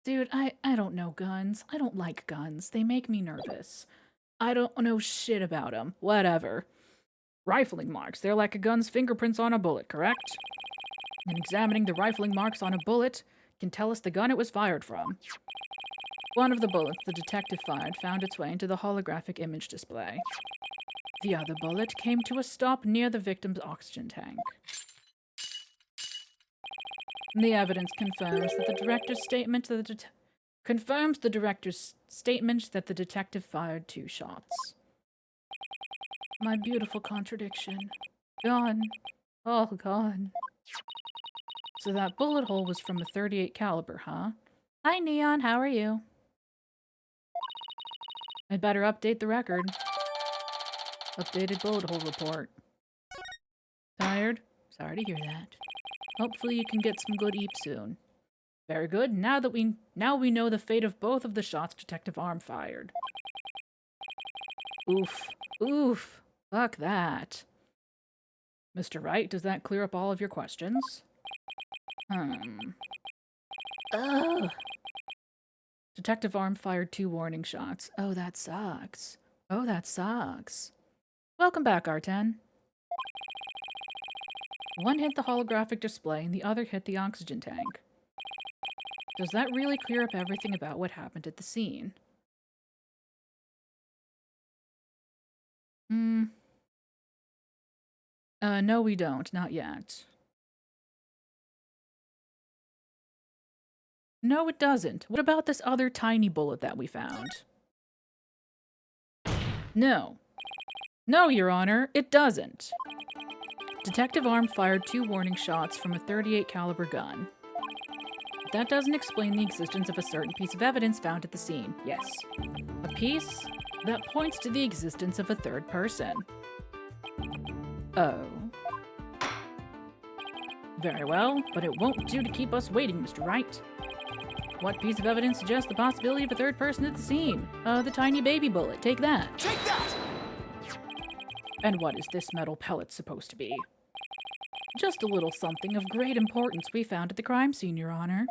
[SPEAKER 1] Dude, I don't know guns. I don't like guns. They make me nervous. I don't know shit about them. Whatever. Rifling marks. They're like a gun's fingerprints on a bullet, correct? And examining the rifling marks on a bullet can tell us the gun it was fired from. One of the bullets the detective fired found its way into the holographic image display. The other bullet came to a stop near the victim's oxygen tank. The evidence confirms that the director's statement that the detective fired 2 shots. My beautiful contradiction. Gone. All gone. So that bullet hole was from a .38 caliber, huh? Hi, Neon. How are you? I'd better update the record. Updated bullet hole report. Tired? Sorry to hear that. Hopefully you can get some good eep soon. Very good. Now we know the fate of both of the shots Detective Arm fired. Oof. Oof. Fuck that. Mr. Wright, does that clear up all of your questions? Ugh. Detective Arm fired 2 warning shots. Oh, that sucks. Oh, that sucks. Welcome back, R10. One hit the holographic display and the other hit the oxygen tank. Does that really clear up everything about what happened at the scene? No, we don't. Not yet. No, it doesn't. What about this other tiny bullet that we found? No. No, Your Honor, it doesn't. Detective Arm fired 2 warning shots from a .38 caliber gun. That doesn't explain the existence of a certain piece of evidence found at the scene. Yes. A piece that points to the existence of a third person. Oh. Very well, but it won't do to keep us waiting, Mr. Wright. What piece of evidence suggests the possibility of a third person at the scene? The tiny baby bullet. Take that.
[SPEAKER 2] Take that!
[SPEAKER 1] And what is this metal pellet supposed to be? Just a little something of great importance we found at the crime scene, Your Honor.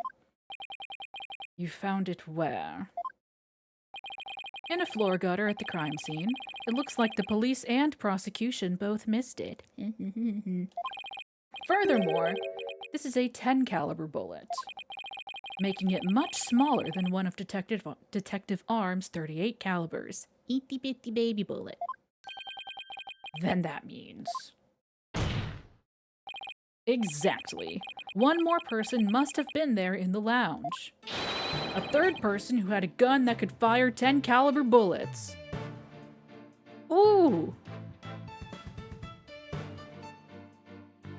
[SPEAKER 1] You found it where? In a floor gutter at the crime scene. It looks like the police and prosecution both missed it. Furthermore, this is a 10 caliber bullet, making it much smaller than one of Detective Arm's 38 calibers. Itty bitty baby bullet. Then that means... Exactly. One more person must have been there in the lounge. A third person who had a gun that could fire 10 caliber bullets. Ooh!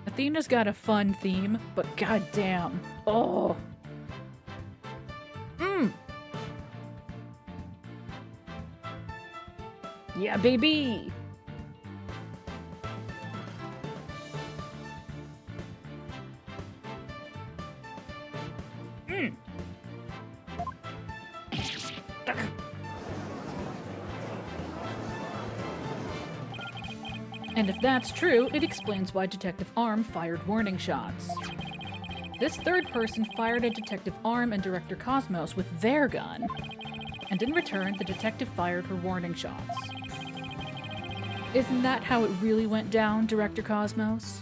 [SPEAKER 1] Athena's got a fun theme, but goddamn. Oh. Yeah, baby! And if that's true, it explains why Detective Arm fired warning shots. This third person fired at Detective Arm and Director Cosmos with their gun, and in return, the detective fired her warning shots. Isn't that how it really went down, Director Cosmos?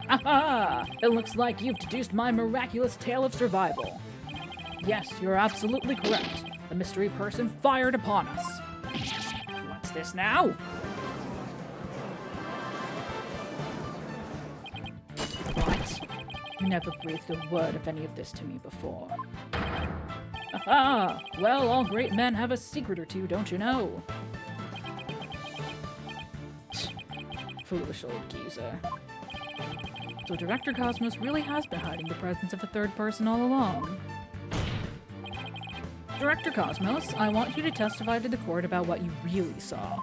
[SPEAKER 1] Aha! It looks like you've deduced my miraculous tale of survival. Yes, you're absolutely correct. The mystery person fired upon us. What's this now? What? You never breathed a word of any of this to me before. Aha! Well, all great men have a secret or two, don't you know? Foolish old geezer. So Director Cosmos really has been hiding the presence of a third person all along. Director Cosmos, I want you to testify to the court about what you really saw.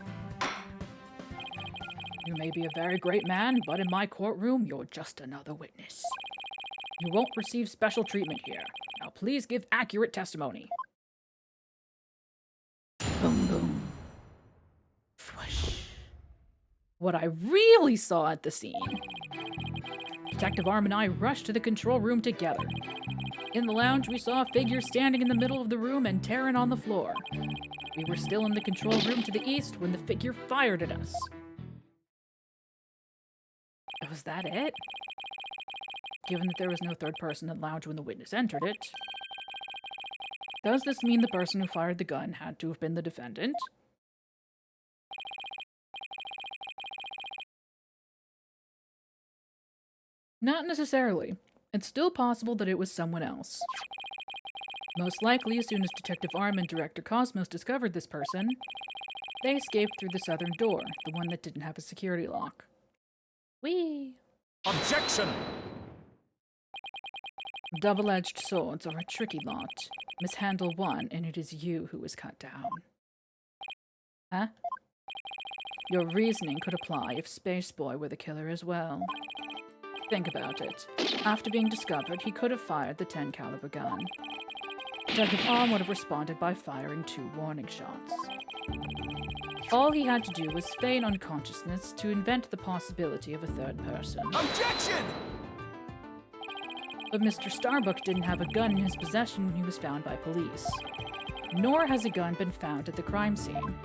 [SPEAKER 1] You may be a very great man, but in my courtroom, you're just another witness. You won't receive special treatment here. Now please give accurate testimony. Boom, boom. Whoosh. What I really saw at the scene. Detective Arm and I rushed to the control room together. In the lounge, we saw a figure standing in the middle of the room and tearing on the floor. We were still in the control room to the east when the figure fired at us. Was that it? Given that there was no third person in the lounge when the witness entered it, does this mean the person who fired the gun had to have been the defendant? Not necessarily. It's still possible that it was someone else. Most likely, as soon as Detective Arm and Director Cosmos discovered this person, they escaped through the southern door, the one that didn't have a security lock. Whee!
[SPEAKER 2] Objection!
[SPEAKER 1] Double-edged swords are a tricky lot. Mishandle one, and it is you who is cut down. Huh? Your reasoning could apply if Space Boy were the killer as well. Think about it. After being discovered, he could have fired the 10 caliber gun. Detective Arm would have responded by firing 2 warning shots. All he had to do was feign unconsciousness to invent the possibility of a third person.
[SPEAKER 2] Objection!
[SPEAKER 1] But Mr. Starbuck didn't have a gun in his possession when he was found by police. Nor has a gun been found at the crime scene.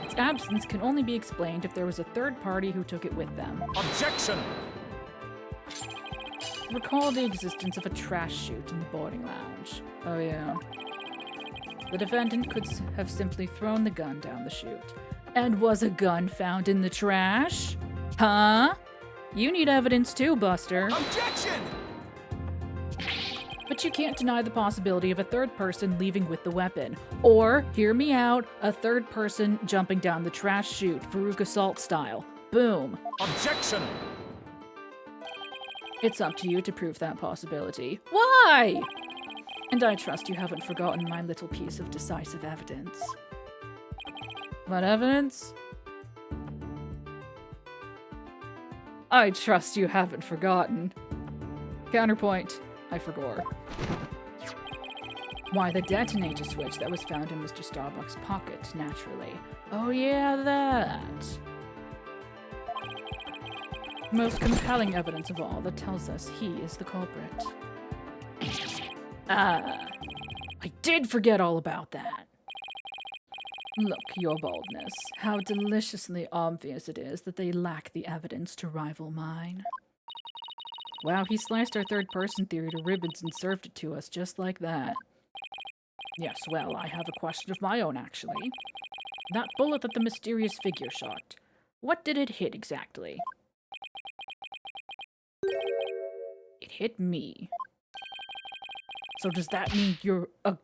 [SPEAKER 1] Its absence can only be explained if there was a third party who took it with them.
[SPEAKER 2] Objection!
[SPEAKER 1] Recall the existence of a trash chute in the boarding lounge. Oh yeah. The defendant could have simply thrown the gun down the chute. And was a gun found in the trash? Huh? You need evidence too, Buster.
[SPEAKER 2] Objection!
[SPEAKER 1] But you can't deny the possibility of a third person leaving with the weapon. Or, hear me out, a third person jumping down the trash chute, Veruca Salt style. Boom.
[SPEAKER 2] Objection!
[SPEAKER 1] It's up to you to prove that possibility. Why? And I trust you haven't forgotten my little piece of decisive evidence. What evidence? I trust you haven't forgotten. Counterpoint. I forgot. Why, the detonator switch that was found in Mr. Starbuck's pocket, naturally. Oh yeah, that. The most compelling evidence of all that tells us he is the culprit. Ah, I did forget all about that. Look, your boldness, how deliciously obvious it is that they lack the evidence to rival mine. Wow, he sliced our third-person theory to ribbons and served it to us just like that. Yes, well, I have a question of my own, actually. That bullet that the mysterious figure shot, what did it hit exactly? It hit me. So does that mean you're a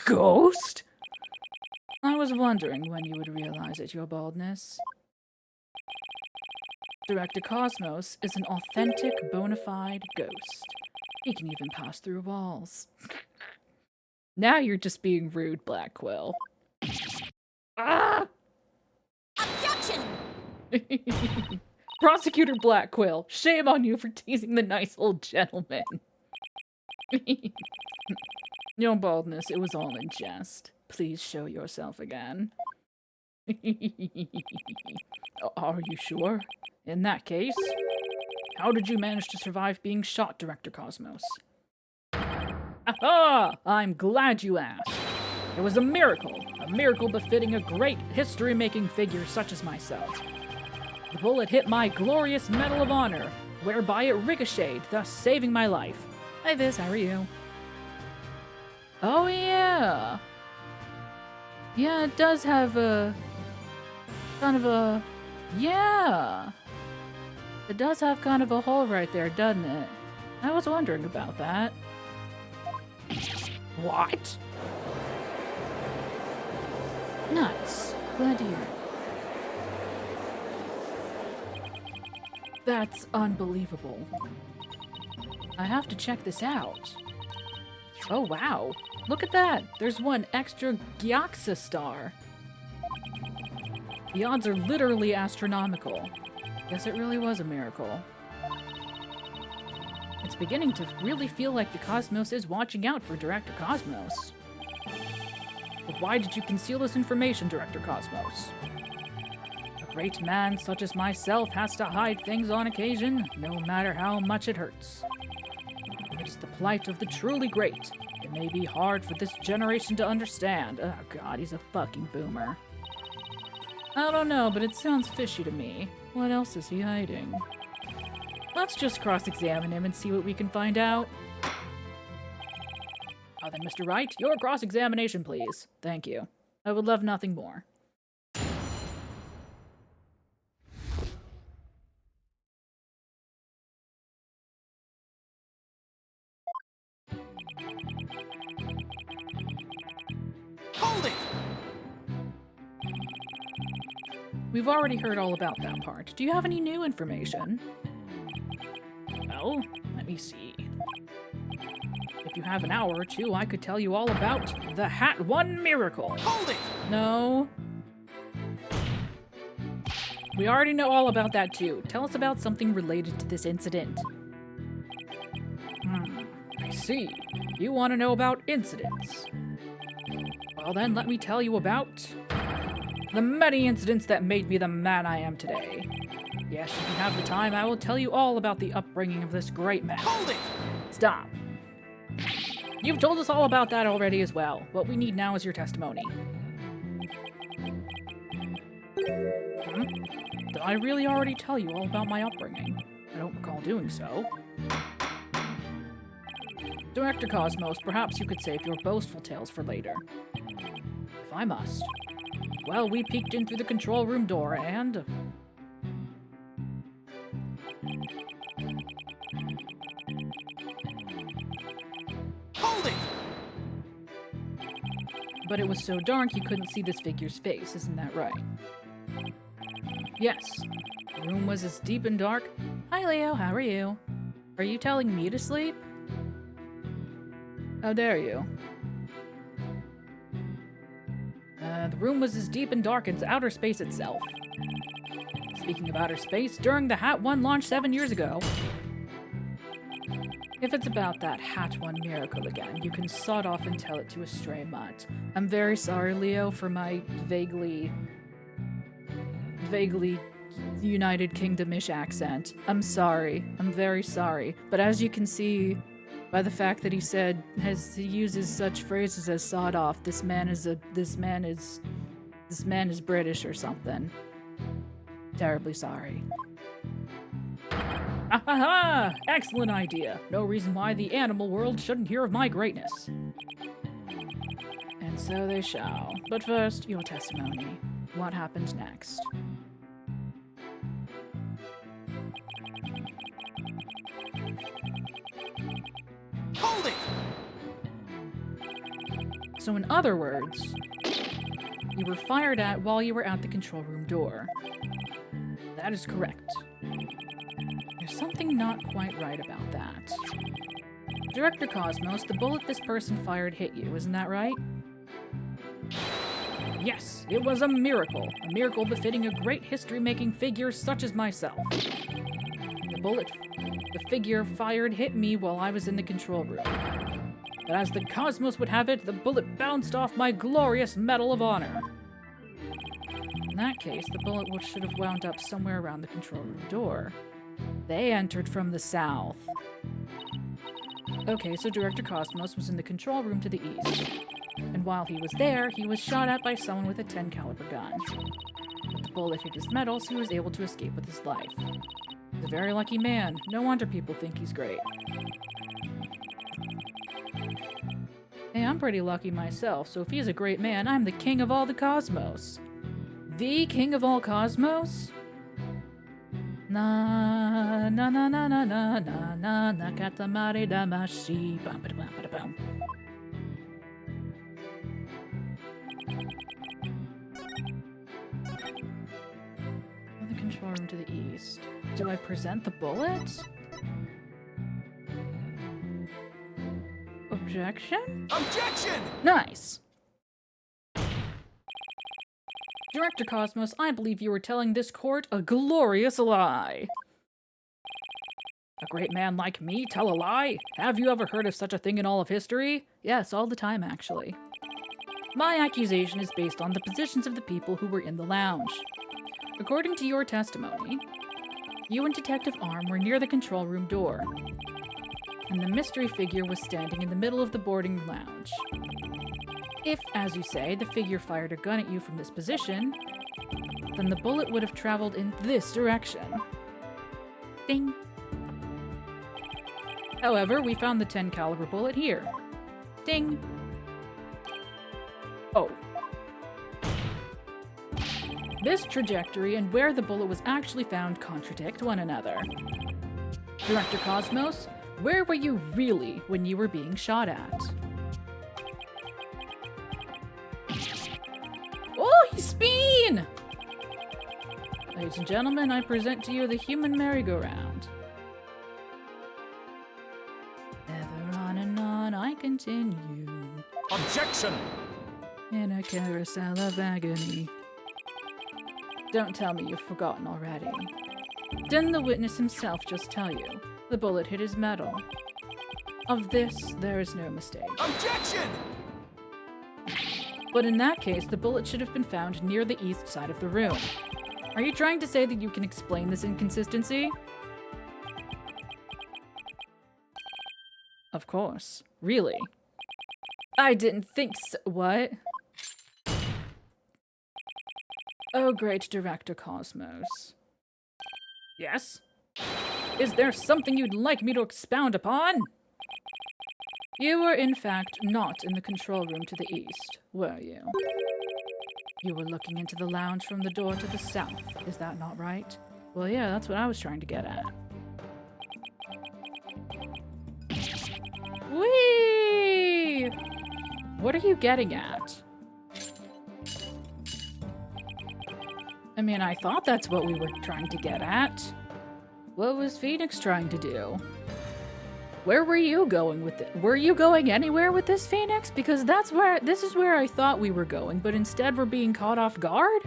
[SPEAKER 1] ghost? I was wondering when you would realize it, your baldness. Director Cosmos is an authentic, bona fide ghost. He can even pass through walls. Now you're just being rude, Black Quill. Ah!
[SPEAKER 3] Objection!
[SPEAKER 1] Prosecutor Black Quill, shame on you for teasing the nice old gentleman. Your baldness, it was all in jest. Please show yourself again. Are you sure? In that case, how did you manage to survive being shot, Director Cosmos? Aha! I'm glad you asked. It was a miracle befitting a great history-making figure such as myself. The bullet hit my glorious Medal of Honor, whereby it ricocheted, thus saving my life. Hi Viz, how are you? Oh yeah! Yeah, it does have a... kind of a... yeah! It does have kind of a hole right there, doesn't it? I was wondering about that. What? Nice. Glad to hear it. That's unbelievable. I have to check this out. Oh wow, look at that! There's one extra Gyaxa star. The odds are literally astronomical. Guess it really was a miracle. It's beginning to really feel like the Cosmos is watching out for Director Cosmos. But why did you conceal this information, Director Cosmos? A great man such as myself has to hide things on occasion, no matter how much it hurts. It is the plight of the truly great. It may be hard for this generation to understand. Oh god, he's a fucking boomer. I don't know, but it sounds fishy to me. What else is he hiding? Let's just cross-examine him and see what we can find out. Now then, Mr. Wright, your cross-examination, please. Thank you. I would love nothing more.
[SPEAKER 2] Hold it!
[SPEAKER 1] We've already heard all about that part. Do you have any new information? Well, let me see. If you have an hour or two, I could tell you all about the Hat One Miracle.
[SPEAKER 2] Hold it!
[SPEAKER 1] No. We already know all about that too. Tell us about something related to this incident. I see. You want to know about incidents. Well then, let me tell you about The many incidents that made me the man I am today. Yes, if you have the time, I will tell you all about the upbringing of this great man.
[SPEAKER 2] Hold it!
[SPEAKER 1] Stop. You've told us all about that already as well. What we need now is your testimony. Did I really already tell you all about my upbringing? I don't recall doing so. Director Cosmos, perhaps you could save your boastful tales for later. If I must. Well, we peeked in through the control room door and...
[SPEAKER 2] Hold it!
[SPEAKER 1] But it was so dark you couldn't see this figure's face, isn't that right? Yes. The room was as deep and dark. Hi, Leo, how are you? Are you telling me to sleep? How dare you? The room was as deep and dark as outer space itself. Speaking of outer space, during the Hat 1 launch 7 years ago... If it's about that Hat 1 miracle again, you can sod off and tell it to a stray mutt. I'm very sorry, Leo, for my vaguely United Kingdom-ish accent. I'm sorry. I'm very sorry. But as you can see... by the fact that he he uses such phrases as sawed off, this man is British or something. Terribly sorry. Ah ha ha! Excellent idea. No reason why the animal world shouldn't hear of my greatness. And so they shall. But first, your testimony. What happened next?
[SPEAKER 2] Hold it!
[SPEAKER 1] So in other words, you were fired at while you were at the control room door. That is correct. There's something not quite right about that. Director Cosmos, the bullet this person fired hit you, isn't that right? Yes, it was a miracle befitting a great history-making figure such as myself. The figure fired hit me while I was in the control room. But as the Cosmos would have it, the bullet bounced off my glorious Medal of Honor. In that case, the bullet should have wound up somewhere around the control room door. They entered from the south. Okay, so Director Cosmos was in the control room to the east. And while he was there, he was shot at by someone with a 10 caliber gun. But the bullet hit his medal, so he was able to escape with his life. He's a very lucky man. No wonder people think he's great. Hey, I'm pretty lucky myself, so if he's a great man, I'm the king of all the cosmos. The king of all cosmos? Na na na na na na na na na katamari damashi bum ba bum ba bum. The control room to the east. Do I present the bullet? Objection?
[SPEAKER 2] Objection!
[SPEAKER 1] Nice. Director Cosmos, I believe you were telling this court a glorious lie. A great man like me tell a lie? Have you ever heard of such a thing in all of history? Yes, all the time, actually. My accusation is based on the positions of the people who were in the lounge. According to your testimony, you and Detective Arm were near the control room door, and the mystery figure was standing in the middle of the boarding lounge. If, as you say, the figure fired a gun at you from this position, then the bullet would have traveled in this direction. Ding. However, we found the 10 caliber bullet here. Ding. Oh. This trajectory and where the bullet was actually found contradict one another. Director Cosmos, where were you really when you were being shot at? Oh, he's spin! Ladies and gentlemen, I present to you the human merry-go-round. Ever on and on I continue.
[SPEAKER 2] Objection!
[SPEAKER 1] In a carousel of agony. Don't tell me you've forgotten already. Didn't the witness himself just tell you? The bullet hit his medal. Of this, there is no mistake.
[SPEAKER 2] Objection!
[SPEAKER 1] But in that case, the bullet should have been found near the east side of the room. Are you trying to say that you can explain this inconsistency? Of course. Really? I didn't think so. What? Oh, great Director Cosmos. Yes? Is there something you'd like me to expound upon? You were, in fact, not in the control room to the east, were you? You were looking into the lounge from the door to the south, is that not right? Well, yeah, that's what I was trying to get at. Whee! What are you getting at? I mean, I thought that's what we were trying to get at. What was Phoenix trying to do? Where were you going with it? Were you going anywhere with this, Phoenix? Because this is where I thought we were going, but instead we're being caught off guard?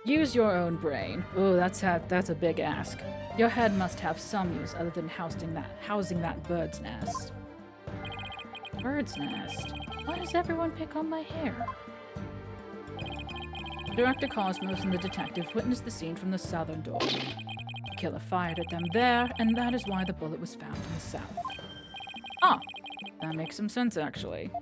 [SPEAKER 1] Use your own brain. Oh, that's a big ask. Your head must have some use other than housing that bird's nest. Bird's nest? Why does everyone pick on my hair? Director Cosmos and the detective witnessed the scene from the southern door. The killer fired at them there, and that is why the bullet was found in the south. Ah, that makes some sense, actually.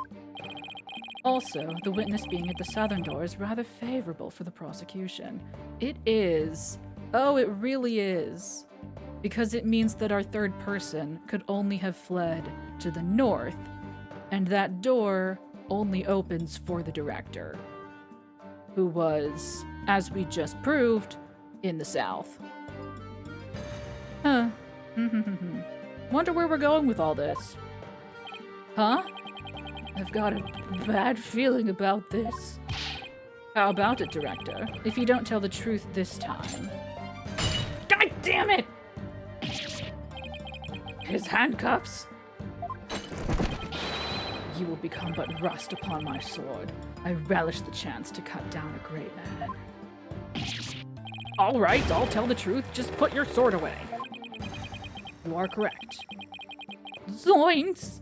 [SPEAKER 1] Also, the witness being at the southern door is rather favorable for the prosecution. It is. Oh, it really is. Because it means that our third person could only have fled to the north, and that door only opens for the director, who was, as we just proved, in the south. Huh. Wonder where we're going with all this. Huh? I've got a bad feeling about this. How about it, Director? If you don't tell the truth this time. God damn it! His handcuffs! You will become but rust upon my sword. I relish the chance to cut down a great man. All right, I'll tell the truth. Just put your sword away. You are correct. Zoinks!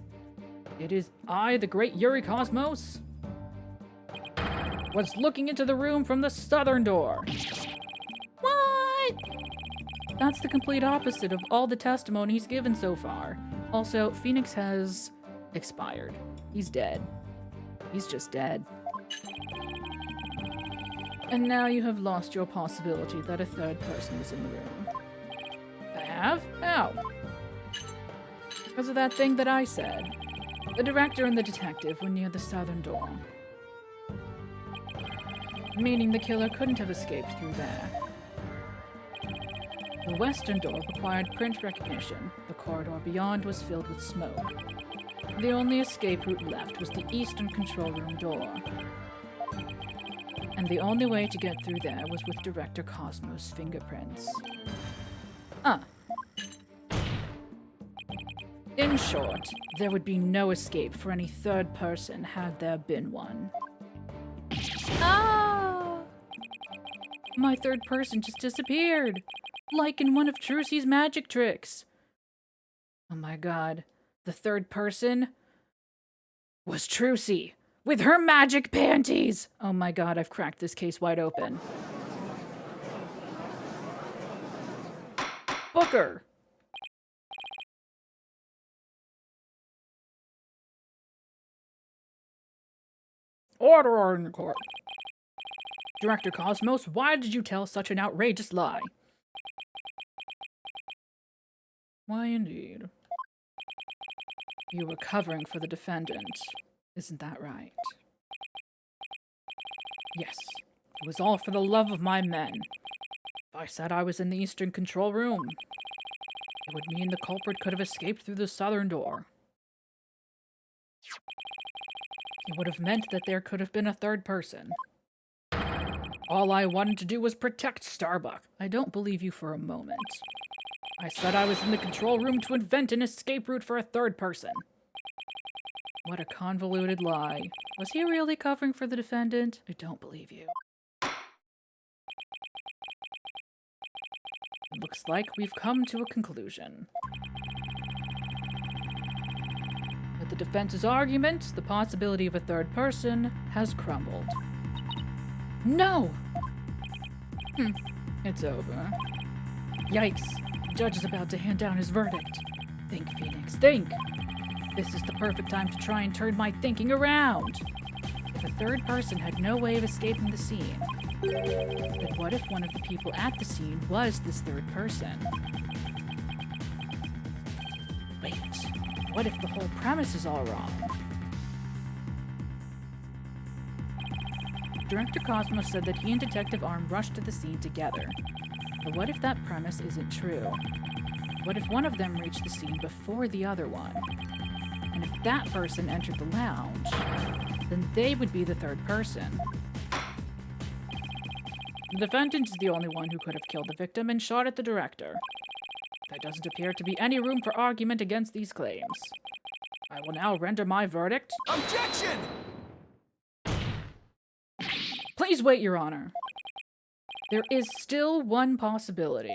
[SPEAKER 1] It is I, the great Yuri Cosmos, was looking into the room from the southern door. What? That's the complete opposite of all the testimony he's given so far. Also, Phoenix has expired. He's dead. He's just dead. And now you have lost your possibility that a third person was in the room. I have? How? Because of that thing that I said. The director and the detective were near the southern door. Meaning the killer couldn't have escaped through there. The western door required print recognition. The corridor beyond was filled with smoke. The only escape route left was the eastern control room door. And the only way to get through there was with Director Cosmos' fingerprints. In short, there would be no escape for any third person had there been one. Ah! My third person just disappeared! Like in one of Trucy's magic tricks. Oh my god. The third person was Trucy with her magic panties! Oh my god, I've cracked this case wide open. Booker! Order in the court. Director Cosmos, why did you tell such an outrageous lie? Why indeed? You were covering for the defendant, isn't that right? Yes, it was all for the love of my men. If I said I was in the eastern control room, it would mean the culprit could have escaped through the southern door. It would have meant that there could have been a third person. All I wanted to do was protect Starbuck. I don't believe you for a moment. I said I was in the control room to invent an escape route for a third person. What a convoluted lie. Was he really covering for the defendant? I don't believe you. It looks like we've come to a conclusion. With the defense's argument, the possibility of a third person has crumbled. No! It's over. Yikes. The judge is about to hand down his verdict. Think, Phoenix, think! This is the perfect time to try and turn my thinking around. If a third person had no way of escaping the scene, then what if one of the people at the scene was this third person? Wait, what if the whole premise is all wrong? Director Cosmos said that he and Detective Arm rushed to the scene together. But what if that premise isn't true? What if one of them reached the scene before the other one? And if that person entered the lounge, then they would be the third person. The defendant is the only one who could have killed the victim and shot at the director. There doesn't appear to be any room for argument against these claims. I will now render my verdict.
[SPEAKER 2] Objection!
[SPEAKER 1] Please wait, Your Honor. There is still one possibility.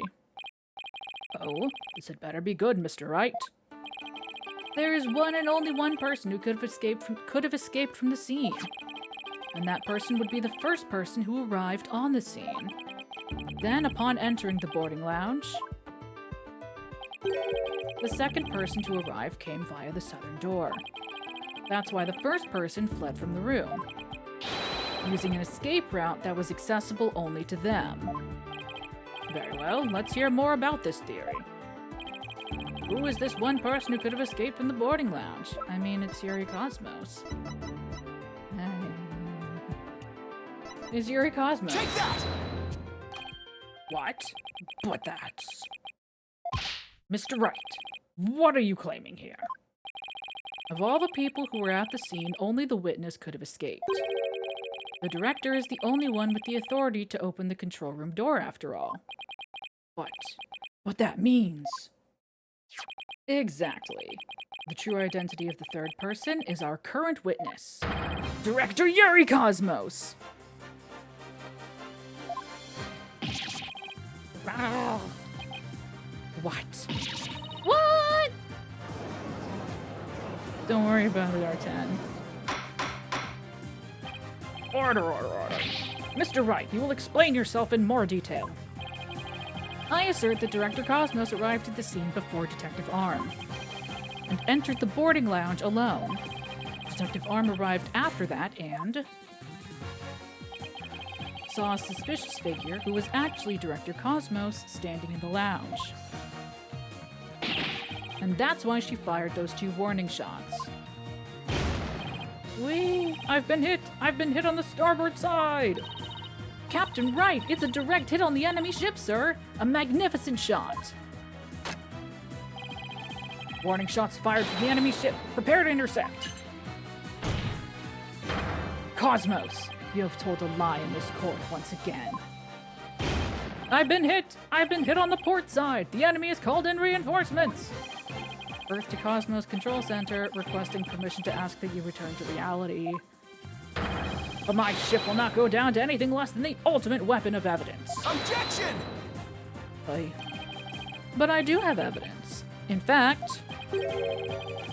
[SPEAKER 1] Oh, this had better be good, Mr. Wright. There is one and only one person who could have escaped from the scene. And that person would be the first person who arrived on the scene. Then, upon entering the boarding lounge, the second person to arrive came via the southern door. That's why the first person fled from the room, using an escape route that was accessible only to them. Very well, let's hear more about this theory. Who is this one person who could have escaped from the boarding lounge? I mean, it's Yuri Cosmos. It's Yuri Cosmos.
[SPEAKER 2] Take that!
[SPEAKER 1] What? But that's... Mr. Wright, what are you claiming here? Of all the people who were at the scene, only the witness could have escaped. The director is the only one with the authority to open the control room door, after all. What that means? Exactly. The true identity of the third person is our current witness, Director Yuri Cosmos! What? What? Don't worry about it, R10. Order. Mr. Wright, you will explain yourself in more detail. I assert that Director Cosmos arrived at the scene before Detective Arm, and entered the boarding lounge alone. Detective Arm arrived after that and saw a suspicious figure who was actually Director Cosmos standing in the lounge. And that's why she fired those 2 warning shots. I've been hit on the starboard side! Captain Wright, it's a direct hit on the enemy ship, sir! A magnificent shot! Warning shots fired from the enemy ship. Prepare to intercept! Cosmos, you have told a lie in this court once again. I've been hit on the port side! The enemy has called in reinforcements! Earth to Cosmos Control Center, requesting permission to ask that you return to reality. But my ship will not go down to anything less than the ultimate weapon of evidence.
[SPEAKER 2] Objection!
[SPEAKER 1] But I do have evidence. In fact,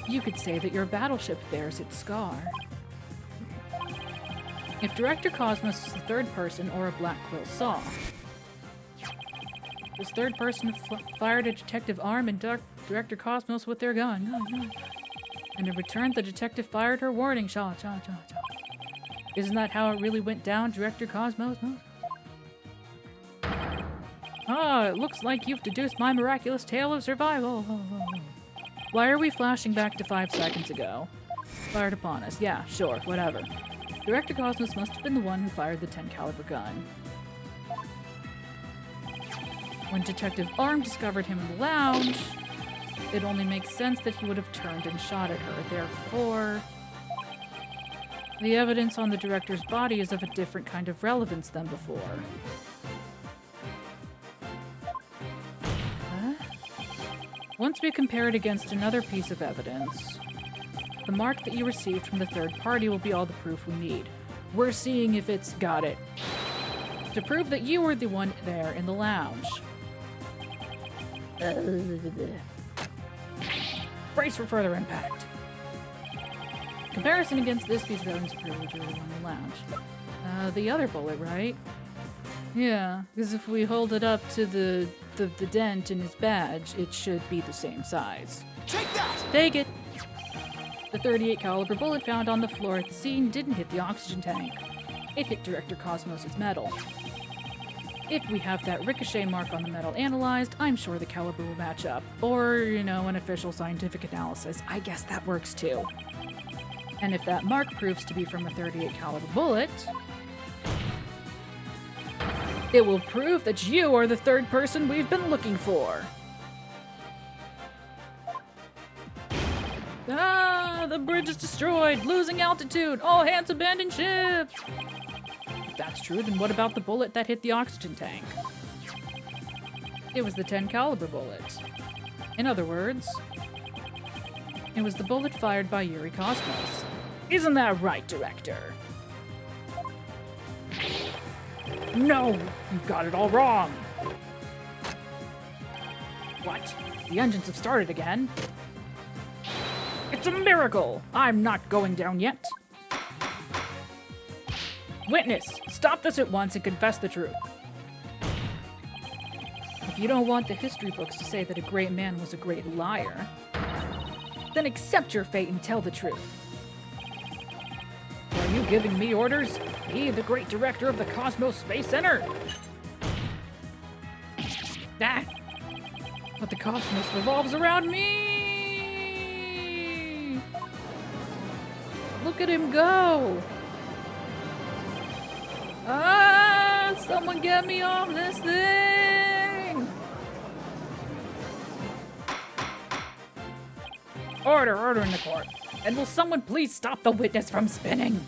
[SPEAKER 1] you could say that your battleship bears its scar. If Director Cosmos is the third person or a Black Quill saw, this third person fired at Detective Arm and Director Cosmos with their gun. And in return, the detective fired her warning shot. Isn't that how it really went down, Director Cosmos? It looks like you've deduced my miraculous tale of survival. Why are we flashing back to 5 seconds ago? Fired upon us. Yeah, sure, whatever. Director Cosmos must have been the one who fired the 10 caliber gun. When Detective Arm discovered him in the lounge, it only makes sense that he would have turned and shot at her. Therefore, the evidence on the director's body is of a different kind of relevance than before. Once we compare it against another piece of evidence, the mark that you received from the third party will be all the proof we need. We're seeing if it's got it. To prove that you were the one there in the lounge. Brace for further impact. comparison against this piece of evidence appears on the lounge. The other bullet, right? Yeah, because if we hold it up to the dent in his badge, it should be the same size.
[SPEAKER 2] Take that!
[SPEAKER 1] Take it! The .38 caliber bullet found on the floor at the scene didn't hit the oxygen tank. It hit Director Cosmos' metal. If we have that ricochet mark on the metal analyzed, I'm sure the caliber will match up. Or, an official scientific analysis. I guess that works too. And if that mark proves to be from a .38 caliber bullet, it will prove that you are the third person we've been looking for. Ah, the bridge is destroyed, losing altitude, all hands abandon ship. If that's true, then what about the bullet that hit the oxygen tank? It was the 10 caliber bullet. In other words, it was the bullet fired by Yuri Cosmos. Isn't that right, Director? No, you've got it all wrong. What? The engines have started again? It's a miracle! I'm not going down yet. Witness, stop this at once and confess the truth. If you don't want the history books to say that a great man was a great liar, then accept your fate and tell the truth. Are you giving me orders? Me, the great director of the Cosmos Space Center? Ah! But the cosmos revolves around me! Look at him go! Ah! Someone get me off this thing! Order in the court. And will someone please stop the witness from spinning?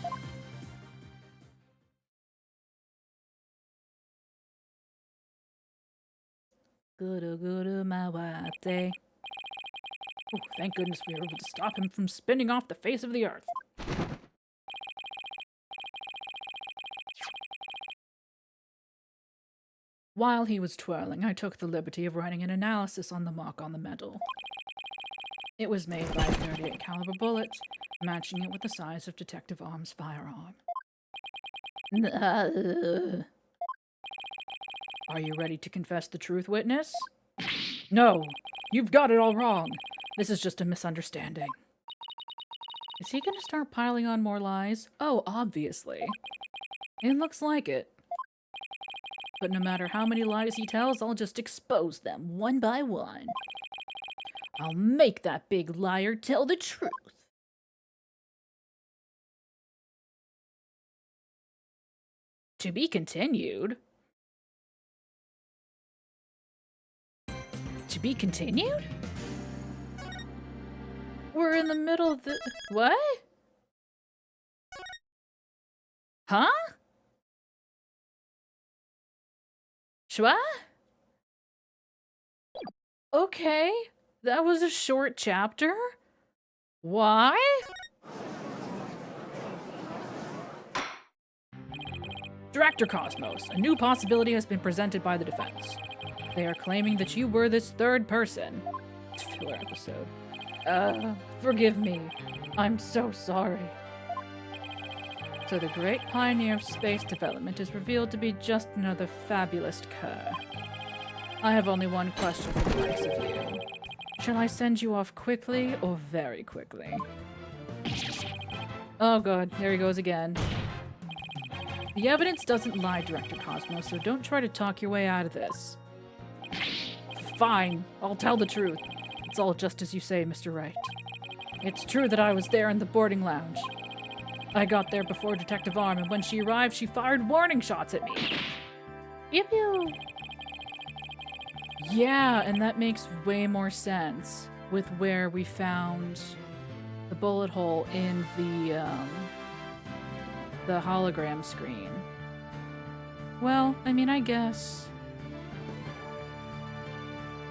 [SPEAKER 1] Guru my wife day. Oh, thank goodness we were able to stop him from spinning off the face of the earth. While he was twirling, I took the liberty of writing an analysis on the mark on the metal. It was made by a .38 caliber bullet, matching it with the size of Detective Arm's firearm. Are you ready to confess the truth, witness? No, you've got it all wrong. This is just a misunderstanding. Is he gonna start piling on more lies? Oh, obviously. It looks like it. But no matter how many lies he tells, I'll just expose them one by one. I'll make that big liar tell the truth. To be continued? To be continued? We're in the middle of the... What? Huh? Shwa? Okay, that was a short chapter? Why? Director Cosmos, a new possibility has been presented by the defense. They are claiming that you were this third person. Filler episode. Forgive me. I'm so sorry. So the great pioneer of space development is revealed to be just another fabulous cur. I have only one question for the likes of you. Shall I send you off quickly or very quickly? Oh god, there he goes again. The evidence doesn't lie, Director Cosmos, so don't try to talk your way out of this. Fine, I'll tell the truth. It's all just as you say, Mr. Wright. It's true that I was there in the boarding lounge. I got there before Detective Arm, and when she arrived, she fired warning shots at me. Pew pew! Yeah, and that makes way more sense with where we found the bullet hole in the hologram screen. Well, I mean, I guess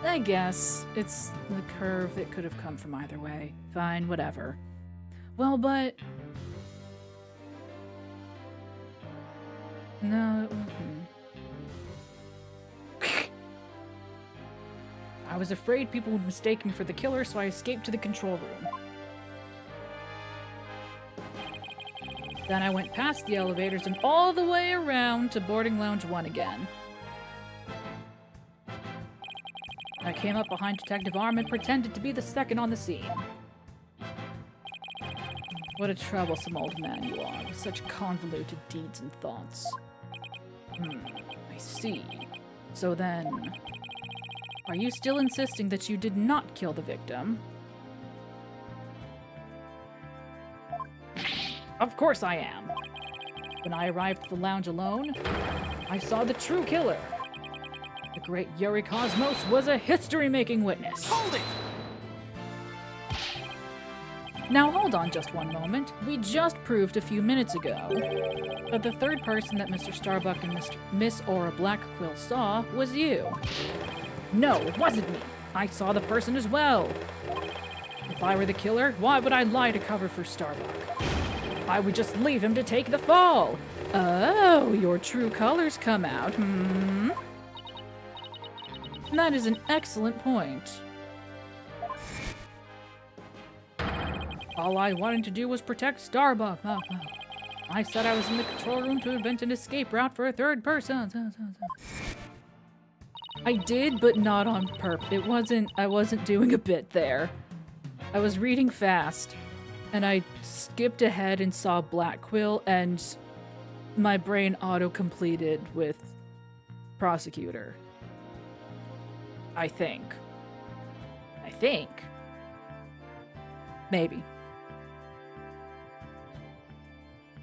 [SPEAKER 1] it's the curve that could have come from either way. Fine, whatever. Well, but... No, it wasn't. I was afraid people would mistake me for the killer, so I escaped to the control room. Then I went past the elevators and all the way around to boarding lounge 1 again. I came up behind Detective Arm and pretended to be the second on the scene. What a troublesome old man you are, with such convoluted deeds and thoughts. I see. So then, are you still insisting that you did not kill the victim? Of course I am. When I arrived at the lounge alone, I saw the true killer. The great Yuri Cosmos was a history-making witness.
[SPEAKER 2] Hold it!
[SPEAKER 1] Now hold on just one moment. We just proved a few minutes ago that the third person that Mr. Starbuck and Miss Aura Blackquill saw was you. No, it wasn't me. I saw the person as well. If I were the killer, why would I lie to cover for Starbuck? I would just leave him to take the fall. Oh, your true colors come out, That is an excellent point. All I wanted to do was protect Starbuck. I said I was in the control room to invent an escape route for a third person. I did, but not on purpose. I wasn't doing a bit there. I was reading fast, and I skipped ahead and saw Blackquill, and my brain auto-completed with prosecutor. I think. Maybe.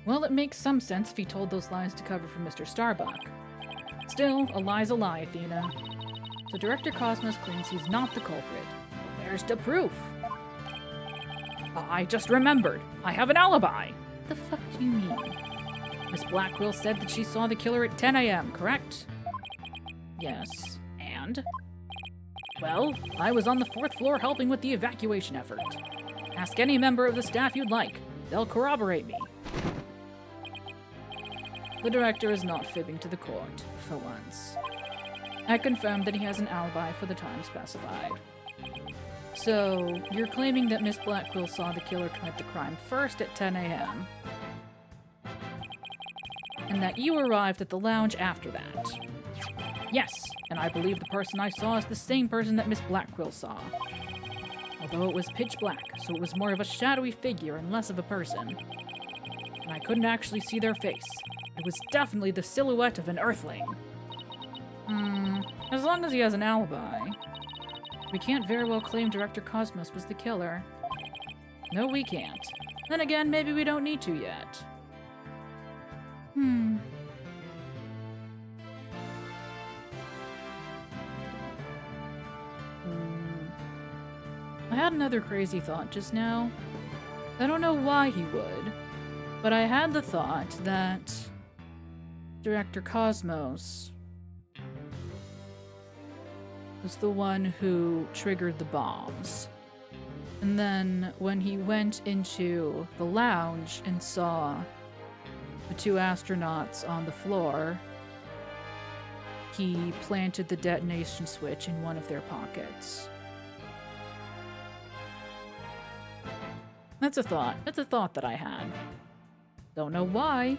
[SPEAKER 1] Well, it makes some sense if he told those lies to cover for Mr. Starbuck. Still, a lie's a lie, Athena. So Director Cosmos claims he's not the culprit. Where's the proof? I just remembered. I have an alibi. The fuck do you mean? Miss Blackquill said that she saw the killer at 10 a.m., correct? Yes. And? Well, I was on the 4th floor helping with the evacuation effort. Ask any member of the staff you'd like. They'll corroborate me. The director is not fibbing to the court, for once. I confirmed that he has an alibi for the time specified. So, you're claiming that Miss Blackquill saw the killer commit the crime first at 10 a.m., and that you arrived at the lounge after that. Yes, and I believe the person I saw is the same person that Miss Blackquill saw. Although it was pitch black, so it was more of a shadowy figure and less of a person. And I couldn't actually see their face. It was definitely the silhouette of an Earthling. As long as he has an alibi. We can't very well claim Director Cosmos was the killer. No, we can't. Then again, maybe we don't need to yet. I had another crazy thought just now. I don't know why he would, but I had the thought that Director Cosmos was the one who triggered the bombs. And then when he went into the lounge and saw the 2 astronauts on the floor, he planted the detonation switch in one of their pockets. That's a thought. That's a thought that I had. Don't know why.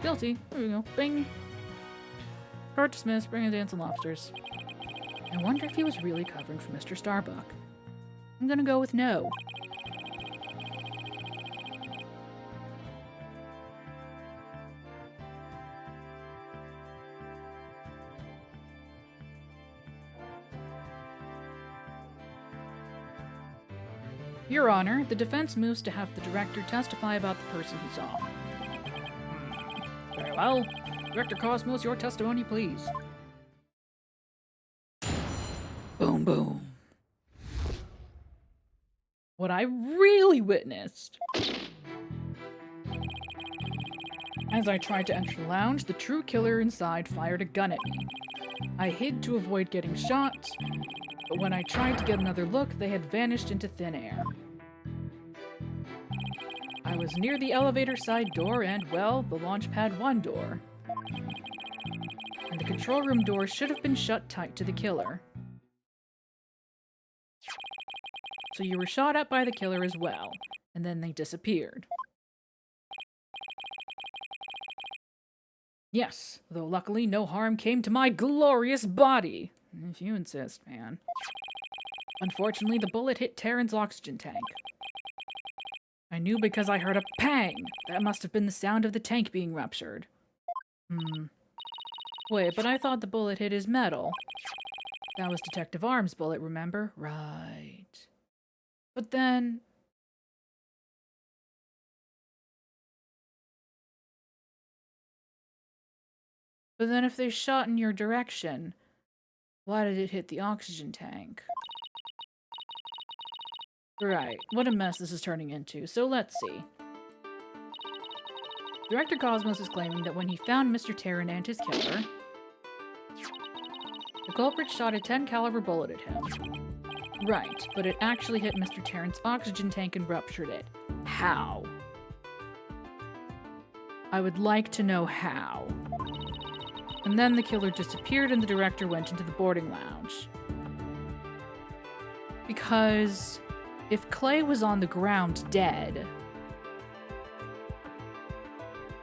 [SPEAKER 1] Guilty. There we go. Bing. Court dismissed. Bring in dancing lobsters. I wonder if he was really covering for Mr. Starbuck. I'm gonna go with no. Your Honor, the defense moves to have the director testify about the person he saw. Very well. Director Cosmos, your testimony, please. Boom, boom. What I really witnessed. As I tried to enter the lounge, the true killer inside fired a gun at me. I hid to avoid getting shot, but when I tried to get another look, they had vanished into thin air. I was near the elevator side door and, well, the Launchpad 1 door. And the control room door should have been shut tight to the killer. So you were shot at by the killer as well, and then they disappeared. Yes, though luckily no harm came to my glorious body. If you insist, man. Unfortunately, the bullet hit Terran's oxygen tank. I knew because I heard a pang. That must have been the sound of the tank being ruptured. Wait, but I thought the bullet hit his metal. That was Detective Arm's bullet, remember? Right. But then... if they shot in your direction, why did it hit the oxygen tank? Right, what a mess this is turning into. So let's see. Director Cosmos is claiming that when he found Mr. Terran and his killer, the culprit shot a 10 caliber bullet at him. Right, but it actually hit Mr. Terran's oxygen tank and ruptured it. How? I would like to know how. And then the killer disappeared and the director went into the boarding lounge. Because if Clay was on the ground dead,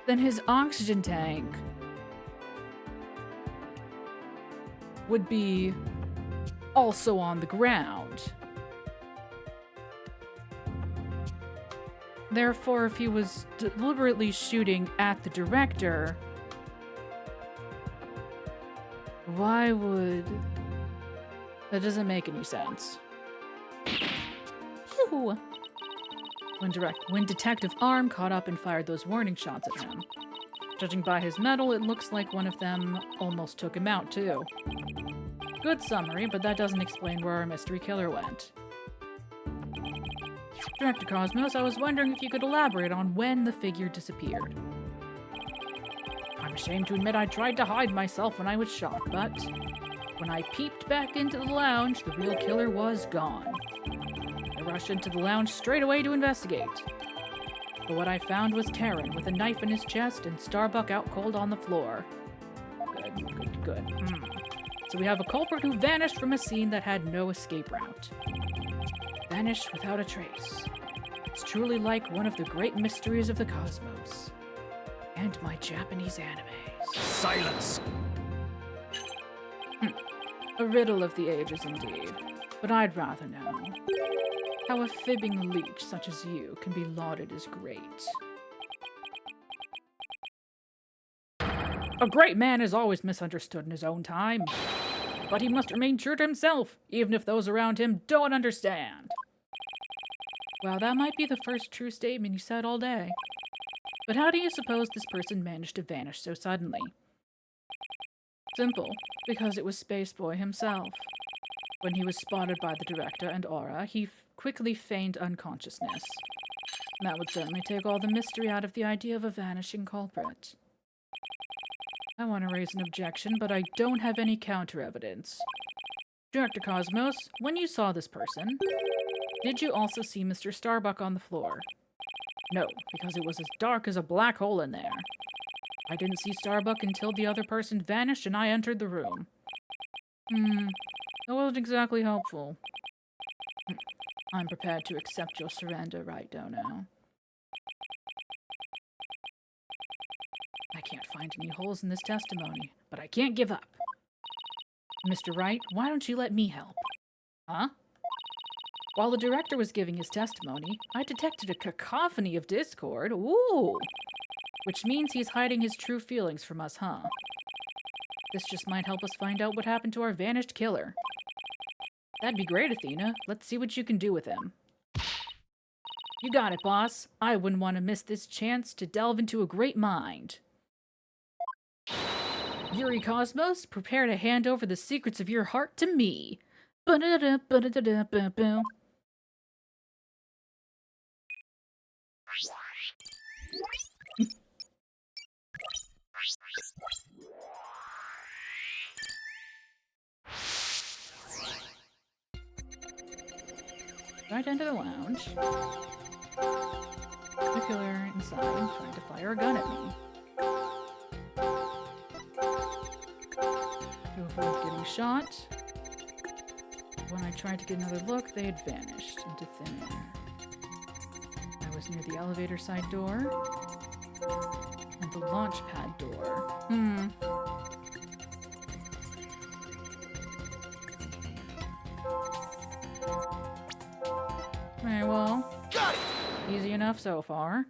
[SPEAKER 1] then his oxygen tank would be also on the ground. Therefore, if he was deliberately shooting at the director, why would... That doesn't make any sense. Pew! When Detective Arm caught up and fired those warning shots at him. Judging by his medal, it looks like one of them almost took him out, too. Good summary, but that doesn't explain where our mystery killer went. Director Cosmos, I was wondering if you could elaborate on when the figure disappeared. I'm ashamed to admit I tried to hide myself when I was shot, but when I peeped back into the lounge, the real killer was gone. I rushed into the lounge straight away to investigate. But what I found was Terran with a knife in his chest and Starbuck out cold on the floor. Good. So we have a culprit who vanished from a scene that had no escape route. Vanished without a trace. It's truly like one of the great mysteries of the cosmos. And my Japanese animes.
[SPEAKER 2] Silence!
[SPEAKER 1] A riddle of the ages indeed. But I'd rather know how a fibbing leech such as you can be lauded as great. A great man is always misunderstood in his own time. But he must remain true to himself, even if those around him don't understand. Wow, that might be the first true statement you said all day. But how do you suppose this person managed to vanish so suddenly? Simple, because it was Spaceboy himself. When he was spotted by the director and Aura, he quickly feigned unconsciousness. That would certainly take all the mystery out of the idea of a vanishing culprit. I want to raise an objection, but I don't have any counter-evidence. Director Cosmos, when you saw this person, did you also see Mr. Starbuck on the floor? No, because it was as dark as a black hole in there. I didn't see Starbuck until the other person vanished and I entered the room. That wasn't exactly helpful. I'm prepared to accept your surrender, Wright, Dono. I can't find any holes in this testimony, but I can't give up. Mr. Wright, why don't you let me help? Huh? While the director was giving his testimony, I detected a cacophony of discord. Ooh! Which means he's hiding his true feelings from us, huh? This just might help us find out what happened to our vanished killer. That'd be great, Athena. Let's see what you can do with him. You got it, boss. I wouldn't want to miss this chance to delve into a great mind. Yuri Cosmos, prepare to hand over the secrets of your heart to me. Ba-da-da-ba-da-da-ba-ba. Right into the lounge. The killer inside trying to fire a gun at me. To avoid getting shot. When I tried to get another look, they had vanished into thin air. I was near the elevator side door and the launch pad door. Alright, well,
[SPEAKER 2] Got it!
[SPEAKER 1] easy enough so far.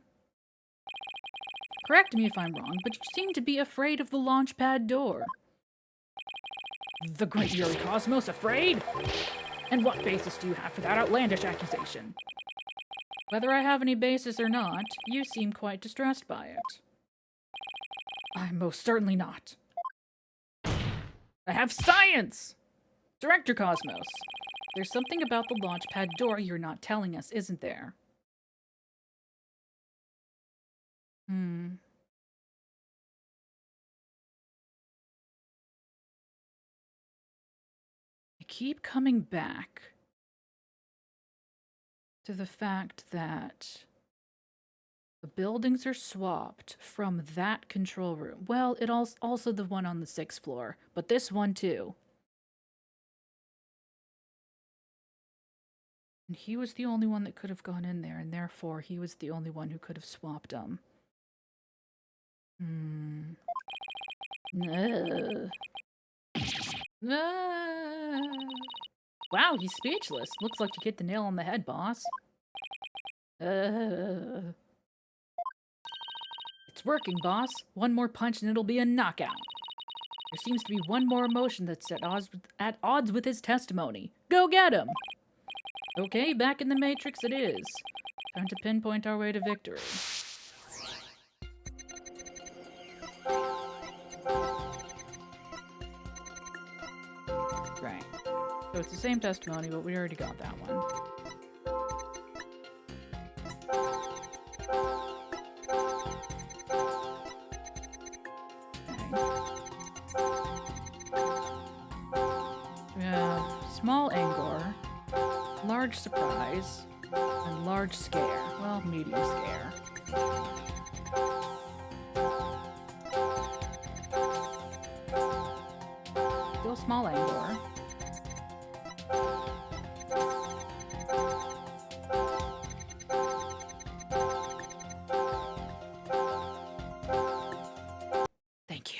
[SPEAKER 1] Correct me if I'm wrong, but you seem to be afraid of the launch pad door. The Great Yuri Cosmos afraid? And what basis do you have for that outlandish accusation? Whether I have any basis or not, you seem quite distressed by it. I'm most certainly not. I have science! Director Cosmos, there's something about the launch pad door you're not telling us, isn't there? I keep coming back to the fact that the buildings are swapped from that control room. Well, it also the one on the 6th floor, but this one too. And he was the only one that could have gone in there, and therefore he was the only one who could have swapped them. Wow, he's speechless. Looks like you hit the nail on the head, boss. It's working, boss. One more punch and it'll be a knockout. There seems to be one more emotion that's at odds with his testimony. Go get him! Okay, back in the Matrix it is. Time to pinpoint our way to victory. Right. So it's the same testimony, but we already got that one. We have small Angor, large surprise, and large scare. Well, medium scare. Still small Angor. Thank you.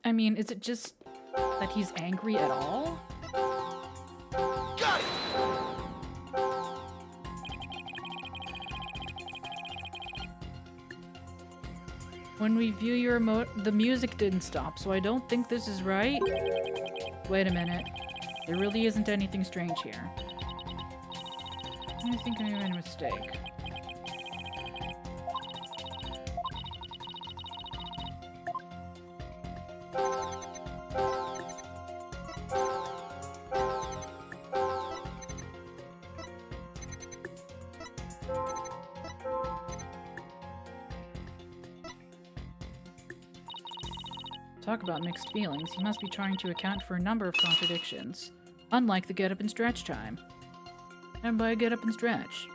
[SPEAKER 1] I mean, is it just that he's angry at all?
[SPEAKER 2] Got it!
[SPEAKER 1] When we view your the music didn't stop, so I don't think this is right. Wait a minute. There really isn't anything strange here. I think I made a mistake. Talk about mixed feelings. He must be trying to account for a number of contradictions, unlike the get up and stretch time. And by get up and stretch,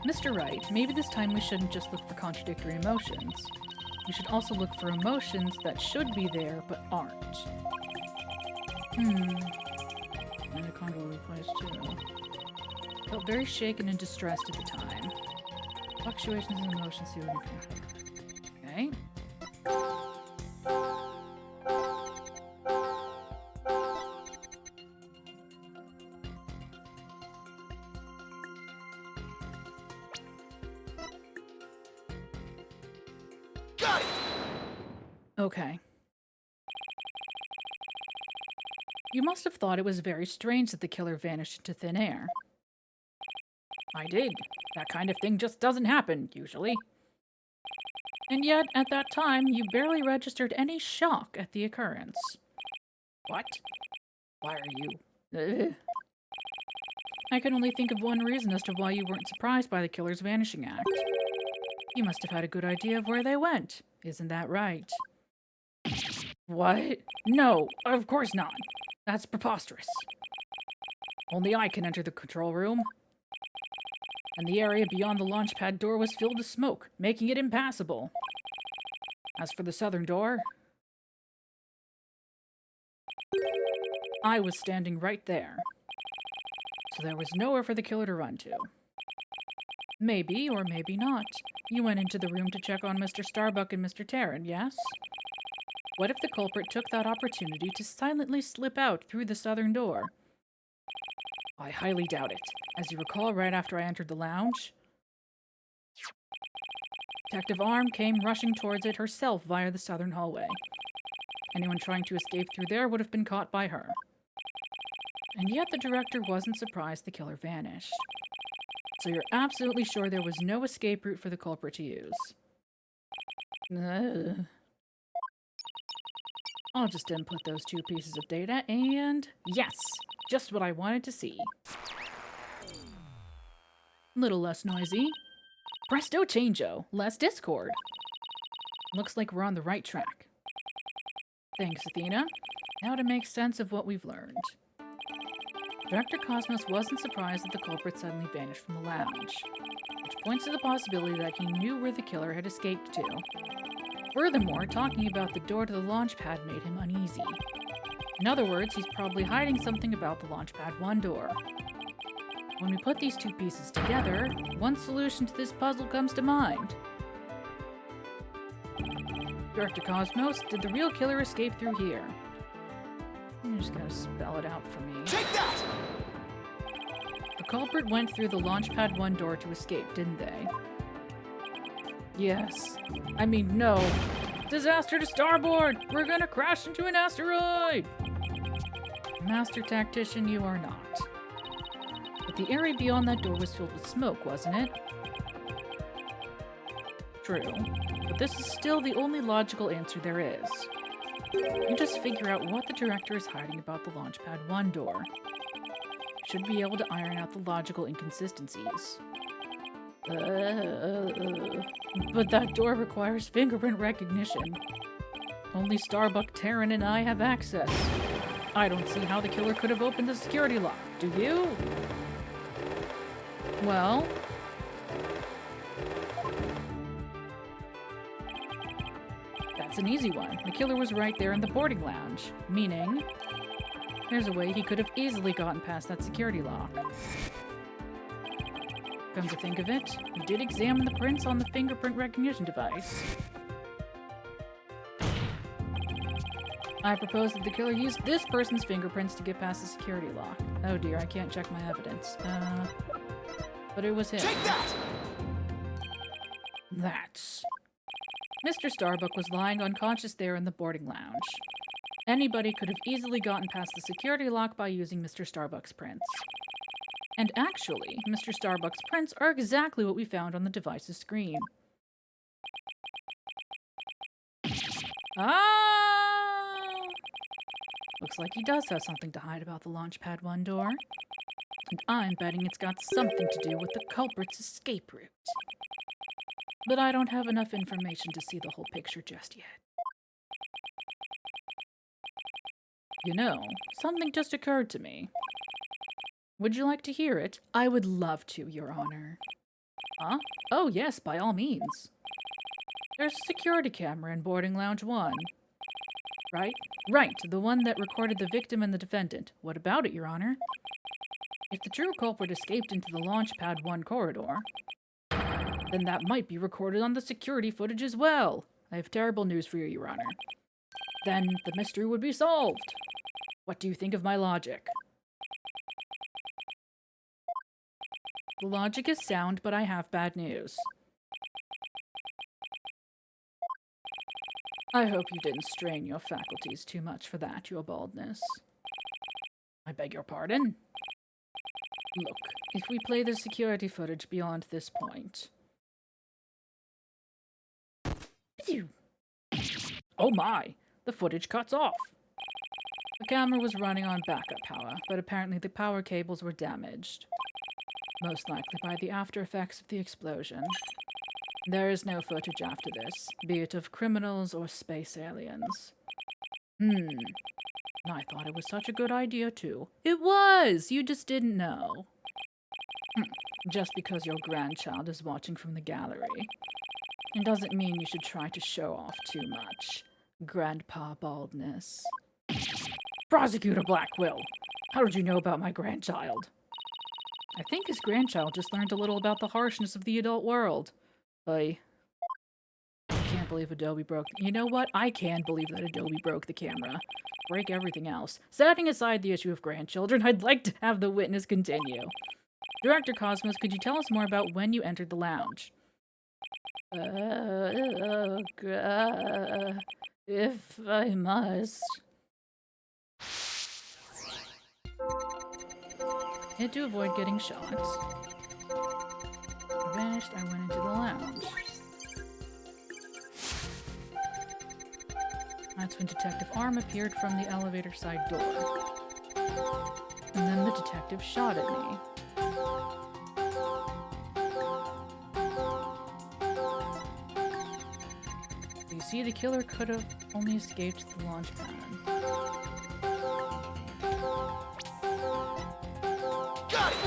[SPEAKER 1] Mr. Wright, maybe this time we shouldn't just look for contradictory emotions. We should also look for emotions that should be there but aren't. And a condo replies too. Felt very shaken and distressed at the time. Fluctuations in emotions. Okay.
[SPEAKER 2] Got it!
[SPEAKER 1] Okay. You must have thought it was very strange that the killer vanished into thin air. I did. That kind of thing just doesn't happen, usually. And yet, at that time, you barely registered any shock at the occurrence. What? Why are you... Ugh. I can only think of one reason as to why you weren't surprised by the killer's vanishing act. You must have had a good idea of where they went. Isn't that right? What? No, of course not. That's preposterous. Only I can enter the control room. And the area beyond the launch pad door was filled with smoke, making it impassable. As for the southern door, I was standing right there. So there was nowhere for the killer to run to. Maybe, or maybe not, you went into the room to check on Mr. Starbuck and Mr. Tarrant, yes? What if the culprit took that opportunity to silently slip out through the southern door? I highly doubt it. As you recall, right after I entered the lounge, Detective Arm came rushing towards it herself via the southern hallway. Anyone trying to escape through there would have been caught by her. And yet the director wasn't surprised the killer vanished. So you're absolutely sure there was no escape route for the culprit to use. Ugh. I'll just input those 2 pieces of data and... yes! Just what I wanted to see. Little less noisy. Presto changeo, less discord. Looks like we're on the right track. Thanks, Athena. Now to make sense of what we've learned. Director Cosmos wasn't surprised that the culprit suddenly vanished from the lounge, which points to the possibility that he knew where the killer had escaped to. Furthermore, talking about the door to the launch pad made him uneasy. In other words, he's probably hiding something about the launch pad 1 door. When we put these 2 pieces together, one solution to this puzzle comes to mind. Director Cosmos, did the real killer escape through here? You just gotta spell it out for me.
[SPEAKER 2] Take that!
[SPEAKER 1] The culprit went through the Launchpad 1 door to escape, didn't they? Yes. I mean, no. Disaster to starboard! We're gonna crash into an asteroid! Master tactician, you are not. But the area beyond that door was filled with smoke, wasn't it? True. But this is still the only logical answer there is. You just figure out what the director is hiding about the Launchpad 1 door. You should be able to iron out the logical inconsistencies. But that door requires fingerprint recognition. Only Starbuck, Terran, and I have access. I don't see how the killer could have opened the security lock, do you? Well... that's an easy one. The killer was right there in the boarding lounge, meaning there's a way he could have easily gotten past that security lock. Come to think of it, we did examine the prints on the fingerprint recognition device. I propose that the killer used this person's fingerprints to get past the security lock. Oh dear, I can't check my evidence. But it was him.
[SPEAKER 2] Take that!
[SPEAKER 1] That's... Mr. Starbuck was lying unconscious there in the boarding lounge. Anybody could have easily gotten past the security lock by using Mr. Starbuck's prints. And actually, Mr. Starbuck's prints are exactly what we found on the device's screen. Ah! Looks like he does have something to hide about the Launchpad 1 door. And I'm betting it's got something to do with the culprit's escape route. But I don't have enough information to see the whole picture just yet. You know, something just occurred to me. Would you like to hear it? I would love to, Your Honor. Huh? Oh, yes, by all means. There's a security camera in boarding lounge 1. Right? Right, the one that recorded the victim and the defendant. What about it, Your Honor? If the true culprit escaped into the launch pad 1 corridor, then that might be recorded on the security footage as well. I have terrible news for you, Your Honor. Then the mystery would be solved. What do you think of my logic? The logic is sound, but I have bad news. I hope you didn't strain your faculties too much for that, Your Baldness. I beg your pardon? Look, if we play the security footage beyond this point... Oh my! The footage cuts off! The camera was running on backup power, but apparently the power cables were damaged. Most likely by the after effects of the explosion. There is no footage after this, be it of criminals or space aliens. I thought it was such a good idea, too. It was! You just didn't know. Just because your grandchild is watching from the gallery. It doesn't mean you should try to show off too much. Grandpa Baldness. Prosecutor Blackwill! How did you know about my grandchild? I think his grandchild just learned a little about the harshness of the adult world. I can't believe Adobe broke... You know what? I can believe that Adobe broke the camera. Break everything else. Setting aside the issue of grandchildren, I'd like to have the witness continue. Director Cosmos, could you tell us more about when you entered the lounge? If I must. Had to avoid getting shot. Vanished, I went into the lounge. That's when Detective Arm appeared from the elevator side door. And then the detective shot at me. You see, the killer could have only escaped the launch pad.
[SPEAKER 2] Got it!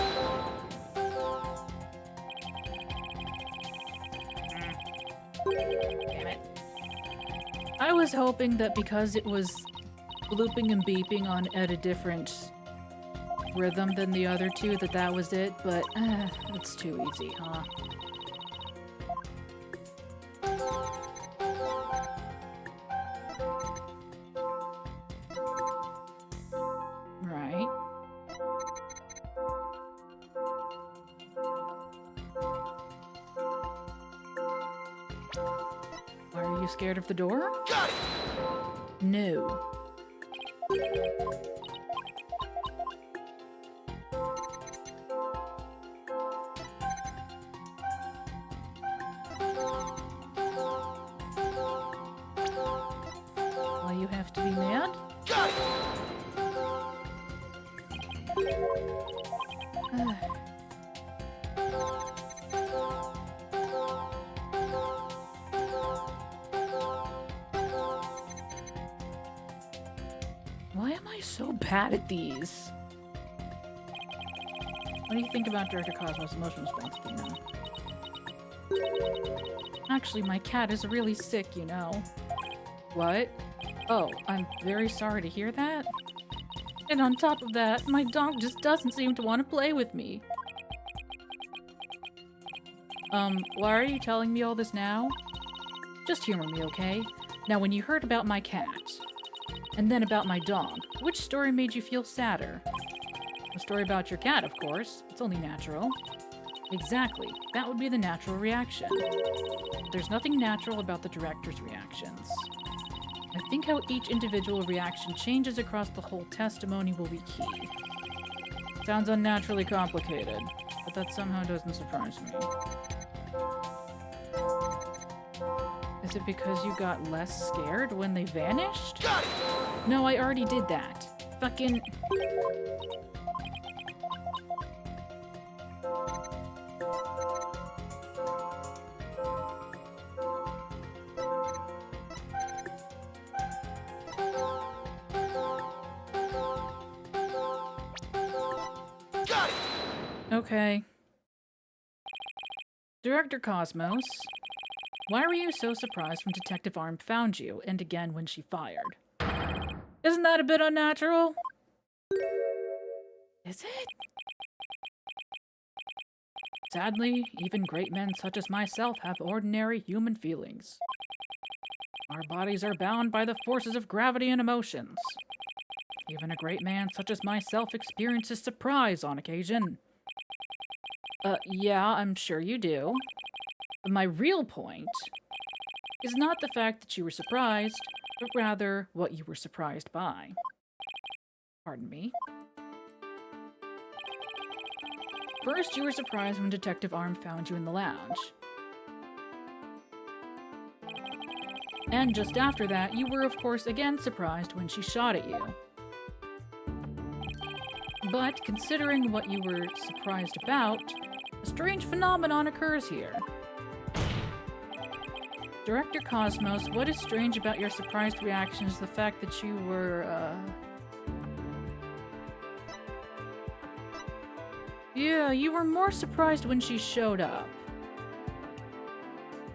[SPEAKER 1] Damn it. I was hoping that because it was blooping and beeping on at a different rhythm than the other two, that was it, but it's too easy, huh? Right. Are you scared of the door?
[SPEAKER 2] Got it!
[SPEAKER 1] No. Why you have to be mad?
[SPEAKER 2] Got it!
[SPEAKER 1] Why am I so bad at these? What do you think about Director Cosmos' emotional response to you know? Actually, my cat is really sick, you know. What? Oh, I'm very sorry to hear that. And on top of that, my dog just doesn't seem to want to play with me. Why are you telling me all this now? Just humor me, okay? Now, when you heard about my cat, and then about my dog, which story made you feel sadder? The story about your cat, of course. It's only natural. Exactly. That would be the natural reaction. There's nothing natural about the director's reactions. I think how each individual reaction changes across the whole testimony will be key. Sounds unnaturally complicated, but that somehow doesn't surprise me. Is it because you got less scared when they vanished?
[SPEAKER 2] Got it!
[SPEAKER 1] No, I already did that. Fucking...
[SPEAKER 2] Got it!
[SPEAKER 1] Okay. Director Cosmos, why were you so surprised when Detective Arm found you, and again when she fired? Isn't that a bit unnatural? Is it? Sadly, even great men such as myself have ordinary human feelings. Our bodies are bound by the forces of gravity and emotions. Even a great man such as myself experiences surprise on occasion. Yeah, I'm sure you do. But my real point is not the fact that you were surprised, but rather what you were surprised by. Pardon me. First, you were surprised when Detective Arm found you in the lounge. And just after that, you were of course again surprised when she shot at you. But considering what you were surprised about, a strange phenomenon occurs here. Director Cosmos, what is strange about your surprised reaction is the fact that you were, Yeah, you were more surprised when she showed up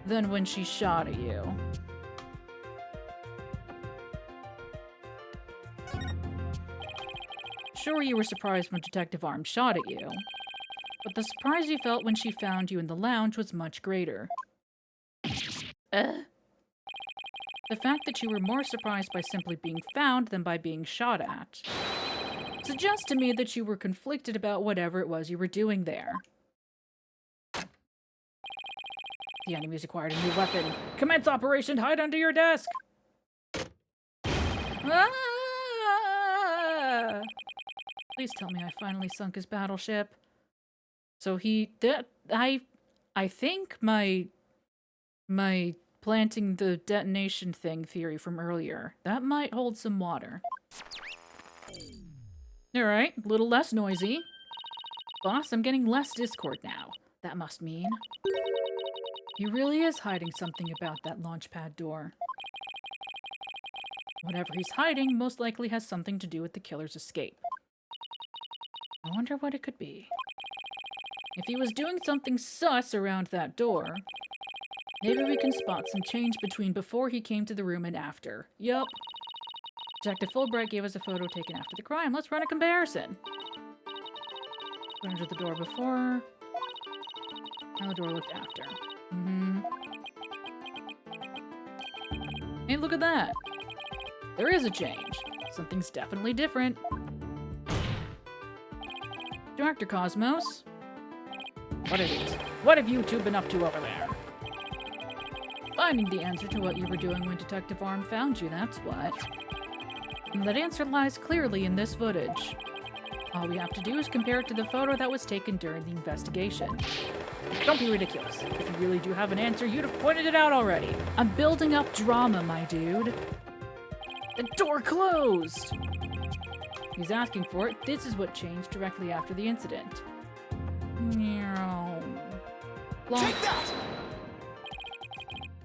[SPEAKER 1] than when she shot at you. Sure, you were surprised when Detective Arm shot at you, but the surprise you felt when she found you in the lounge was much greater. The fact that you were more surprised by simply being found than by being shot at suggests to me that you were conflicted about whatever it was you were doing there. The enemy's acquired a new weapon. Commence operation hide under your desk! Ah! Please tell me I finally sunk his battleship. So I think my planting the detonation thing theory from earlier, that might hold some water. Alright, a little less noisy. Boss, I'm getting less Discord now. That must mean he really is hiding something about that launchpad door. Whatever he's hiding most likely has something to do with the killer's escape. I wonder what it could be. If he was doing something sus around that door, maybe we can spot some change between before he came to the room and after. Yup. Detective Fulbright gave us a photo taken after the crime. Let's run a comparison. We entered the door before. How the door looked after. Hey, look at that. There is a change. Something's definitely different. Director Cosmos? What is it? What have you two been up to over there? Finding the answer to what you were doing when Detective Arm found you, that's what. And that answer lies clearly in this footage. All we have to do is compare it to the photo that was taken during the investigation. Don't be ridiculous. If you really do have an answer, you'd have pointed it out already. I'm building up drama, my dude. The door closed! He's asking for it. This is what changed directly after the incident.
[SPEAKER 2] Take that!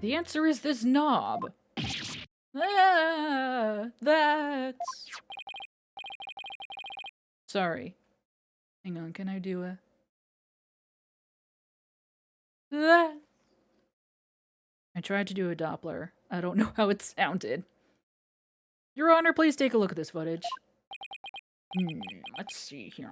[SPEAKER 1] The answer is this knob. That's... Sorry. Hang on, can I do a... I tried to do a Doppler. I don't know how it sounded. Your Honor, please take a look at this footage. Let's see here.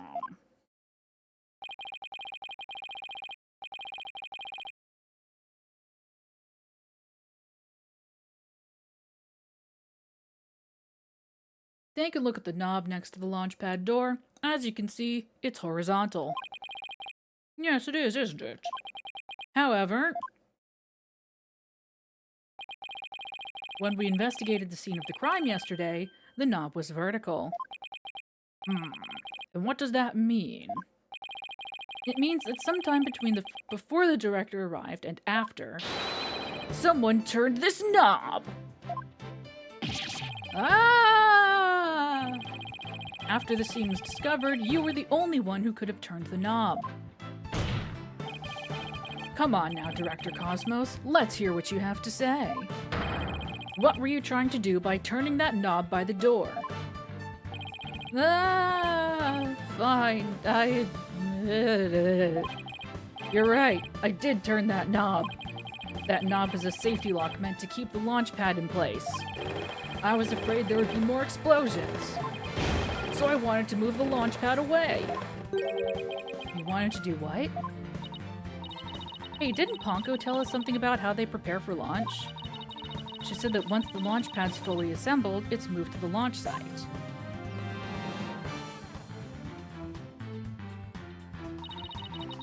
[SPEAKER 1] Take a look at the knob next to the launchpad door. As you can see, it's horizontal. Yes, it is, isn't it? However, when we investigated the scene of the crime yesterday, the knob was vertical. And what does that mean? It means that sometime between before the director arrived and after, someone turned this knob! After the scene was discovered, you were the only one who could have turned the knob. Come on now, Director Cosmos. Let's hear what you have to say. What were you trying to do by turning that knob by the door? Fine. You're You're right. I did turn that knob. That knob is a safety lock meant to keep the launch pad in place. I was afraid there would be more explosions. So I wanted to move the launch pad away. You wanted to do what? Hey, didn't Ponko tell us something about how they prepare for launch? She said that once the launch pad's fully assembled, it's moved to the launch site.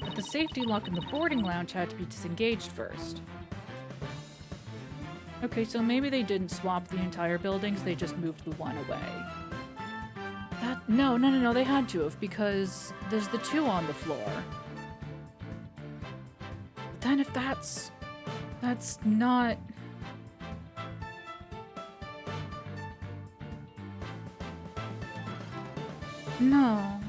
[SPEAKER 1] But the safety lock in the boarding lounge had to be disengaged first. Okay, so maybe they didn't swap the entire buildings, they just moved the one away. No, they had to have, because there's the two on the floor. But then if that's not... No.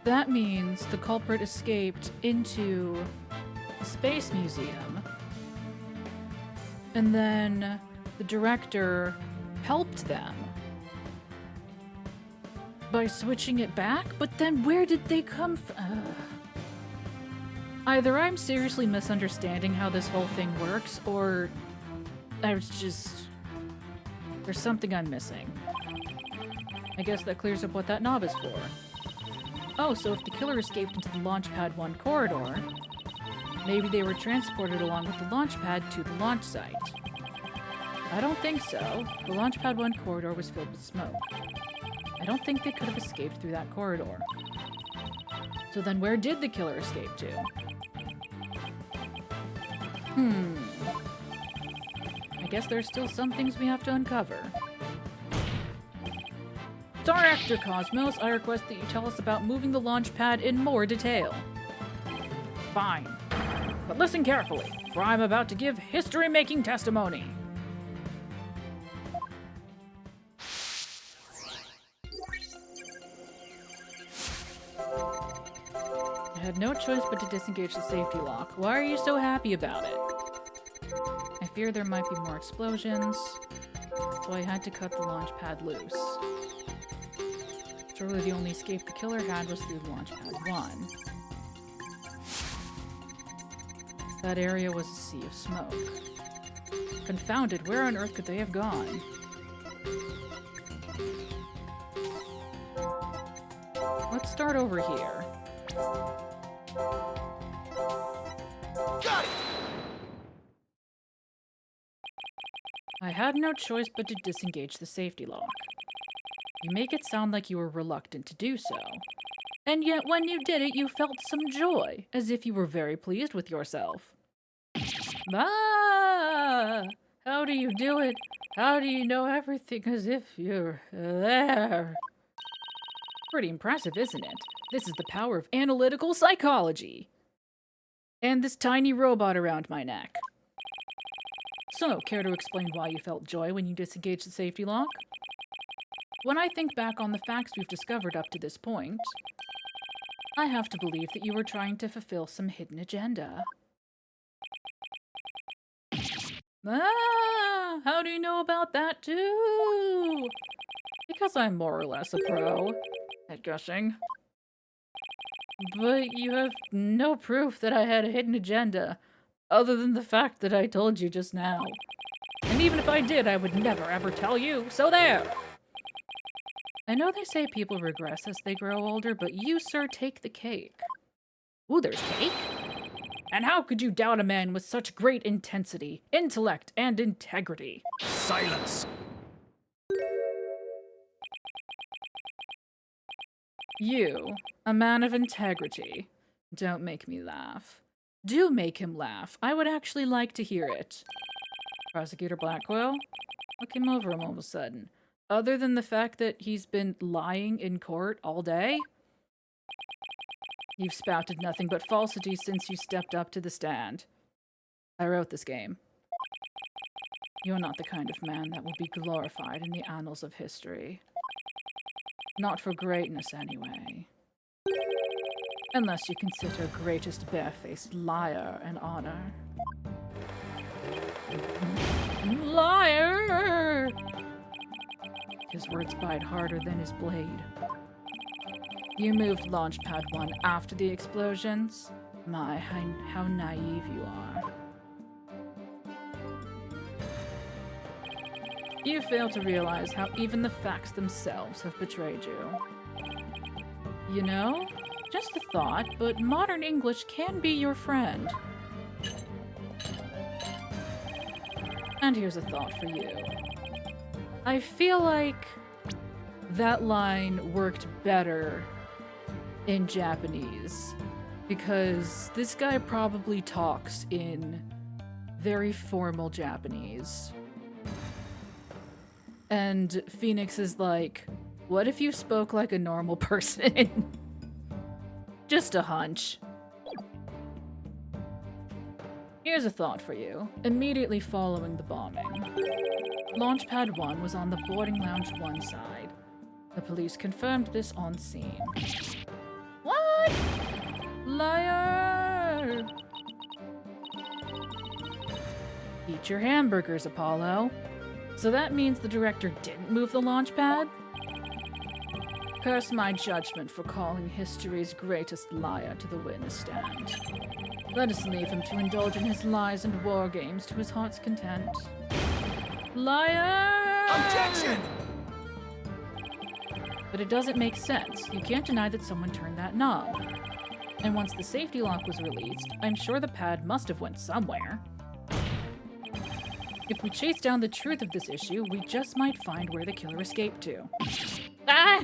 [SPEAKER 1] That means the culprit escaped into the Space Museum. And then the director helped them by switching it back, but then where did they come from? Either I'm seriously misunderstanding how this whole thing works, or there's something I'm missing. I guess that clears up what that knob is for. Oh, so if the killer escaped into the Launchpad 1 corridor, maybe they were transported along with the launch pad to the launch site. I don't think so. The Launchpad 1 corridor was filled with smoke. I don't think they could have escaped through that corridor. So then where did the killer escape to? I guess there's still some things we have to uncover. Director Cosmos, I request that you tell us about moving the launch pad in more detail. Fine. But listen carefully, for I'm about to give history-making testimony. I had no choice but to disengage the safety lock. Why are you so happy about it? I fear there might be more explosions, so I had to cut the launch pad loose. Surely the only escape the killer had was through launch pad 1. That area was a sea of smoke. Confounded, where on earth could they have gone? Let's start over here.
[SPEAKER 2] Got it!
[SPEAKER 1] I had no choice but to disengage the safety lock. You make it sound like you were reluctant to do so. And yet when you did it, you felt some joy, as if you were very pleased with yourself. Ah! How do you do it? How do you know everything as if you're there? Pretty impressive, isn't it? This is the power of analytical psychology. And this tiny robot around my neck. So, care to explain why you felt joy when you disengaged the safety lock? When I think back on the facts we've discovered up to this point, I have to believe that you were trying to fulfill some hidden agenda. Ah! How do you know about that too? Because I'm more or less a pro at guessing. But you have no proof that I had a hidden agenda, other than the fact that I told you just now. And even if I did, I would never ever tell you, so there! I know they say people regress as they grow older, but you, sir, take the cake. Ooh, there's cake? And how could you doubt a man with such great intensity, intellect, and integrity?
[SPEAKER 2] Silence!
[SPEAKER 1] You, a man of integrity. Don't make me laugh. Do make him laugh. I would actually like to hear it. Prosecutor Blackwell? What came over him all of a sudden? Other than the fact that he's been lying in court all day? You've spouted nothing but falsity since you stepped up to the stand. I wrote this game. You're not the kind of man that will be glorified in the annals of history. Not for greatness, anyway. Unless you consider greatest barefaced liar an honor. Liar! His words bite harder than his blade. You moved Launchpad 1 after the explosions? My, how naive you are. You fail to realize how even the facts themselves have betrayed you. You know, just a thought, but modern English can be your friend. And here's a thought for you. I feel like that line worked better in Japanese because this guy probably talks in very formal Japanese. And Phoenix is like, what if you spoke like a normal person? Just a hunch. Here's a thought for you. Immediately following the bombing, Launchpad 1 was on the boarding lounge 1 side. The police confirmed this on scene. What? Liar! Eat your hamburgers, Apollo. So that means the director didn't move the launch pad? Curse my judgment for calling history's greatest liar to the witness stand. Let us leave him to indulge in his lies and war games to his heart's content. Liar!
[SPEAKER 2] Objection!
[SPEAKER 1] But it doesn't make sense. You can't deny that someone turned that knob. And once the safety lock was released, I'm sure the pad must have went somewhere. If we chase down the truth of this issue, we just might find where the killer escaped to. Ah!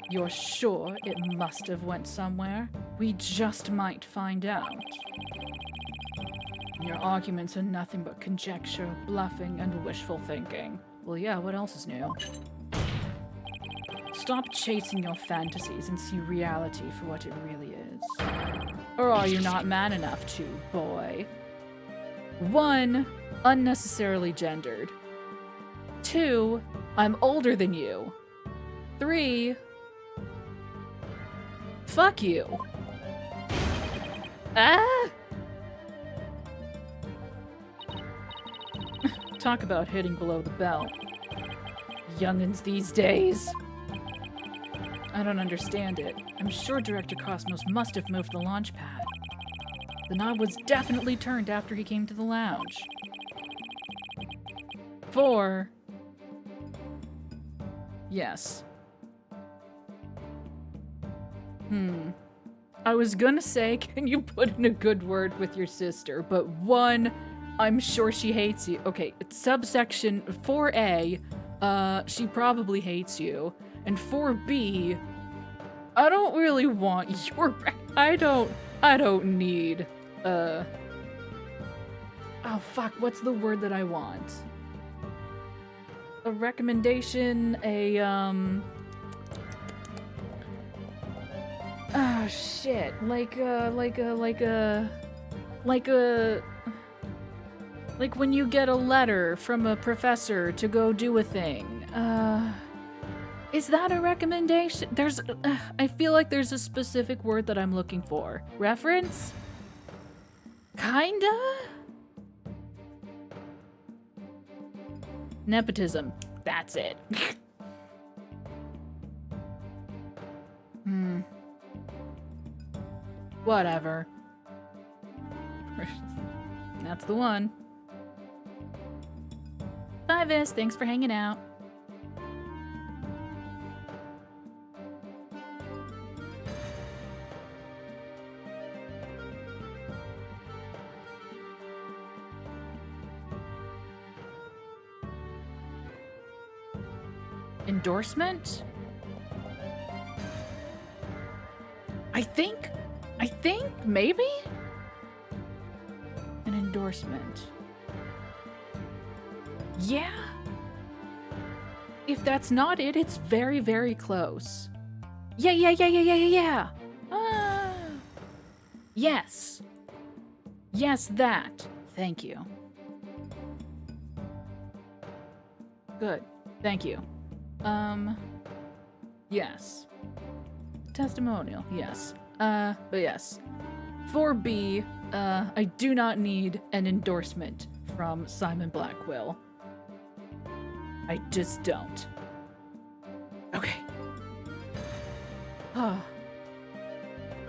[SPEAKER 1] You're sure it must have went somewhere? We just might find out. Your arguments are nothing but conjecture, bluffing, and wishful thinking. Well, yeah, what else is new? Stop chasing your fantasies and see reality for what it really is. Or are you not man enough to, boy? 1, unnecessarily gendered. 2, I'm older than you. 3, fuck you. Ah! Talk about hitting below the belt. Youngins these days. I don't understand it. I'm sure Director Cosmos must have moved the launch pad. The knob was definitely turned after he came to the lounge. 4. Yes. I was gonna say, can you put in a good word with your sister? But 1, I'm sure she hates you. Okay, subsection 4A, she probably hates you. And 4B, I don't really want your... I don't need... Oh fuck, what's the word that I want? A recommendation, oh shit, like when you get a letter from a professor to go do a thing. Is that a recommendation? I feel like there's a specific word that I'm looking for. Reference? Kinda? Nepotism. That's it. Whatever. That's the one. Bye, Vis. Thanks for hanging out. Endorsement? I think, maybe? An endorsement. Yeah. If that's not it, it's very, very close. Yeah. Yes. Yes, that. Thank you. Good. Thank you. Yes. Testimonial, yes. But yes. 4B, I do not need an endorsement from Simon Blackwell. I just don't. Okay. Ah.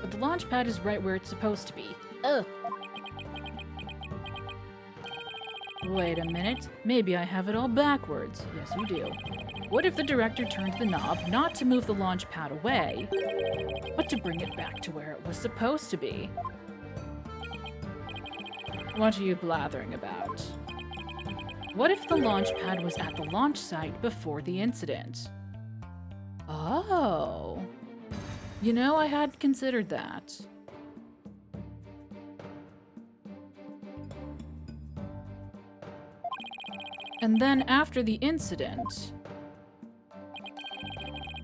[SPEAKER 1] But the launch pad is right where it's supposed to be. Ugh. Wait a minute. Maybe I have it all backwards. Yes, you do. What if the director turned the knob not to move the launch pad away, but to bring it back to where it was supposed to be? What are you blathering about? What if the launch pad was at the launch site before the incident? Oh. You know, I hadn't considered that. And then after the incident,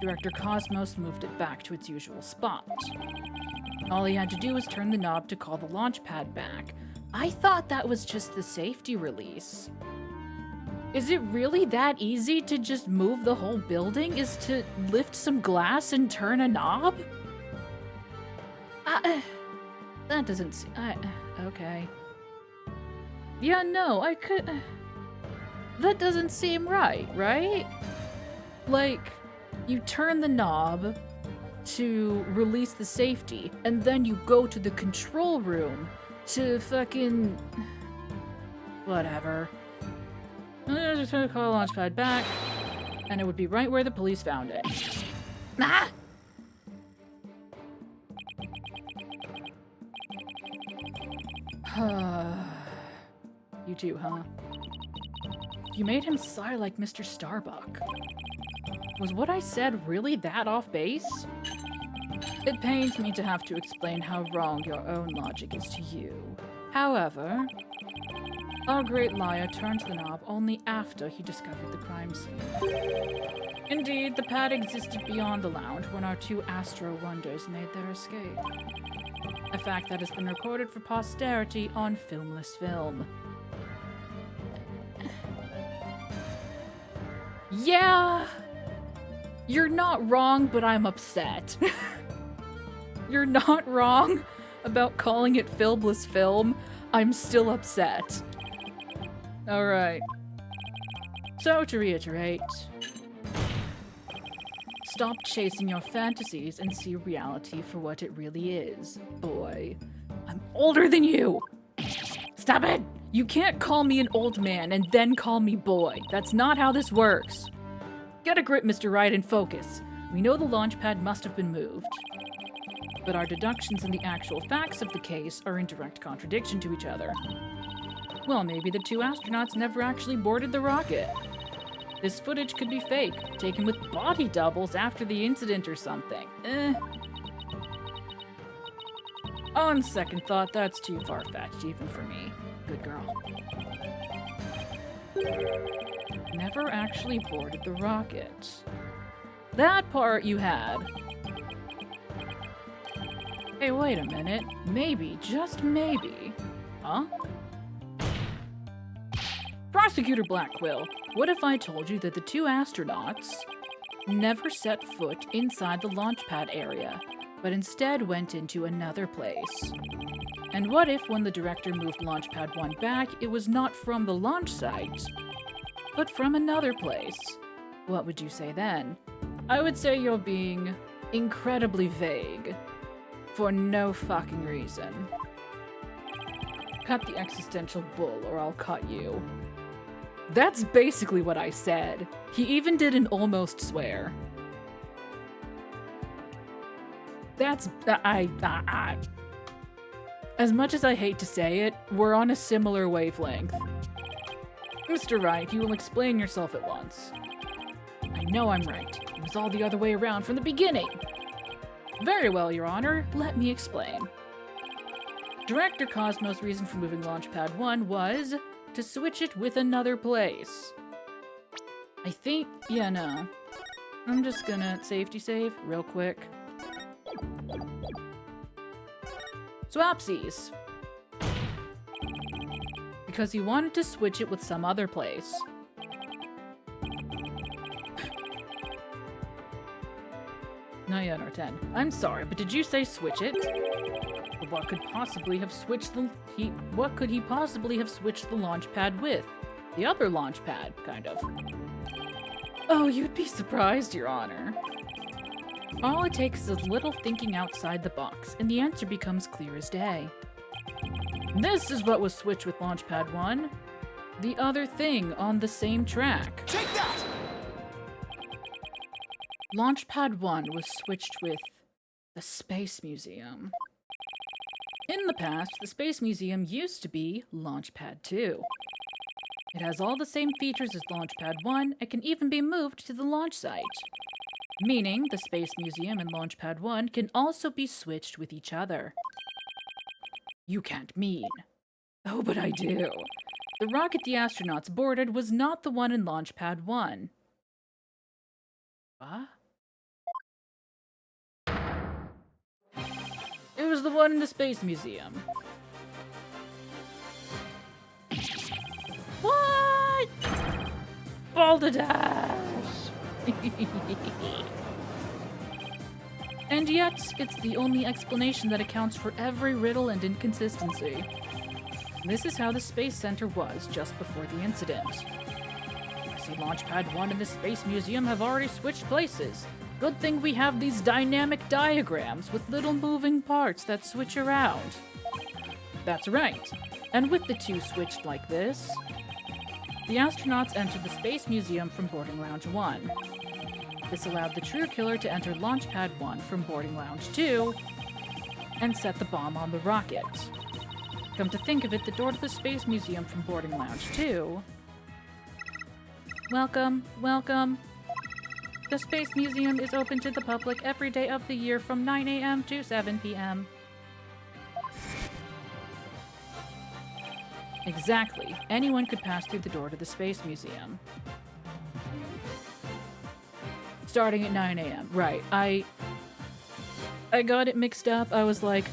[SPEAKER 1] Director Cosmos moved it back to its usual spot. All he had to do was turn the knob to call the launch pad back. I thought that was just the safety release. Is it really that easy to just move the whole building? Is to lift some glass and turn a knob? That doesn't seem... okay. Yeah, no, I could... that doesn't seem right, right? Like, you turn the knob to release the safety, and then you go to the control room to fucking... whatever. I'm just gonna call the launchpad back, and it would be right where the police found it. Ah! You too, huh? You made him sigh like Mr. Starbuck. Was what I said really that off base? It pains me to have to explain how wrong your own logic is to you. However, our great liar turned the knob only after he discovered the crime scene. Indeed, the pad existed beyond the lounge when our two Astro Wonders made their escape. A fact that has been recorded for posterity on filmless film. Yeah! You're not wrong, but I'm upset. You're not wrong about calling it filmless film. I'm still upset. Alright. So, to reiterate, stop chasing your fantasies and see reality for what it really is, boy. I'm older than you! Stop it! You can't call me an old man and then call me boy. That's not how this works. Get a grip, Mr. Wright, and focus. We know the launch pad must have been moved, but our deductions and the actual facts of the case are in direct contradiction to each other. Well, maybe the two astronauts never actually boarded the rocket. This footage could be fake, taken with body doubles after the incident or something. On second thought, that's too far-fetched even for me. Good girl. Never actually boarded the rocket. That part you had. Hey, wait a minute. Maybe, just maybe. Huh? Prosecutor Blackquill, what if I told you that the two astronauts never set foot inside the launch pad area, but instead went into another place? And what if when the director moved launch pad 1 back, it was not from the launch site, but from another place? What would you say then? I would say you're being incredibly vague for no fucking reason. Cut the existential bull or I'll cut you. That's basically what I said. He even did an almost swear. That's... As much as I hate to say it, we're on a similar wavelength. Mr. Wright, you will explain yourself at once. I know I'm right. It was all the other way around from the beginning. Very well, Your Honor. Let me explain. Director Cosmos' reason for moving Launchpad 1 was to switch it with another place. I think... yeah, no. I'm just gonna safety save real quick. Swapsies. Because he wanted to switch it with some other place. Not yet, R10. I'm sorry, but did you say switch it? But what could possibly have switched the... what could he possibly have switched the launch pad with? The other launch pad, kind of. Oh, you'd be surprised, Your Honor. All it takes is a little thinking outside the box, and the answer becomes clear as day. This is what was switched with Launchpad 1. The other thing on the same track.
[SPEAKER 2] Take that!
[SPEAKER 1] Launchpad 1 was switched with the Space Museum. In the past, the Space Museum used to be Launchpad 2. It has all the same features as Launchpad 1 and can even be moved to the launch site. Meaning, the Space Museum and Launchpad 1 can also be switched with each other. You can't mean. Oh, but I do. The rocket the astronauts boarded was not the one in Launchpad 1. What? It was the one in the Space Museum. What? Balderdash! And yet, it's the only explanation that accounts for every riddle and inconsistency. This is how the Space Center was just before the incident. I see Launchpad 1 and the Space Museum have already switched places. Good thing we have these dynamic diagrams with little moving parts that switch around. That's right. And with the two switched like this, the astronauts entered the Space Museum from Boarding Lounge 1. This allowed the True Killer to enter Launchpad 1 from Boarding Lounge 2 and set the bomb on the rocket. Come to think of it, the door to the Space Museum from Boarding Lounge 2... Welcome, welcome. The Space Museum is open to the public every day of the year from 9 a.m. to 7 p.m. Exactly. Anyone could pass through the door to the Space Museum. Starting at 9 a.m. Right. I got it mixed up. I was like,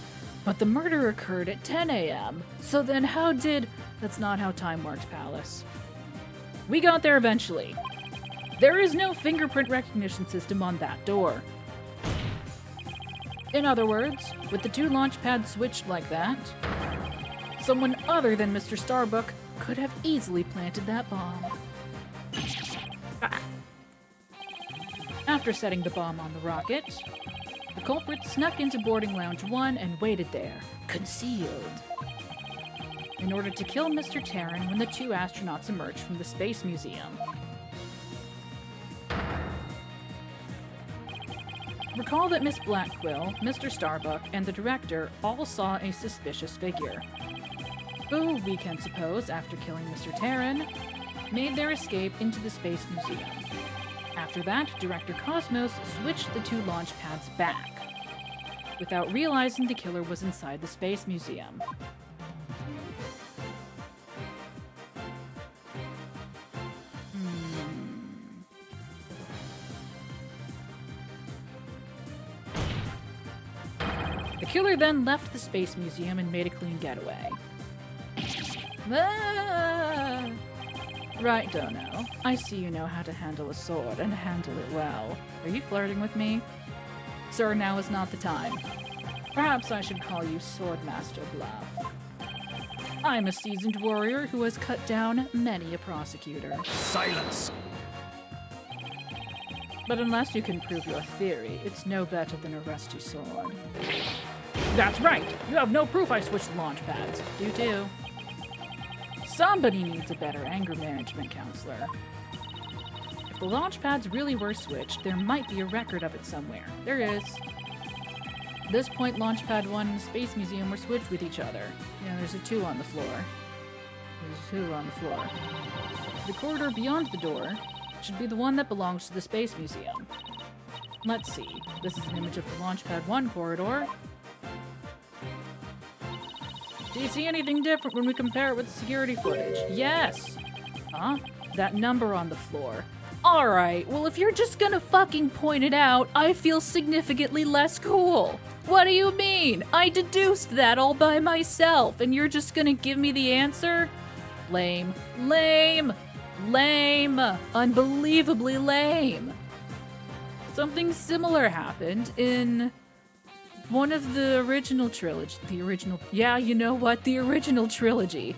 [SPEAKER 1] but the murder occurred at 10 a.m. So then how did... That's not how time works, Palace. We got there eventually. There is no fingerprint recognition system on that door. In other words, with the two launch pads switched like that, someone other than Mr. Starbuck could have easily planted that bomb. Ah. After setting the bomb on the rocket, the culprit snuck into Boarding Lounge 1 and waited there, concealed, in order to kill Mr. Terran when the two astronauts emerged from the Space Museum. Recall that Miss Blackquill, Mr. Starbuck, and the director all saw a suspicious figure, who, we can suppose, after killing Mr. Terran, made their escape into the Space Museum. After that, Director Cosmos switched the two launch pads back, without realizing the killer was inside the Space Museum. The killer then left the Space Museum and made a clean getaway. Ah! Right, Dono. I see you know how to handle a sword, and handle it well. Are you flirting with me? Sir, now is not the time. Perhaps I should call you Swordmaster Bluff. I'm a seasoned warrior who has cut down many a prosecutor.
[SPEAKER 2] Silence!
[SPEAKER 1] But unless you can prove your theory, it's no better than a rusty sword. That's right! You have no proof I switched the launch pads. You too. Somebody needs a better anger management counselor. If the launch pads really were switched, there might be a record of it somewhere. There is. At this point, Launchpad 1 and the Space Museum were switched with each other. Yeah, there's a 2 on the floor. There's a 2 on the floor. The corridor beyond the door should be the one that belongs to the Space Museum. Let's see. This is an image of the Launchpad 1 corridor. Do you see anything different when we compare it with the security footage? Yes! Huh? That number on the floor. Alright, well if you're just gonna fucking point it out, I feel significantly less cool. What do you mean? I deduced that all by myself, and you're just gonna give me the answer? Lame. Lame! Lame! Unbelievably lame! Something similar happened in one of the original trilogy. Yeah, you know what? The original trilogy.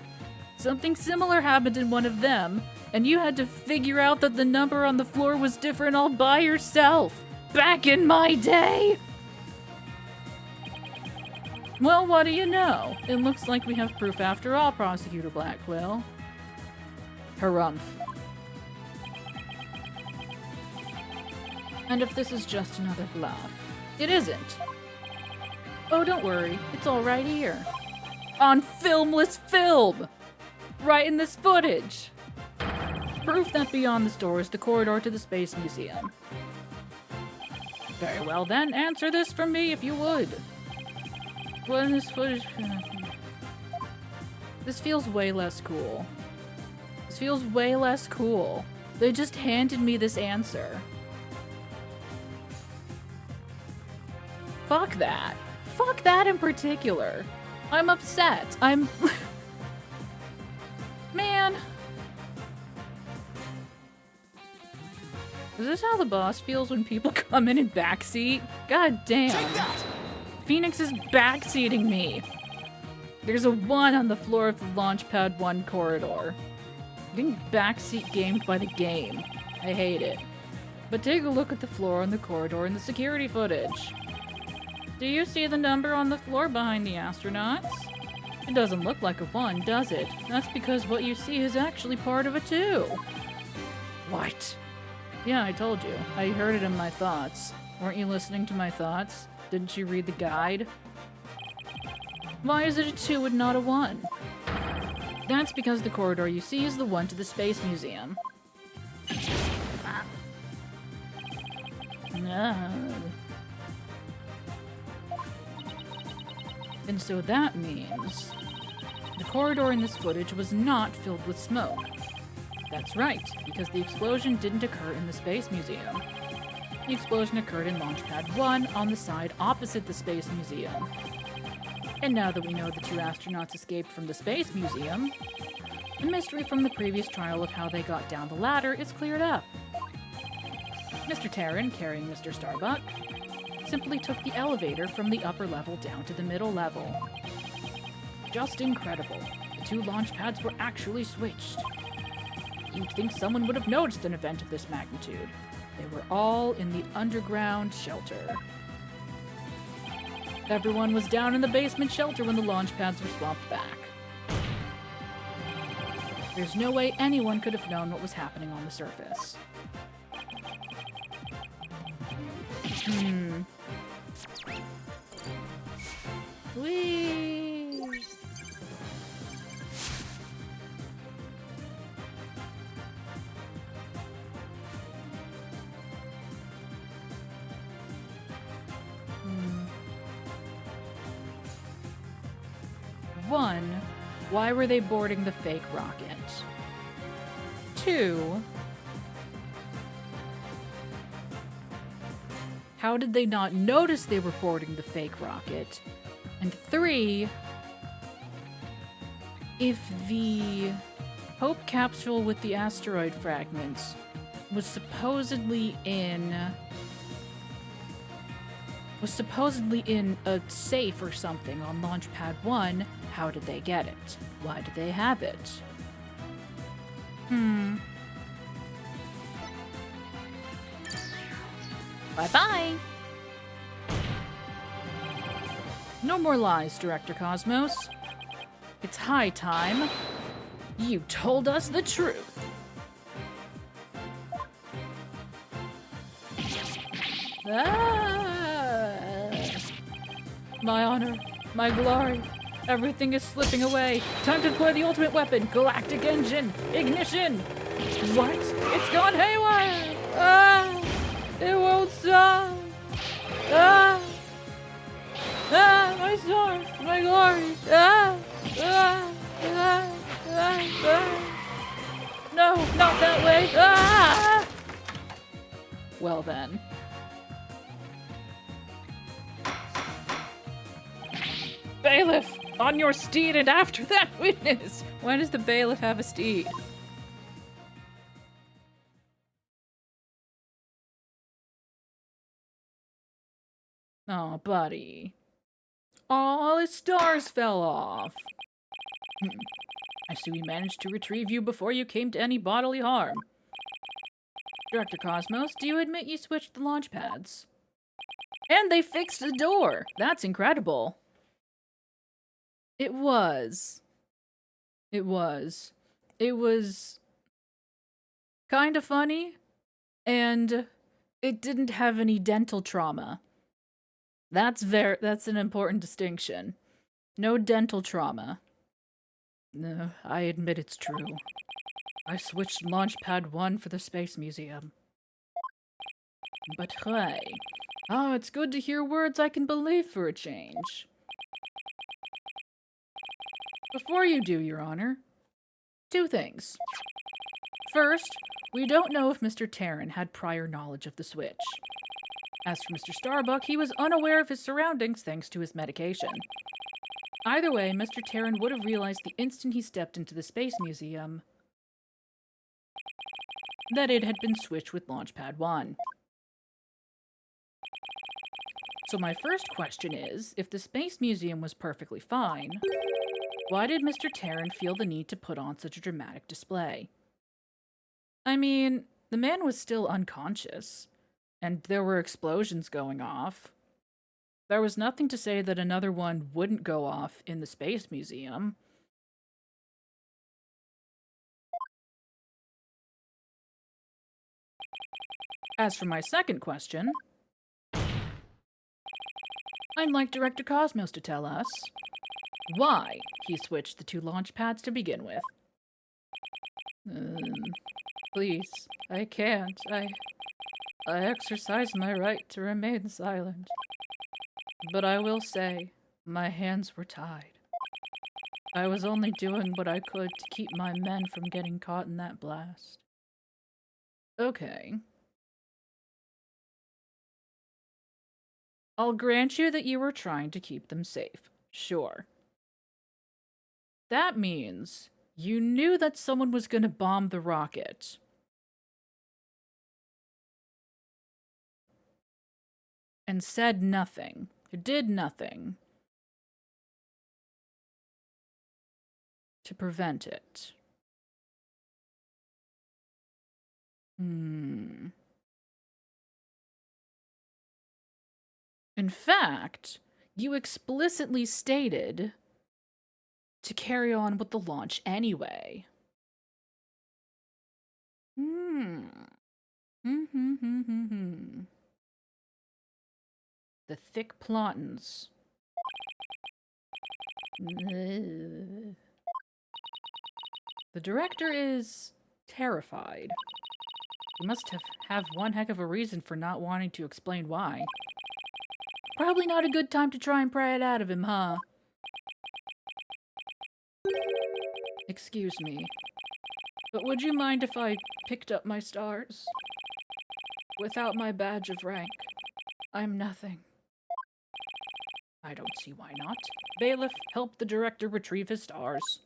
[SPEAKER 1] Something similar happened in one of them, and you had to figure out that the number on the floor was different all by yourself. Back in my day! Well, what do you know? It looks like we have proof after all, Prosecutor Blackquill. Harumph. And if this is just another bluff, it isn't. Oh, don't worry. It's all right here. On filmless film! Right in this footage! Proof that beyond this door is the corridor to the Space Museum. Very well then, answer this for me if you would. What in this footage? This feels way less cool. This feels way less cool. They just handed me this answer. Fuck that. Fuck that in particular. I'm upset. I'm... Man. Is this how the boss feels when people come in backseat? God damn.
[SPEAKER 2] Take that!
[SPEAKER 1] Phoenix is backseating me. There's a 1 on the floor of the Launchpad 1 corridor. I'm getting backseat gamed by the game. I hate it. But take a look at the floor on the corridor in the security footage. Do you see the number on the floor behind the astronauts? It doesn't look like a 1, does it? That's because what you see is actually part of a 2. What? Yeah, I told you. I heard it in my thoughts. Weren't you listening to my thoughts? Didn't you read the guide? Why is it a 2 and not a 1? That's because the corridor you see is the one to the Space Museum. And so that means the corridor in this footage was not filled with smoke. That's right, because the explosion didn't occur in the Space Museum. The explosion occurred in Launchpad 1 on the side opposite the Space Museum. And now that we know the 2 astronauts escaped from the Space Museum, the mystery from the previous trial of how they got down the ladder is cleared up. Mr. Terran, carrying Mr. Starbuck, simply took the elevator from the upper level down to the middle level. Just incredible. The 2 launch pads were actually switched. You'd think someone would have noticed an event of this magnitude. They were all in the underground shelter. Everyone was down in the basement shelter when the launch pads were swapped back. There's no way anyone could have known what was happening on the surface. Whee! One, why were they boarding the fake rocket? 2, how did they not notice they were boarding the fake rocket? And 3, if the Hope capsule with the asteroid fragments was supposedly in a safe or something on Launchpad 1, how did they get it? Why did they have it? Bye-bye! No more lies, Director Cosmos. It's high time you told us the truth. My honor, my glory, everything is slipping away. Time to deploy the ultimate weapon, Galactic Engine, ignition! What? It's gone haywire! It won't stop! My star, my glory! No, not that way! Well then. Bailiff, on your steed and after that witness! Why does the bailiff have a steed? Oh, buddy. All his stars fell off. I see we managed to retrieve you before you came to any bodily harm. Director Cosmos, do you admit you switched the launch pads? And they fixed the door! That's incredible. It was. It was. It was kind of funny, and it didn't have any dental trauma. That's an important distinction. No dental trauma. No, I admit it's true. I switched Launchpad 1 for the Space Museum. But hey, it's good to hear words I can believe for a change. Before you do, Your Honor, 2 things. First, we don't know if Mr. Terran had prior knowledge of the switch. As for Mr. Starbuck, he was unaware of his surroundings thanks to his medication. Either way, Mr. Terran would have realized the instant he stepped into the Space Museum that it had been switched with Launchpad 1. So my first question is, if the Space Museum was perfectly fine, why did Mr. Terran feel the need to put on such a dramatic display? I mean, the man was still unconscious, and there were explosions going off. There was nothing to say that another one wouldn't go off in the Space Museum. As for my second question, I'd like Director Cosmos to tell us why he switched the 2 launch pads to begin with. Please, I can't. I exercise my right to remain silent. But I will say, my hands were tied. I was only doing what I could to keep my men from getting caught in that blast. Okay. I'll grant you that you were trying to keep them safe. Sure. That means you knew that someone was going to bomb the rocket. And said nothing. Did nothing to prevent it. In fact, you explicitly stated to carry on with the launch anyway. The thick plottins. The director is terrified. He must have one heck of a reason for not wanting to explain why. Probably not a good time to try and pry it out of him, huh? Excuse me, but would you mind if I picked up my stars? Without my badge of rank, I'm nothing. I don't see why not. Bailiff, help the director retrieve his stars.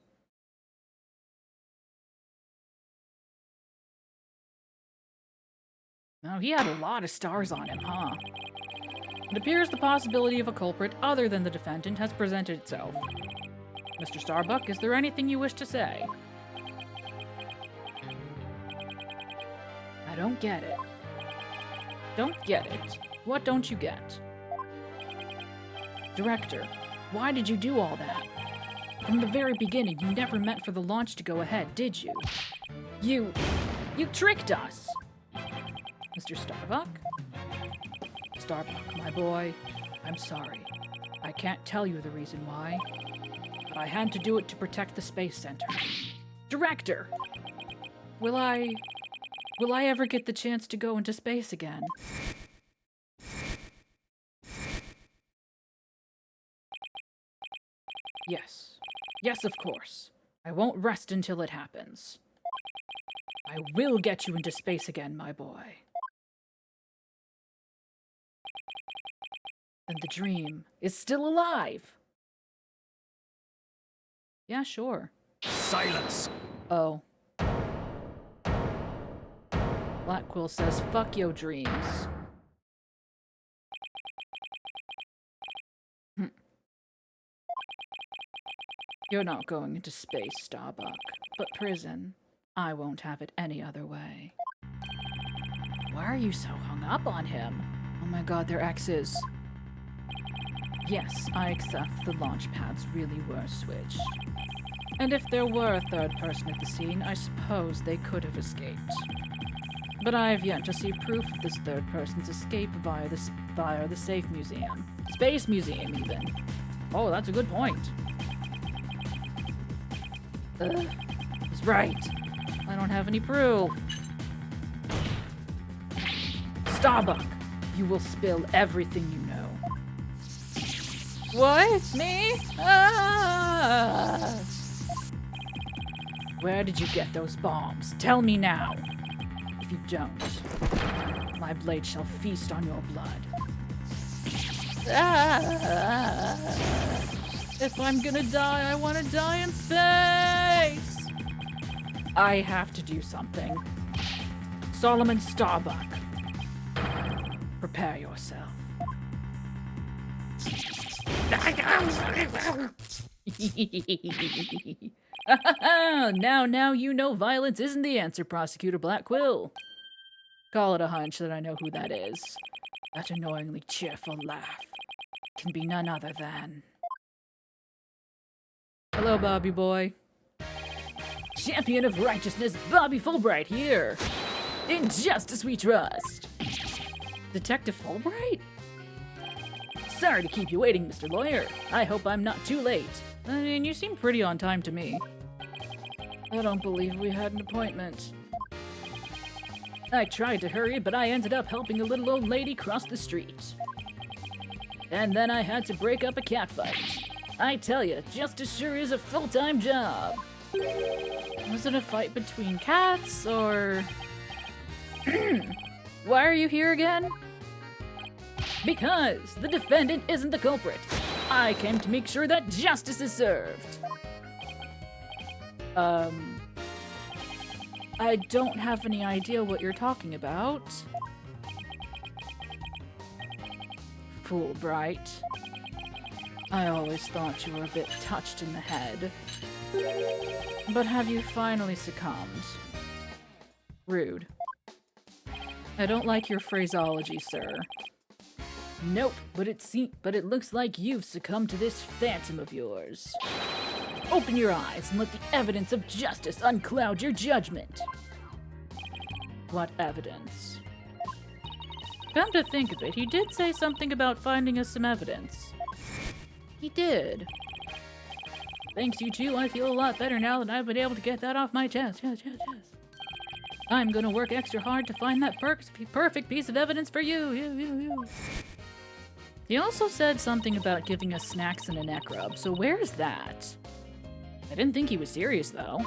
[SPEAKER 1] Now, he had a lot of stars on him, huh? It appears the possibility of a culprit other than the defendant has presented itself. Mr. Starbuck, is there anything you wish to say? I don't get it. Don't get it. What don't you get? Director, why did you do all that? From the very beginning, you never meant for the launch to go ahead, did you? You tricked us! Mr. Starbuck? Starbuck, my boy, I'm sorry. I can't tell you the reason why, but I had to do it to protect the Space Center. Director! Will I ever get the chance to go into space again? Yes. Yes, of course. I won't rest until it happens. I will get you into space again, my boy. And the dream is still alive. Yeah, sure.
[SPEAKER 2] Silence!
[SPEAKER 1] Oh. Black Quill says, fuck your dreams. You're not going into space, Starbuck, but prison. I won't have it any other way. Why are you so hung up on him? Oh my god, they're exes. Yes, I accept the launch pads really were switched. And if there were a third person at the scene, I suppose they could have escaped. But I have yet to see proof of this third person's escape via the Safe Museum. Space Museum, even. Oh, that's a good point. He's right. I don't have any proof. Starbuck, you will spill everything you know. What? Me? Ah! Where did you get those bombs? Tell me now. If you don't, my blade shall feast on your blood. Ah! If I'm gonna die, I want to die in space! I have to do something. Solomon Starbuck, prepare yourself. Now you know violence isn't the answer, Prosecutor Blackquill. Call it a hunch that I know who that is. That annoyingly cheerful laugh can be none other than... Hello, Bobby boy. Champion of righteousness, Bobby Fulbright here. In justice we trust. Detective Fulbright? Sorry to keep you waiting, Mr. Lawyer. I hope I'm not too late. I mean, you seem pretty on time to me. I don't believe we had an appointment. I tried to hurry, but I ended up helping a little old lady cross the street. And then I had to break up a catfight. I tell you, justice sure is a full-time job. Was it a fight between cats, or... Why are you here again? Because the defendant isn't the culprit. I came to make sure that justice is served. I don't have any idea what you're talking about. Fulbright. I always thought you were a bit touched in the head. But have you finally succumbed? Rude. I don't like your phraseology, sir. Nope, but it looks like you've succumbed to this phantom of yours. Open your eyes and let the evidence of justice uncloud your judgment. What evidence? Come to think of it, he did say something about finding us some evidence. He did. Thanks, you two, I feel a lot better now that I've been able to get that off my chest. Yes. I'm gonna work extra hard to find that perfect piece of evidence for you. He also said something about giving us snacks and a neck rub, so where's that? I didn't think he was serious, though.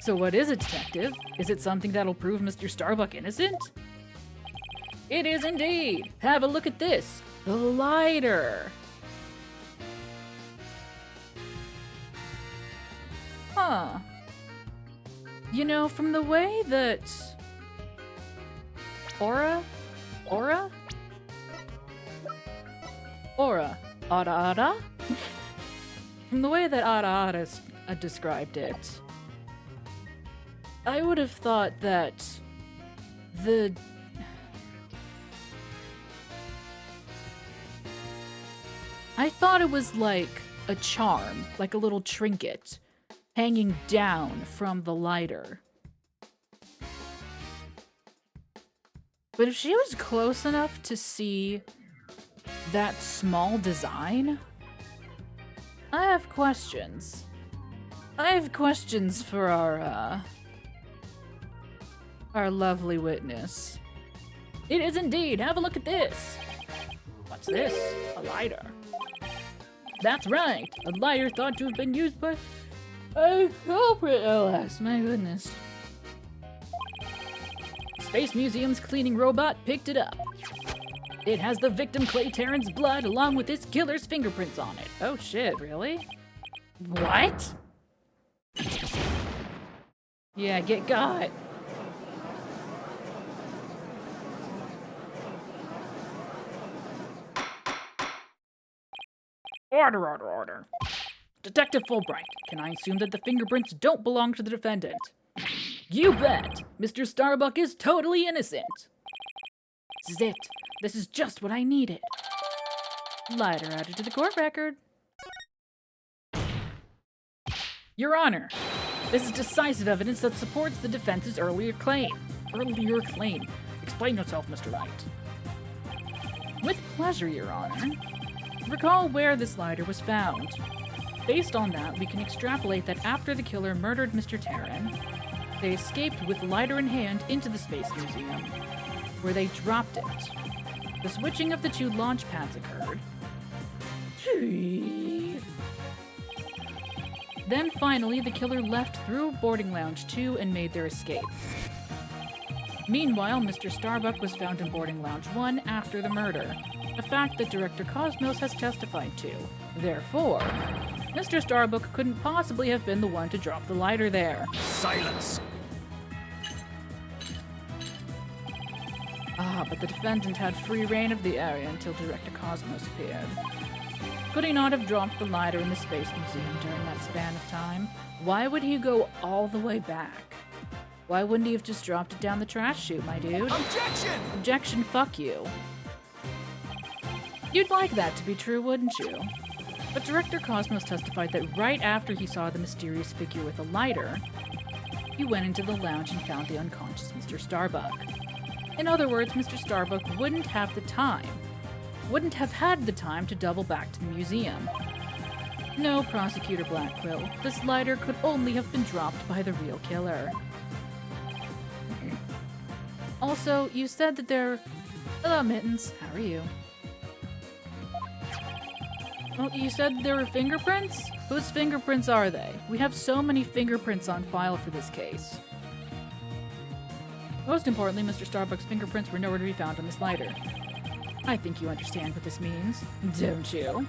[SPEAKER 1] So what is it, Detective? Is it something that'll prove Mr. Starbuck innocent? It is indeed! Have a look at this! The lighter! Huh. You know, from the way that... Aura? Ada? From the way that Ada described it, I would have thought that I thought it was like a charm, like a little trinket, hanging down from the lighter. But if she was close enough to see that small design, I have questions. I have questions for our lovely witness. It is indeed. Have a look at this. What's this? A lighter. That's right. A lighter thought to have been used by a culprit. Alas, my goodness. Space Museum's cleaning robot picked it up. It has the victim Clay Terran's blood along with his killer's fingerprints on it. Oh shit, really? What? Yeah, get got. Order. Detective Fulbright, can I assume that the fingerprints don't belong to the defendant? You bet! Mr. Starbuck is totally innocent! This is it. This is just what I needed. Lighter added to the court record. Your Honor, this is decisive evidence that supports the defense's earlier claim. Explain yourself, Mr. Wright. With pleasure, Your Honor. Recall where this lighter was found. Based on that, we can extrapolate that after the killer murdered Mr. Terran, they escaped with lighter in hand into the Space Museum, where they dropped it. The switching of the two launch pads occurred. Then finally, the killer left through boarding lounge 2 and made their escape. Meanwhile, Mr. Starbuck was found in boarding lounge 1 after the murder, a fact that Director Cosmos has testified to. Therefore, Mr. Starbuck couldn't possibly have been the one to drop the lighter there.
[SPEAKER 2] Silence!
[SPEAKER 1] But the defendant had free reign of the area until Director Cosmos appeared. Could he not have dropped the lighter in the Space Museum during that span of time? Why would he go all the way back? Why wouldn't he have just dropped it down the trash chute, my dude?
[SPEAKER 2] Objection!
[SPEAKER 1] Objection, fuck you. You'd like that to be true, wouldn't you? But Director Cosmos testified that right after he saw the mysterious figure with a lighter, he went into the lounge and found the unconscious Mr. Starbuck. In other words, Mr. Starbuck wouldn't have had the time to double back to the museum. No, Prosecutor Blackquill, this lighter could only have been dropped by the real killer. Also, you said that there... Hello, Mittens. How are you? Oh, you said there were fingerprints? Whose fingerprints are they? We have so many fingerprints on file for this case. Most importantly, Mr. Starbuck's fingerprints were nowhere to be found on this lighter. I think you understand what this means, don't you?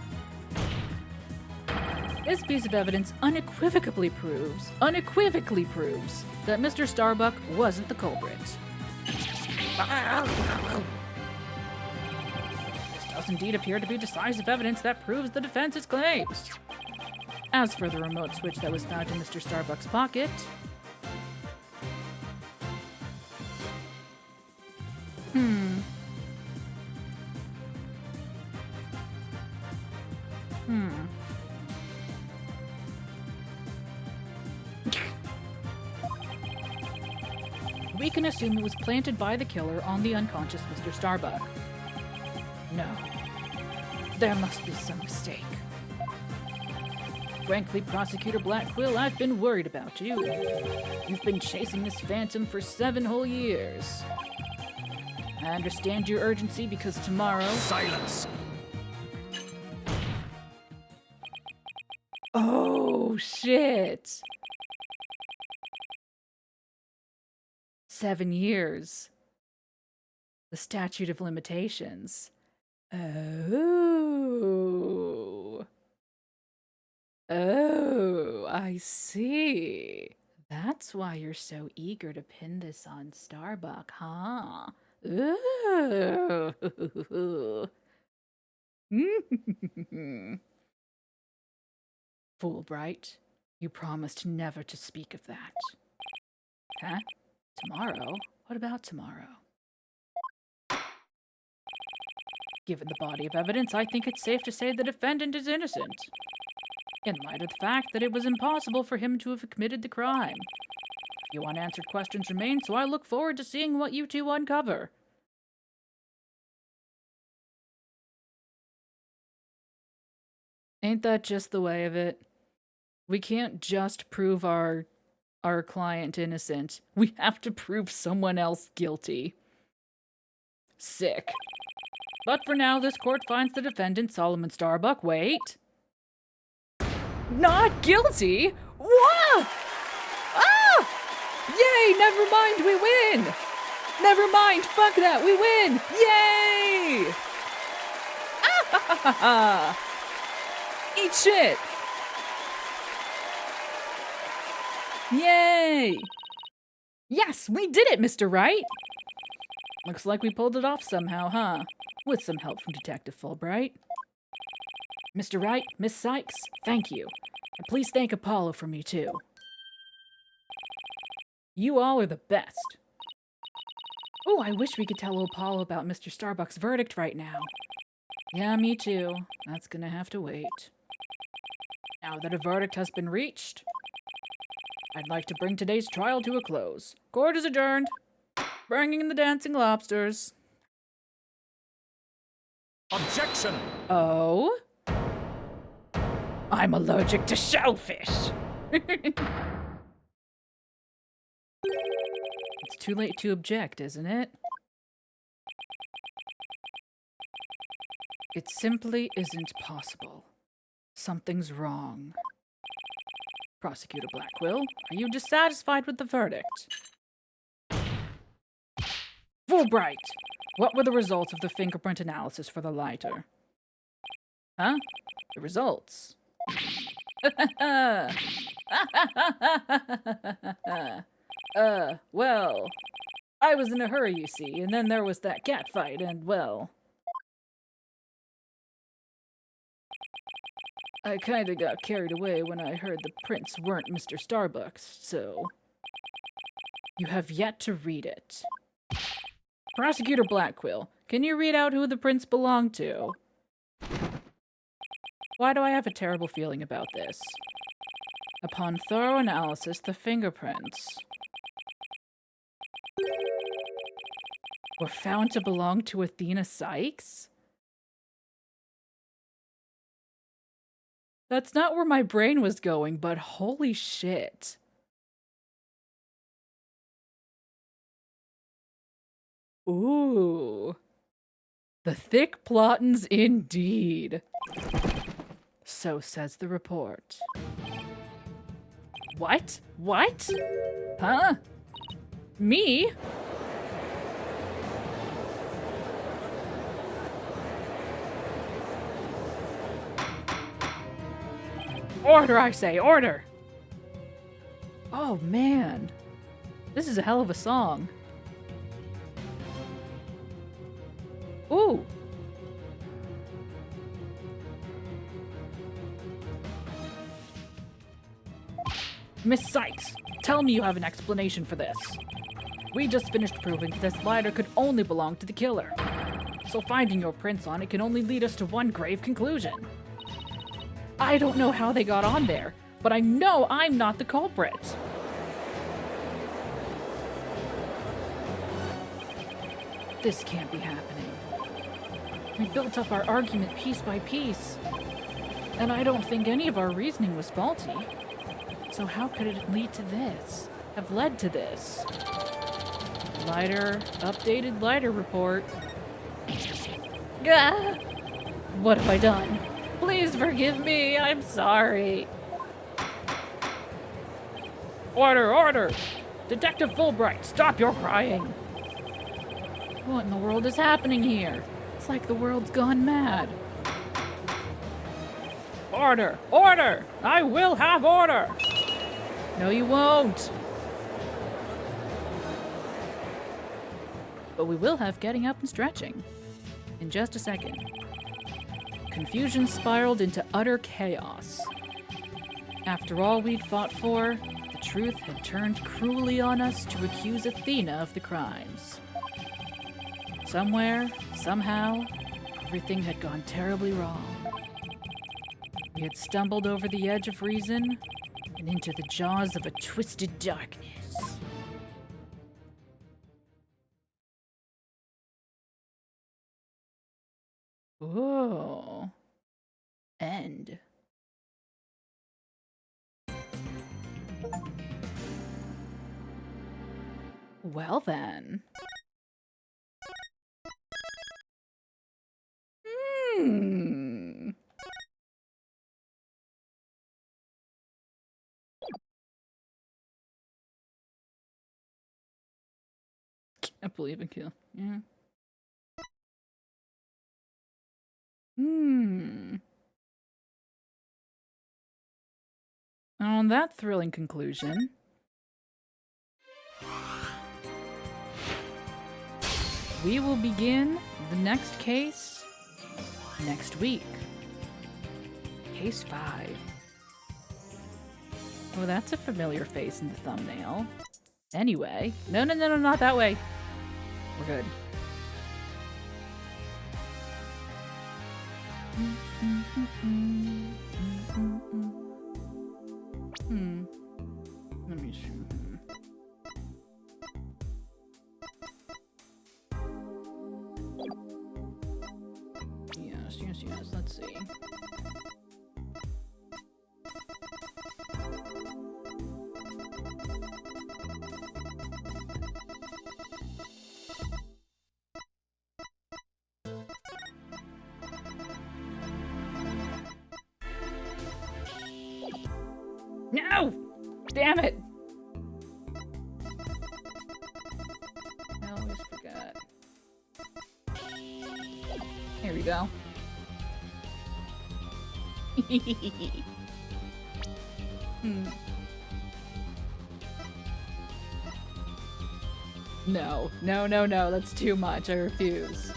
[SPEAKER 1] This piece of evidence unequivocally proves that Mr. Starbuck wasn't the culprit. This does indeed appear to be decisive evidence that proves the defense's claims. As for the remote switch that was found in Mr. Starbuck's pocket... We can assume it was planted by the killer on the unconscious Mr. Starbuck. No. There must be some mistake. Frankly, Prosecutor Blackquill, I've been worried about you. You've been chasing this phantom for 7 whole years. I understand your urgency because tomorrow...
[SPEAKER 2] Silence!
[SPEAKER 1] Oh, shit! 7 years. The statute of limitations. Oh. Oh, I see. That's why you're so eager to pin this on Starbuck, huh? Ooh. Fulbright, you promised never to speak of that. Huh? Tomorrow? What about tomorrow? Given the body of evidence, I think it's safe to say the defendant is innocent. In light of the fact that it was impossible for him to have committed the crime. Few unanswered questions remain, so I look forward to seeing what you two uncover. Ain't that just the way of it? We can't just prove our client innocent. We have to prove someone else guilty. Sick. But for now, this court finds the defendant, Solomon Starbuck, wait. Not guilty? What? Ah! Yay, never mind, we win! Never mind, fuck that, we win! Yay! Ah ha ha ha ha! Eat shit! Yay! Yes, we did it, Mr. Wright! Looks like we pulled it off somehow, huh? With some help from Detective Fulbright. Mr. Wright, Miss Sykes, thank you. And please thank Apollo for me, too. You all are the best. Oh, I wish we could tell Apollo about Mr. Starbuck's verdict right now. Yeah, me too. That's gonna have to wait. Now that a verdict has been reached, I'd like to bring today's trial to a close. Court is adjourned. Bringing in the dancing lobsters.
[SPEAKER 2] Objection!
[SPEAKER 1] Oh? I'm allergic to shellfish. It's too late to object, isn't it? It simply isn't possible. Something's wrong. Prosecutor Blackwell, are you dissatisfied with the verdict? Fulbright, what were the results of the fingerprint analysis for the lighter? Huh? The results? Well, I was in a hurry, you see, and then there was that cat fight, and, well, I kinda got carried away when I heard the prints weren't Mr. Starbuck's, so... You have yet to read it. Prosecutor Blackquill, can you read out who the prints belong to? Why do I have a terrible feeling about this? Upon thorough analysis, the fingerprints were found to belong to Athena Sykes? That's not where my brain was going, but holy shit. Ooh. The thick plottins indeed. So says the report. What? What? Huh? Me? Order, I say, order! Oh, man. This is a hell of a song. Ooh. Miss Sykes, tell me you have an explanation for this. We just finished proving that this lighter could only belong to the killer. So finding your prints on it can only lead us to one grave conclusion. I don't know how they got on there, but I know I'm not the culprit. This can't be happening. We built up our argument piece by piece, and I don't think any of our reasoning was faulty. So how could it lead to this? Have led to this? Updated lighter report. Gah! What have I done? Please forgive me, I'm sorry. Order, order! Detective Fulbright, stop your crying! What in the world is happening here? It's like the world's gone mad. Order! Order! I will have order! No, you won't. But we will have getting up and stretching. In just a second. Confusion spiraled into utter chaos. After all we'd fought for, the truth had turned cruelly on us to accuse Athena of the crimes. Somewhere, somehow, everything had gone terribly wrong. We had stumbled over the edge of reason and into the jaws of a twisted darkness. Ooh. End. Well then. Can't believe it, kill. Yeah. On that thrilling conclusion, we will begin the next case next week. Case 5. Oh, that's a familiar face in the thumbnail. Anyway. No, not that way. We're good. Let me see. Yes. Let's see. No! Damn it! I always forget. Here we go. No, that's too much. I refuse.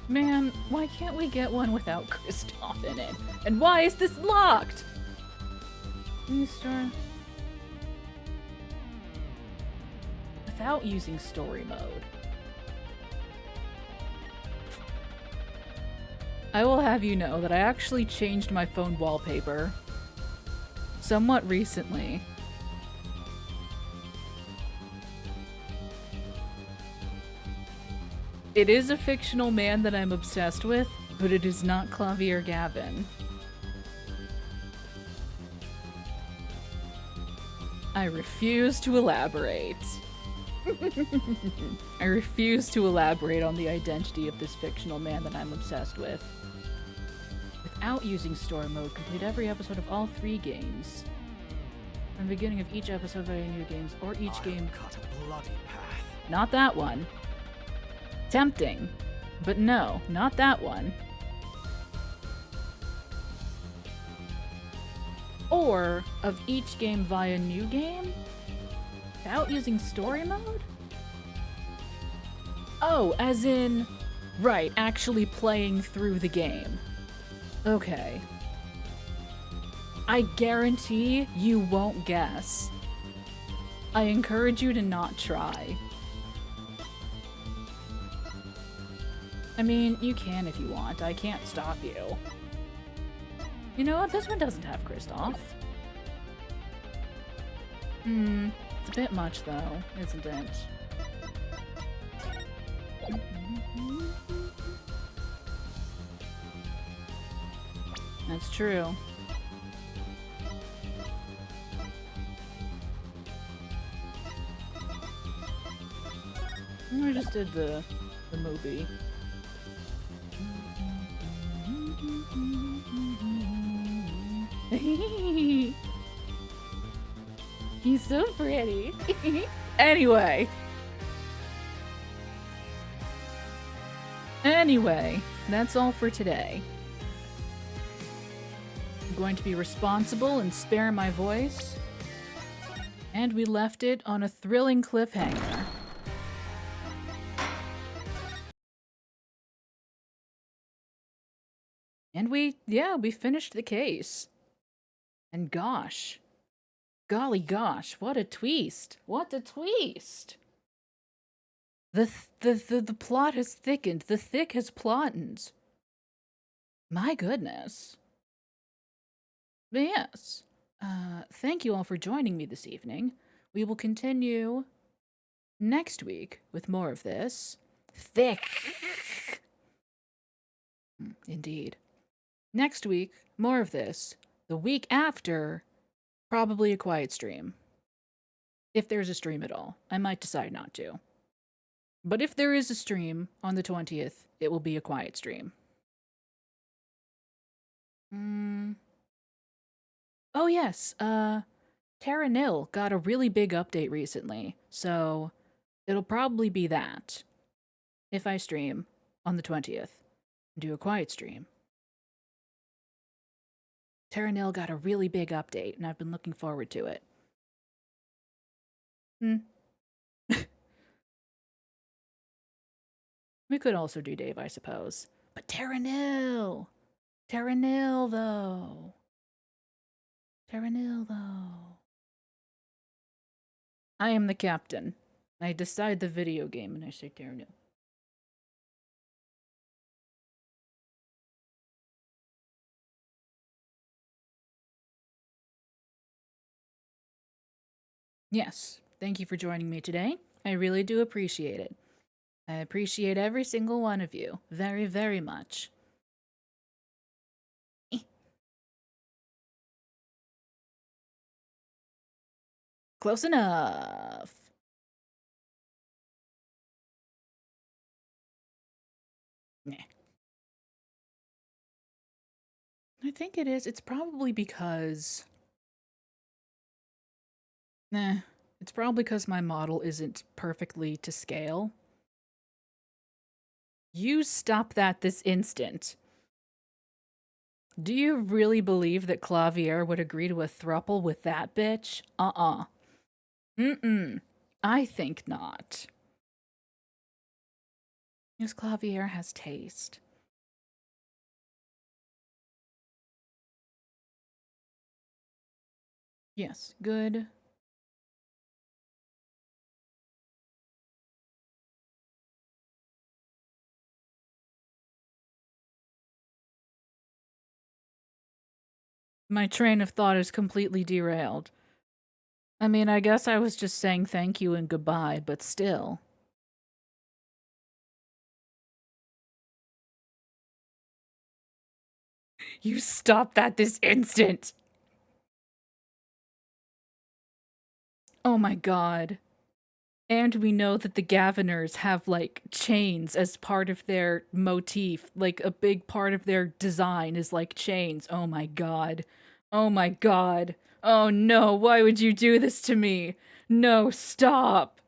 [SPEAKER 1] Man, why can't we get one without Kristoff in it? And why is this locked? Without using story mode. I will have you know that I actually changed my phone wallpaper somewhat recently. It is a fictional man that I'm obsessed with, but it is not Clavier Gavin. I refuse to elaborate. I refuse to elaborate on the identity of this fictional man that I'm obsessed with. Without using story mode, complete every episode of all 3 games. From the beginning of each episode of any new games, or each game.
[SPEAKER 2] Cut a bloody path.
[SPEAKER 1] Not that one. Tempting, but no, not that one. Or of each game via new game? Without using story mode? Oh, as in, right, actually playing through the game. Okay. I guarantee you won't guess. I encourage you to not try. I mean, you can if you want. I can't stop you. You know what? This one doesn't have Kristoff. It's a bit much though, isn't it? That's true. We just did the movie. He's so pretty. Anyway, that's all for today. I'm going to be responsible and spare my voice. And we left it on a thrilling cliffhanger. And we finished the case. And gosh, golly gosh, what a twist. What a twist. The plot has thickened. The thick has plotted. My goodness. But yes, thank you all for joining me this evening. We will continue next week with more of this. Thick. Indeed. Next week, more of this. The week after, probably a quiet stream. If there's a stream at all. I might decide not to. But if there is a stream on the 20th, it will be a quiet stream. Oh yes, Terra Nil got a really big update recently, so it'll probably be that. If I stream on the 20th and do a quiet stream. Terra Nil got a really big update, and I've been looking forward to it. We could also do Dave, I suppose. But Terranil! Terranil, though. Terranil, though. I am the captain. I decide the video game and I say Terranil. Yes, thank you for joining me today. I really do appreciate it. I appreciate every single one of you very, very much. Close enough. Nah. I think it is. It's probably because... Nah. It's probably because my model isn't perfectly to scale. You stop that this instant. Do you really believe that Clavier would agree to a throuple with that bitch? Uh-uh. Mm-mm. I think not. Yes, Clavier has taste. Yes, good. My train of thought is completely derailed. I mean, I guess I was just saying thank you and goodbye, but still. You stop that this instant! Oh my god. And we know that the Gaviners have, like, chains as part of their motif. Like, a big part of their design is, like, chains. Oh my god. Oh my god. Oh no, why would you do this to me? No, stop!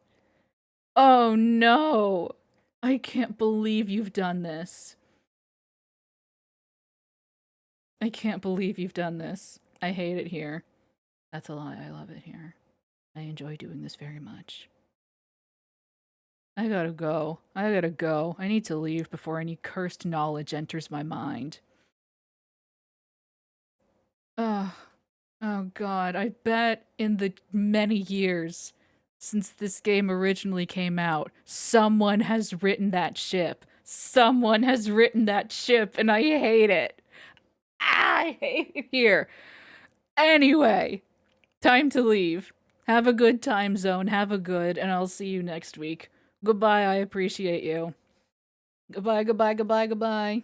[SPEAKER 1] Oh no! I can't believe you've done this. I can't believe you've done this. I hate it here. That's a lie, I love it here. I enjoy doing this very much. I gotta go. I gotta go. I need to leave before any cursed knowledge enters my mind. Ugh. Oh god, I bet in the many years since this game originally came out, someone has written that ship. Someone has written that ship, and I hate it. I hate it here. Anyway, time to leave. Have a good time zone, have a good, and I'll see you next week. Goodbye, I appreciate you. Goodbye, goodbye, goodbye, goodbye.